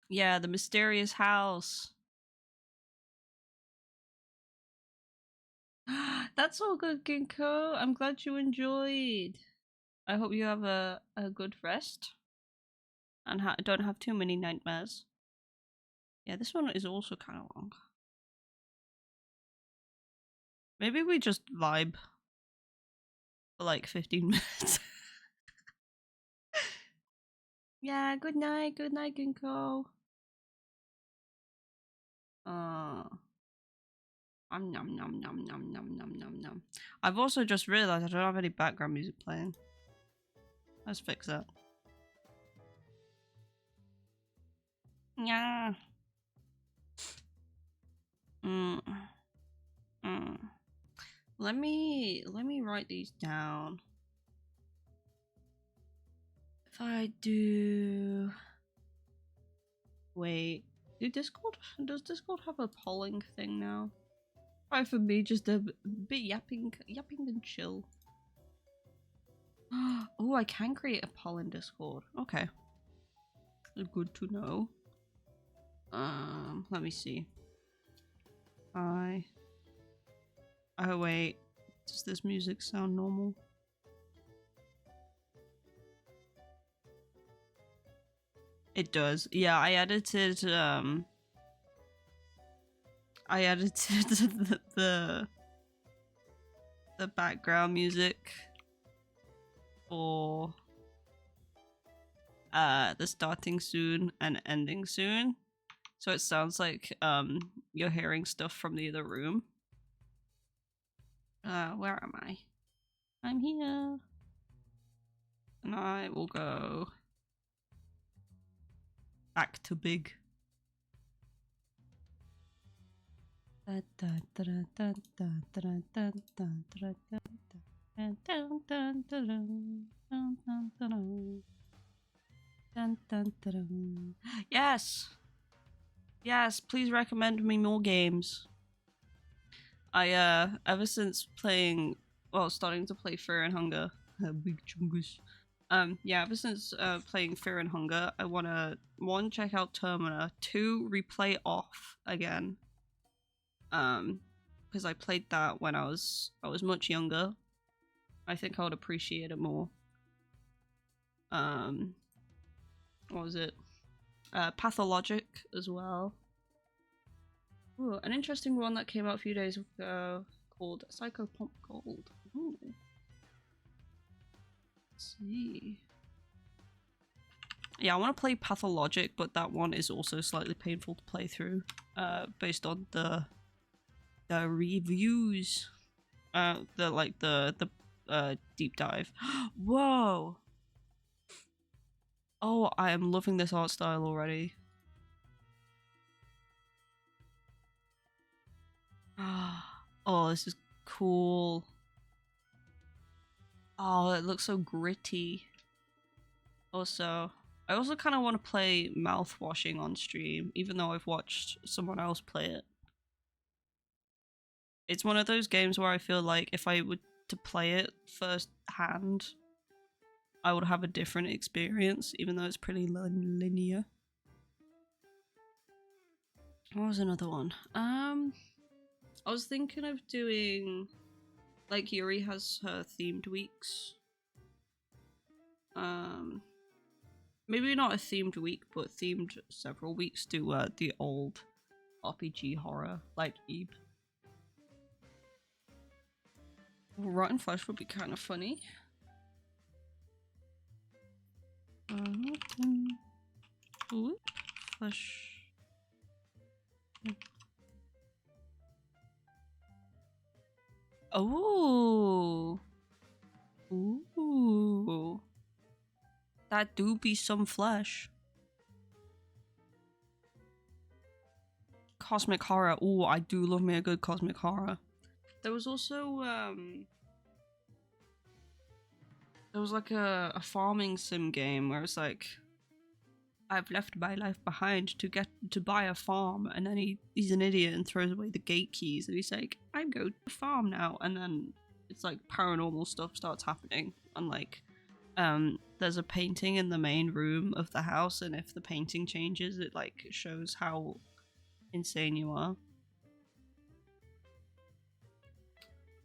Yeah, the mysterious house. That's all good, Ginkgo. I'm glad you enjoyed. I hope you have a good rest and don't have too many nightmares. Yeah, this one is also kind of long. Maybe we just vibe for like 15 minutes. Yeah, good night, Ginkgo. Nom nom nom nom nom nom nom nom. I've also just realized I don't have any background music playing. Let's fix that. Yeah. Let me write these down. If I do, wait, does Discord have a polling thing now? Try for me just a bit yapping and chill. Oh, I can create a poll in Discord. Okay. Good to know. Let me see. Oh wait. Does this music sound normal? It does. Yeah, I edited the background music for the starting soon and ending soon. So it sounds like you're hearing stuff from the other room. Where am I? I'm here. And I will go back to big. Yes! Yes, please recommend me more games. I ever since playing, well, starting to play Fear and Hunger, big chungus. Yeah, ever since playing Fear and Hunger, I wanna 1, check out Termina, 2, replay Off again. Because I played that when I was much younger. I think I would appreciate it more. What was it? Pathologic as well. Ooh, an interesting one that came out a few days ago called Psychopomp Gold. Ooh. Let's see. Yeah, I want to play Pathologic, but that one is also slightly painful to play through, based on the reviews, the deep dive. Whoa! Oh, I am loving this art style already. Oh, this is cool. Oh, it looks so gritty. Also, I also kind of want to play Mouthwashing on stream, even though I've watched someone else play it. It's one of those games where I feel like if I were to play it first hand, I would have a different experience, even though it's pretty linear. What was another one? I was thinking of doing, like, Yuri has her themed weeks. Maybe not a themed week, but themed several weeks to the old RPG horror, like Eve. Rotten Flesh would be kind of funny. Ooh, flesh. Oh. Ooh. That do be some flesh. Cosmic horror. Ooh, I do love me a good cosmic horror. There was also there was like a farming sim game where it's like, I've left my life behind to get to buy a farm, and then he's an idiot and throws away the gate keys, and he's like, I'm going to farm now, and then it's like paranormal stuff starts happening, and like there's a painting in the main room of the house, and if the painting changes, it like shows how insane you are.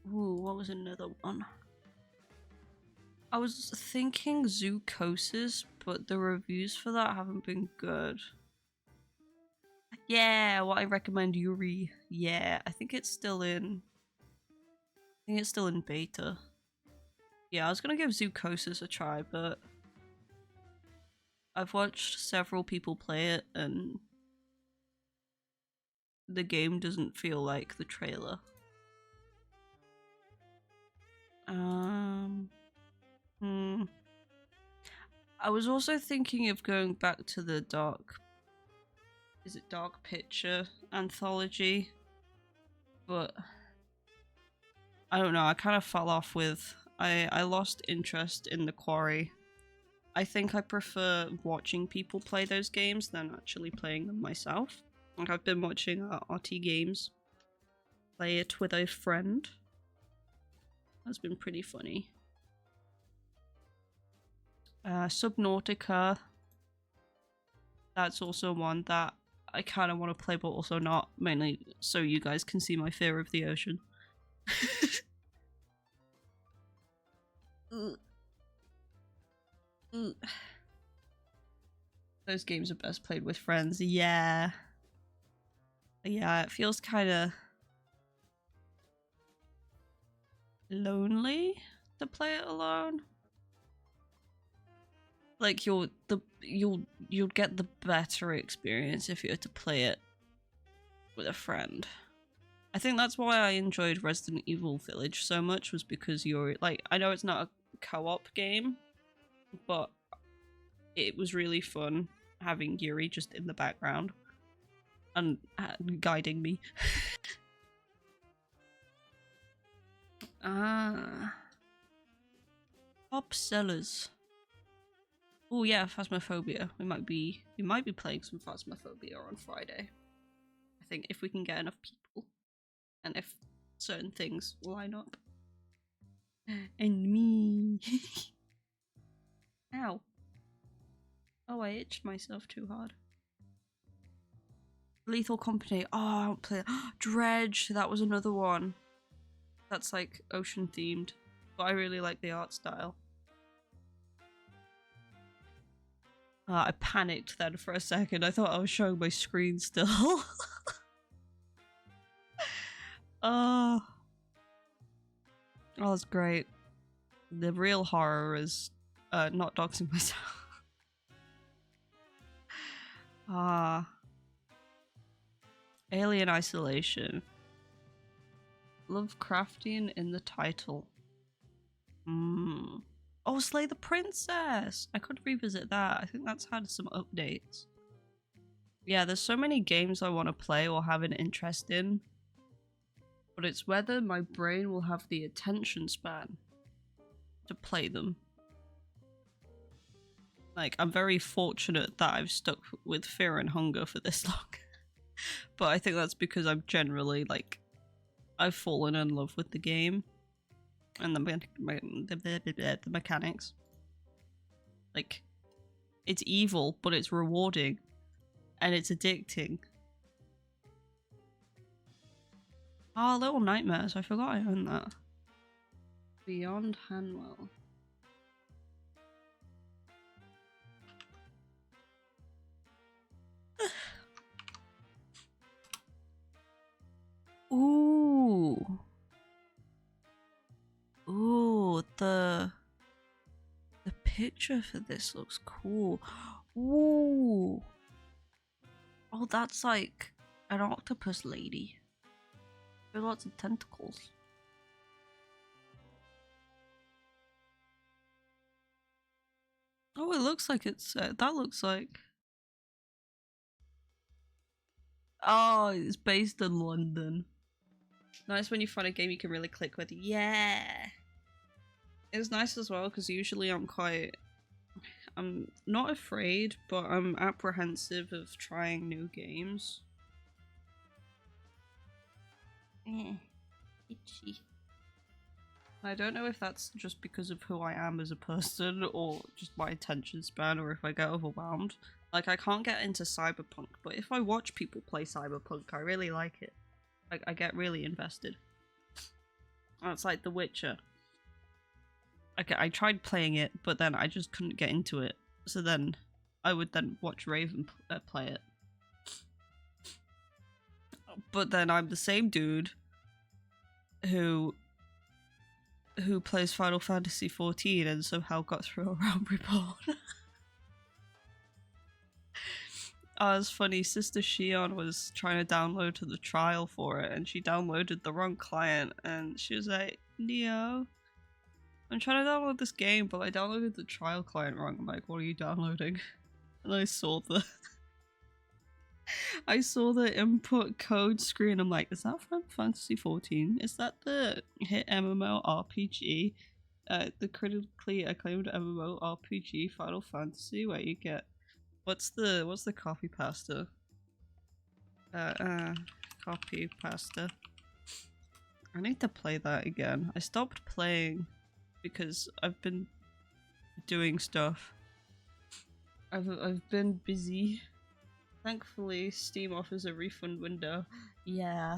Ooh, what was another one? I was thinking Zoocosis, but the reviews for that haven't been good. Yeah, what I recommend, Yuri. Yeah, I think it's still in beta. Yeah, I was gonna give Zoocosis a try, but I've watched several people play it, and the game doesn't feel like the trailer. I was also thinking of going back to the Dark Picture anthology, but I don't know, I kind of fell off with, I lost interest in The Quarry. I think I prefer watching people play those games than actually playing them myself. Like, I've been watching RT Games play it with a friend. That's been pretty funny. Subnautica. That's also one that I kind of want to play, but also not, mainly so you guys can see my fear of the ocean. Those games are best played with friends. Yeah. Yeah, it feels kind of lonely to play it alone. Like, you'll get the better experience if you were to play it with a friend. I think that's why I enjoyed Resident Evil Village so much, was because you're like, I know it's not a co-op game, but it was really fun having Yuri just in the background and guiding me. Top sellers. Oh yeah, Phasmophobia. We might be playing some Phasmophobia on Friday. I think if we can get enough people, and if certain things line up. And me. Ow. Oh, I itched myself too hard. Lethal Company. Oh, I don't play that. Dredge. That was another one. That's like ocean themed, but I really like the art style. I panicked then for a second. I thought I was showing my screen still. Oh, that's great. The real horror is not doxing myself. Alien Isolation. Lovecraftian in the title. Oh, Slay the Princess! I could revisit that. I think that's had some updates. Yeah, there's so many games I want to play or have an interest in, but it's whether my brain will have the attention span to play them. Like, I'm very fortunate that I've stuck with Fear and Hunger for this long. But I think that's because I'm generally, like, I've fallen in love with the game and the mechanics. Like, it's evil, but it's rewarding and it's addicting. Ah, Little Nightmares. I forgot I owned that. Beyond Hanwell. Ooh. Ooh, the picture for this looks cool. Ooh. Oh, that's like an octopus lady. With lots of tentacles. Oh, it looks like it's that looks like. Oh, it's based in London. Nice when you find a game you can really click with. Yeah! It's nice as well because usually I'm not afraid, but I'm apprehensive of trying new games. Itchy. I don't know if that's just because of who I am as a person or just my attention span or if I get overwhelmed. Like, I can't get into Cyberpunk, but if I watch people play Cyberpunk, I really like it. Like, I get really invested. Oh, it's like The Witcher. Okay, I tried playing it, but then I just couldn't get into it. So then I would then watch Raven play it. But then I'm the same dude who plays Final Fantasy XIV and somehow got through a Realm Reborn. Oh, it's funny, Sister Shion was trying to download the trial for it and she downloaded the wrong client and she was like, Neo, I'm trying to download this game but I downloaded the trial client wrong. I'm like, what are you downloading? And I saw the input code screen. I'm like, is that Final Fantasy XIV? Is that the hit MMO RPG? The critically acclaimed MMO RPG Final Fantasy where you get what's the copy pasta? Copy pasta. I need to play that again. I stopped playing because I've been doing stuff. I've been busy. Thankfully, Steam offers a refund window. Yeah.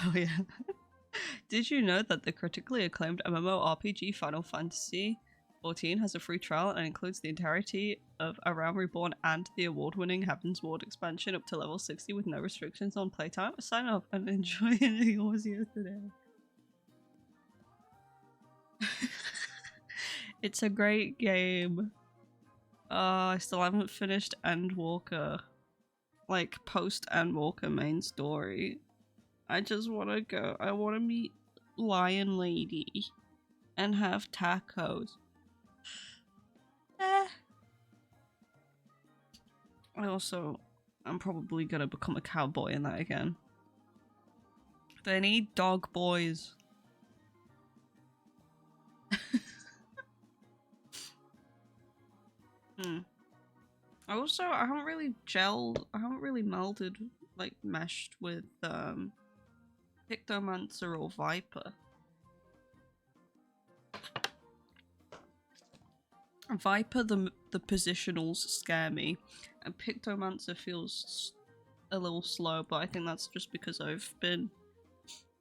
Oh yeah. Did you know that the critically acclaimed MMORPG Final Fantasy XIV has a free trial and includes the entirety of A Realm Reborn and the award-winning Heaven's Ward expansion up to level 60 with no restrictions on playtime? Sign up and enjoy yours yesterday. It's a great game. I still haven't finished Endwalker. Like, post Endwalker main story. I just want to go. I want to meet Lion Lady and have tacos. I'm probably gonna become a cowboy in that again. They need dog boys. I haven't really melded, like, meshed with, Pictomancer or Viper. Viper, the positionals scare me, and Pictomancer feels a little slow, but I think that's just because I've been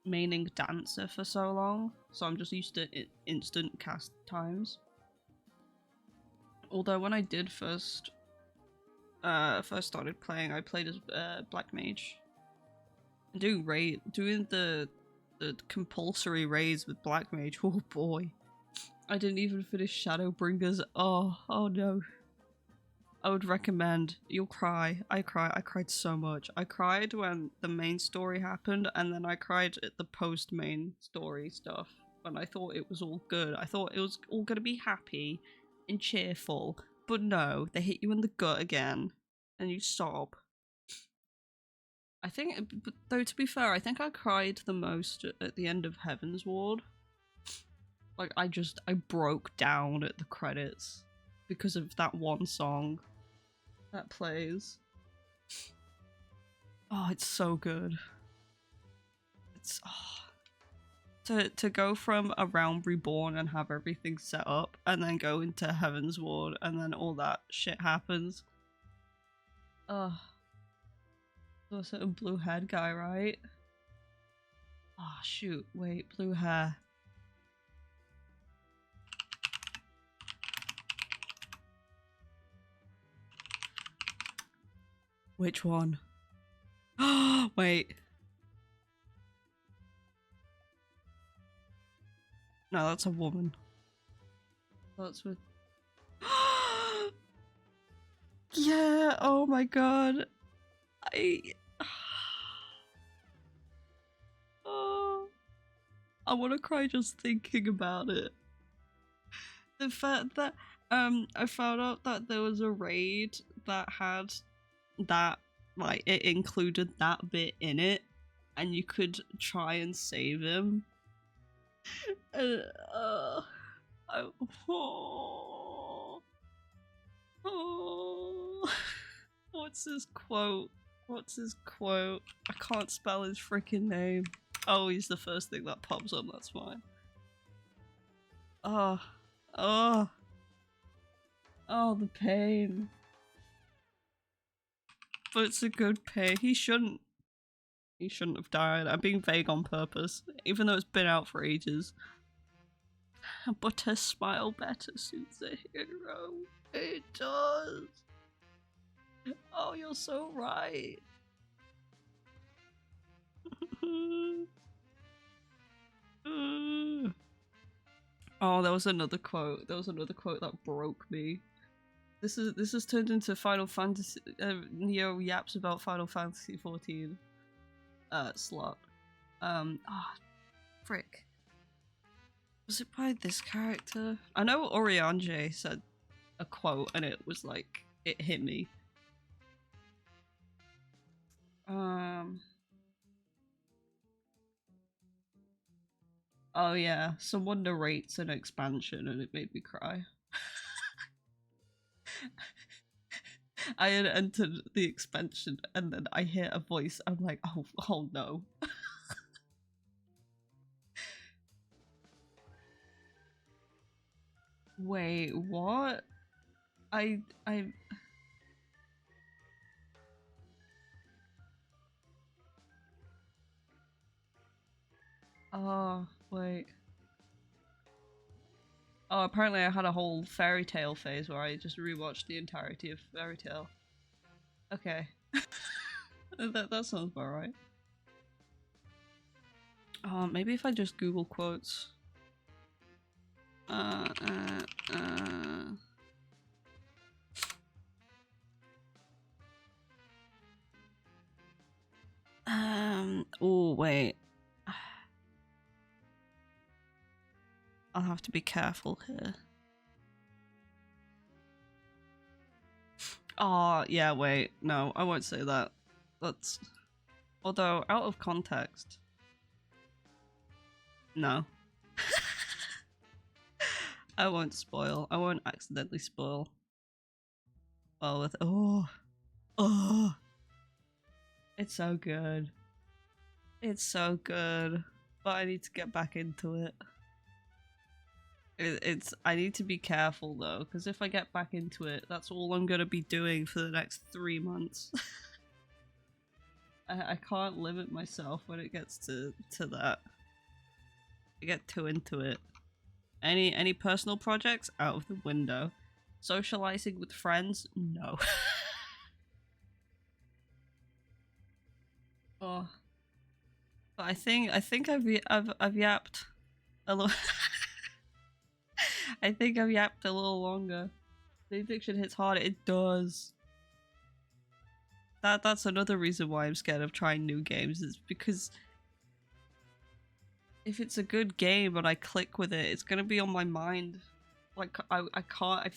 maining Dancer for so long, so I'm just used to instant cast times. Although when I did first started playing, I played as Black Mage. Doing the compulsory raids with Black Mage. Oh boy. I didn't even finish Shadowbringers. Oh no. I would recommend. You'll cry. I cried so much. I cried when the main story happened, and then I cried at the post-main story stuff when I thought it was all good. I thought it was all gonna be happy and cheerful, but no, they hit you in the gut again, and you sob. I think, though, to be fair, I think I cried the most at the end of Heaven's Ward. Like, I broke down at the credits because of that one song that plays. Oh, it's so good. It's to go from A Realm Reborn and have everything set up and then go into Heaven's Ward and then all that shit happens. Oh, a certain blue haired guy, right? Oh shoot, wait, blue hair. Which one? Oh, wait. No, that's a woman. That's with... Yeah, oh my god. Oh, I want to cry just thinking about it. The fact that I found out that there was a raid that had that, like, it included that bit in it, and you could try and save him. And, I, oh, oh. What's his quote? What's his quote? I can't spell his freaking name. Oh, he's the first thing that pops up, that's fine. Oh, oh, oh, the pain. But it's a good pain. He shouldn't have died. I'm being vague on purpose, even though it's been out for ages. But a smile better suits a hero. It does. Oh, you're so right. Oh, there was another quote. There was another quote that broke me. This is turned into Final Fantasy. Neo yaps about Final Fantasy 14 slot. Frick. Was it by this character? I know Oriange said a quote and it was like, it hit me. Oh yeah, someone narrates an expansion and it made me cry. I had entered the expansion and then I hear a voice. I'm like, oh no. Wait, what? I oh, wait. Oh, apparently I had a whole fairy tale phase where I just rewatched the entirety of fairy tale. Okay. that sounds about right. Oh, maybe if I just Google quotes. Oh, wait. I'll have to be careful here. Oh, yeah, wait. No, I won't say that. That's... Although, out of context. No. I won't spoil. I won't accidentally spoil. Oh, with... Oh. Oh. It's so good. It's so good. But I need to get back into it. I need to be careful though, because if I get back into it, that's all I'm gonna be doing for the next 3 months. I can't limit myself when it gets to that. I get too into it. Any personal projects? Out of the window. Socializing with friends? No. Oh. But I think I've yapped a little. I think I've yapped a little longer. The addiction hits hard. It does. That's another reason why I'm scared of trying new games. Is because if it's a good game and I click with it, it's gonna be on my mind. Like I can't.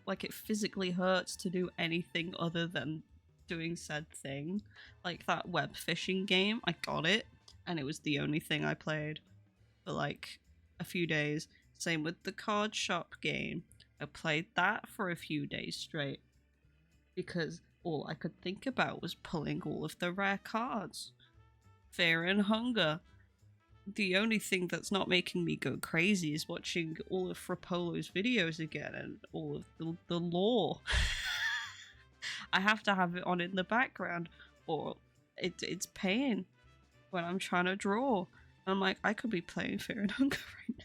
Like it physically hurts to do anything other than doing said thing. Like that web fishing game, I got it, and it was the only thing I played for like a few days. Same with the card shop game. I played that for a few days straight because all I could think about was pulling all of the rare cards. Fear and Hunger. The only thing that's not making me go crazy is watching all of Frapolo's videos again and all of the lore. I have to have it on in the background or it's pain when I'm trying to draw. I'm like, I could be playing Fear and Hunger right now.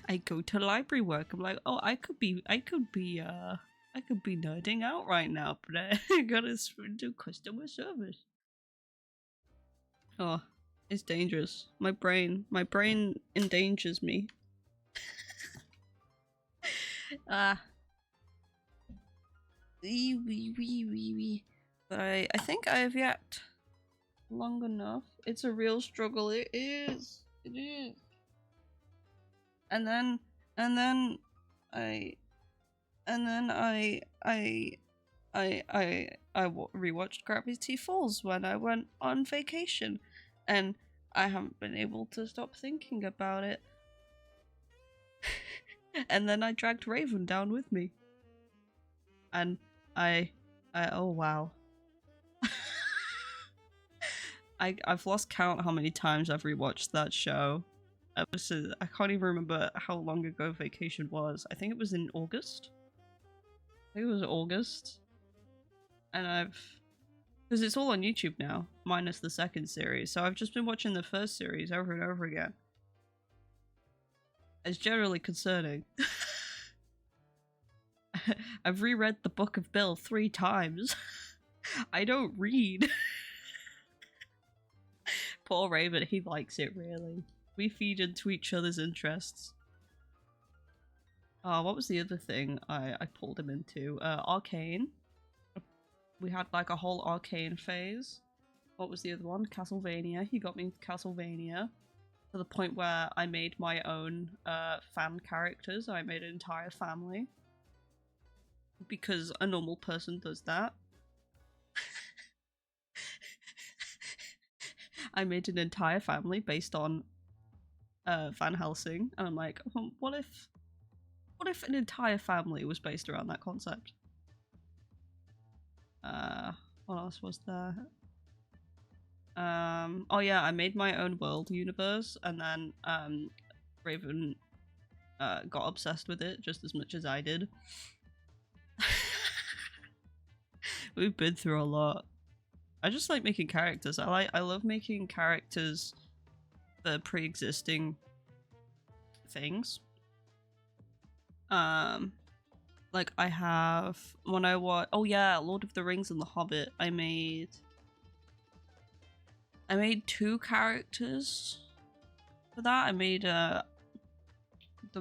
I go to library work. I'm like, oh, I could be nerding out right now, but I gotta do customer service. Oh, it's dangerous. My brain endangers me. But I think I've yapped long enough. It's a real struggle. It is. It is. and then and then I and then rewatched Gravity Falls when I went on vacation, and I haven't been able to stop thinking about it. And then I dragged Raven down with me, and I oh wow. I've lost count how many times I've rewatched that show. I can't even remember how long ago vacation was. I think it was in August. I think it was August. And because it's all on YouTube now, minus the second series. So I've just been watching the first series over and over again. It's generally concerning. I've reread the Book of Bill 3 times. I don't read. Poor Raven, he likes it really. We feed into each other's interests. What was the other thing I pulled him into? Arcane. We had like a whole Arcane phase. What was the other one? Castlevania. He got me into Castlevania. To the point where I made my own fan characters. I made an entire family. Because a normal person does that. I made an entire family based on Van Helsing, and I'm like, what if an entire family was based around that concept? What else was there? Oh yeah, I made my own world universe, and then Raven got obsessed with it just as much as I did. We've been through a lot. I just like making characters. I love making characters for pre-existing things. Like I have when I watch. Oh yeah, Lord of the Rings and The Hobbit. I made 2 characters for that. I made the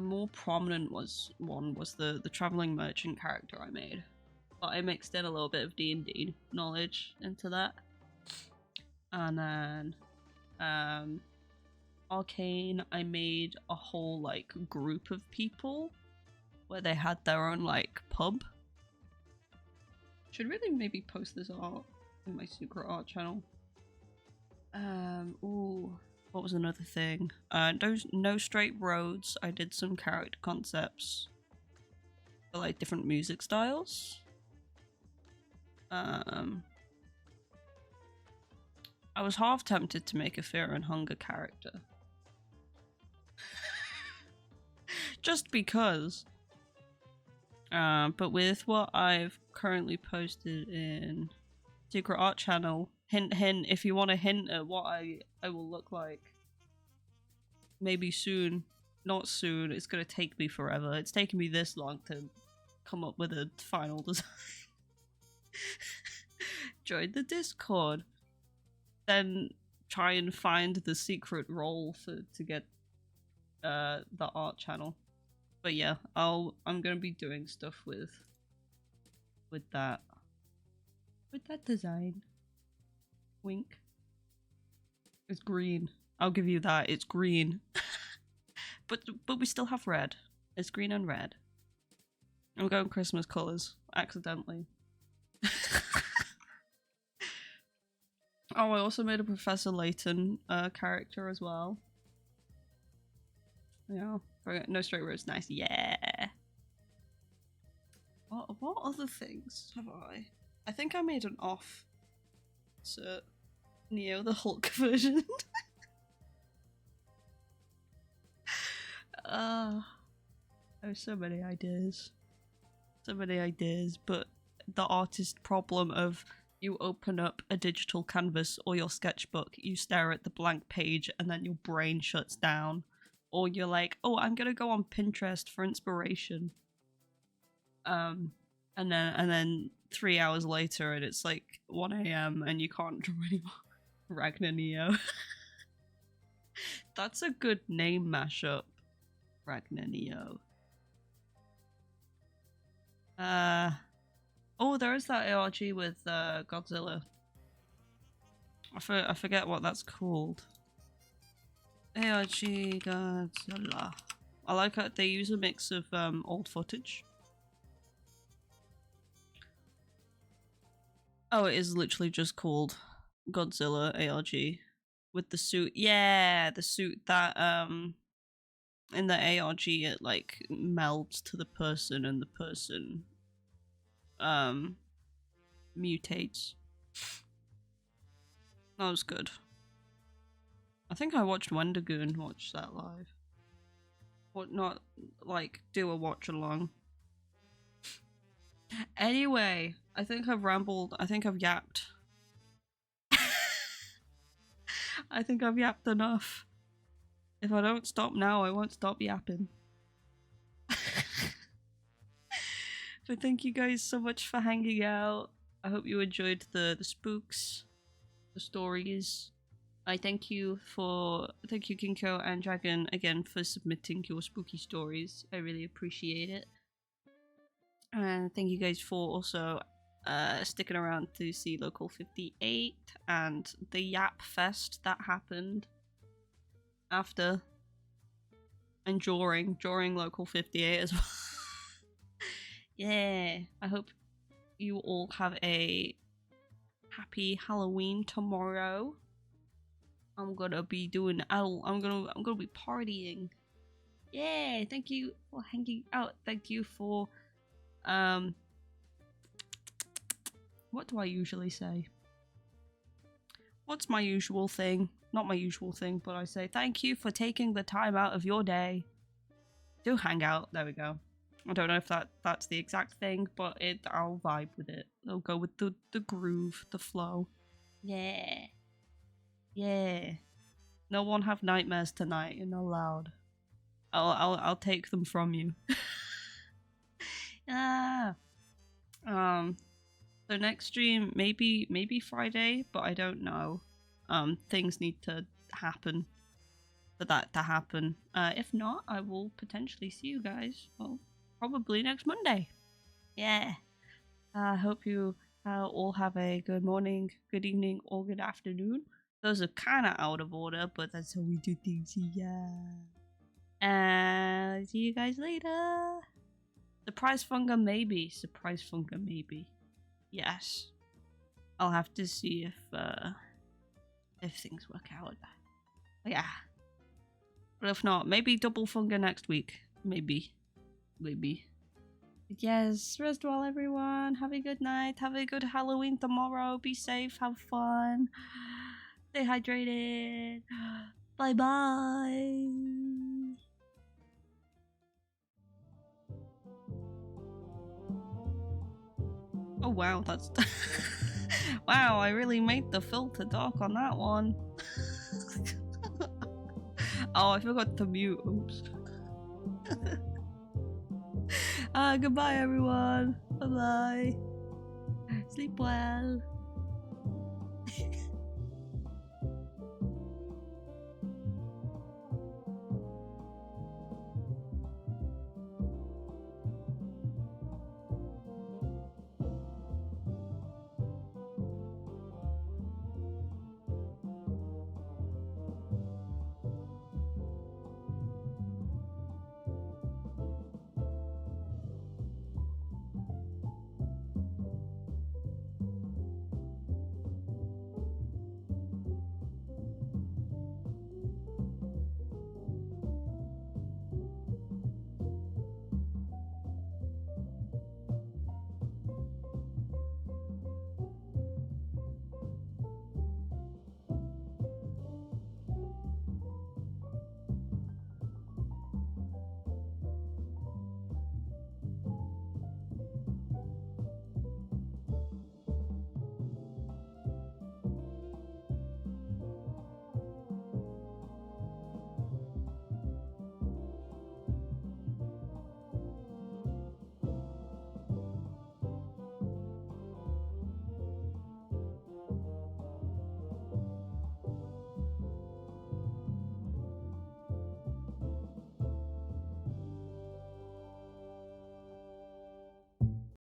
more prominent one was the traveling merchant character I made. But I mixed in a little bit of D&D knowledge into that. And then Arcane, I made a whole like group of people where they had their own like pub. Should really maybe post this art in my secret art channel. Ooh, what was another thing? No Straight Roads. I did some character concepts for like different music styles. I was half tempted to make a Fear and Hunger character. Just because. But with what I've currently posted in Secret Art Channel, hint hint, if you want a hint at what I will look like, maybe soon, not soon, it's gonna take me forever. It's taken me this long to come up with a final design. Join the Discord. Then try and find the secret role to get the art channel. But yeah, I'm gonna be doing stuff with that design. Wink. It's green. I'll give you that. It's green. but we still have red. It's green and red. I'm going Christmas colours accidentally. Oh, I also made a Professor Layton character as well. Yeah, No Straight Roads, nice. Yeah. What other things have I? I think I made an off. So, Neo the Hulk version. There's so many ideas. But the artist problem of you open up a digital canvas or your sketchbook, you stare at the blank page, and then your brain shuts down. Or you're like, oh, I'm gonna go on Pinterest for inspiration. And then 3 hours later, and it's like 1 AM, and you can't draw anymore. Ragnar Neo. That's a good name mashup. Ragnar Neo. Oh, there is that ARG with Godzilla. I forget what that's called. ARG Godzilla. I like how they use a mix of old footage. Oh, it is literally just called Godzilla ARG with the suit. Yeah, the suit that in the ARG it like melds to the person and the person mutates. That was good. I think I watched Wendigoon watch that live. What not like do a watch along. Anyway, I think I've rambled. I think I've yapped. I think I've yapped enough. If I don't stop now, I won't stop yapping. But thank you guys so much for hanging out. I hope you enjoyed the spooks, the stories. I thank you Kinko and Dragon again for submitting your spooky stories. I really appreciate it. And thank you guys for also sticking around to see Local 58 and the Yap Fest that happened after and during Local 58 as well. Yeah, I hope you all have a happy Halloween tomorrow. I'm gonna be doing I'm gonna be partying. Yeah, thank you for hanging out. Thank you for what do I usually say? What's my usual thing? Not my usual thing, but I say thank you for taking the time out of your day to hang out. There we go. I don't know if that's the exact thing, but I'll vibe with it. I'll go with the groove, the flow. Yeah. Yeah. No one have nightmares tonight. You're not allowed. I'll take them from you. Ah. So next stream maybe Friday, but I don't know. Things need to happen for that to happen. If not, I will potentially see you guys. Well, probably next Monday. Yeah. I hope you all have a good morning, good evening, or good afternoon. Those are kind of out of order, but that's how we do things. Yeah. And see you guys later. Surprise funga maybe. Surprise funga maybe. Yes. I'll have to see if things work out. Yeah. But if not, maybe double funga next week. Maybe. But yes, rest well everyone. Have a good night. Have a good Halloween tomorrow. Be safe. Have fun. Stay hydrated. Bye bye. Oh wow, that's wow, I really made the filter dark on that one. Oh, I forgot to mute. Oops. Goodbye everyone. Bye bye. Sleep well.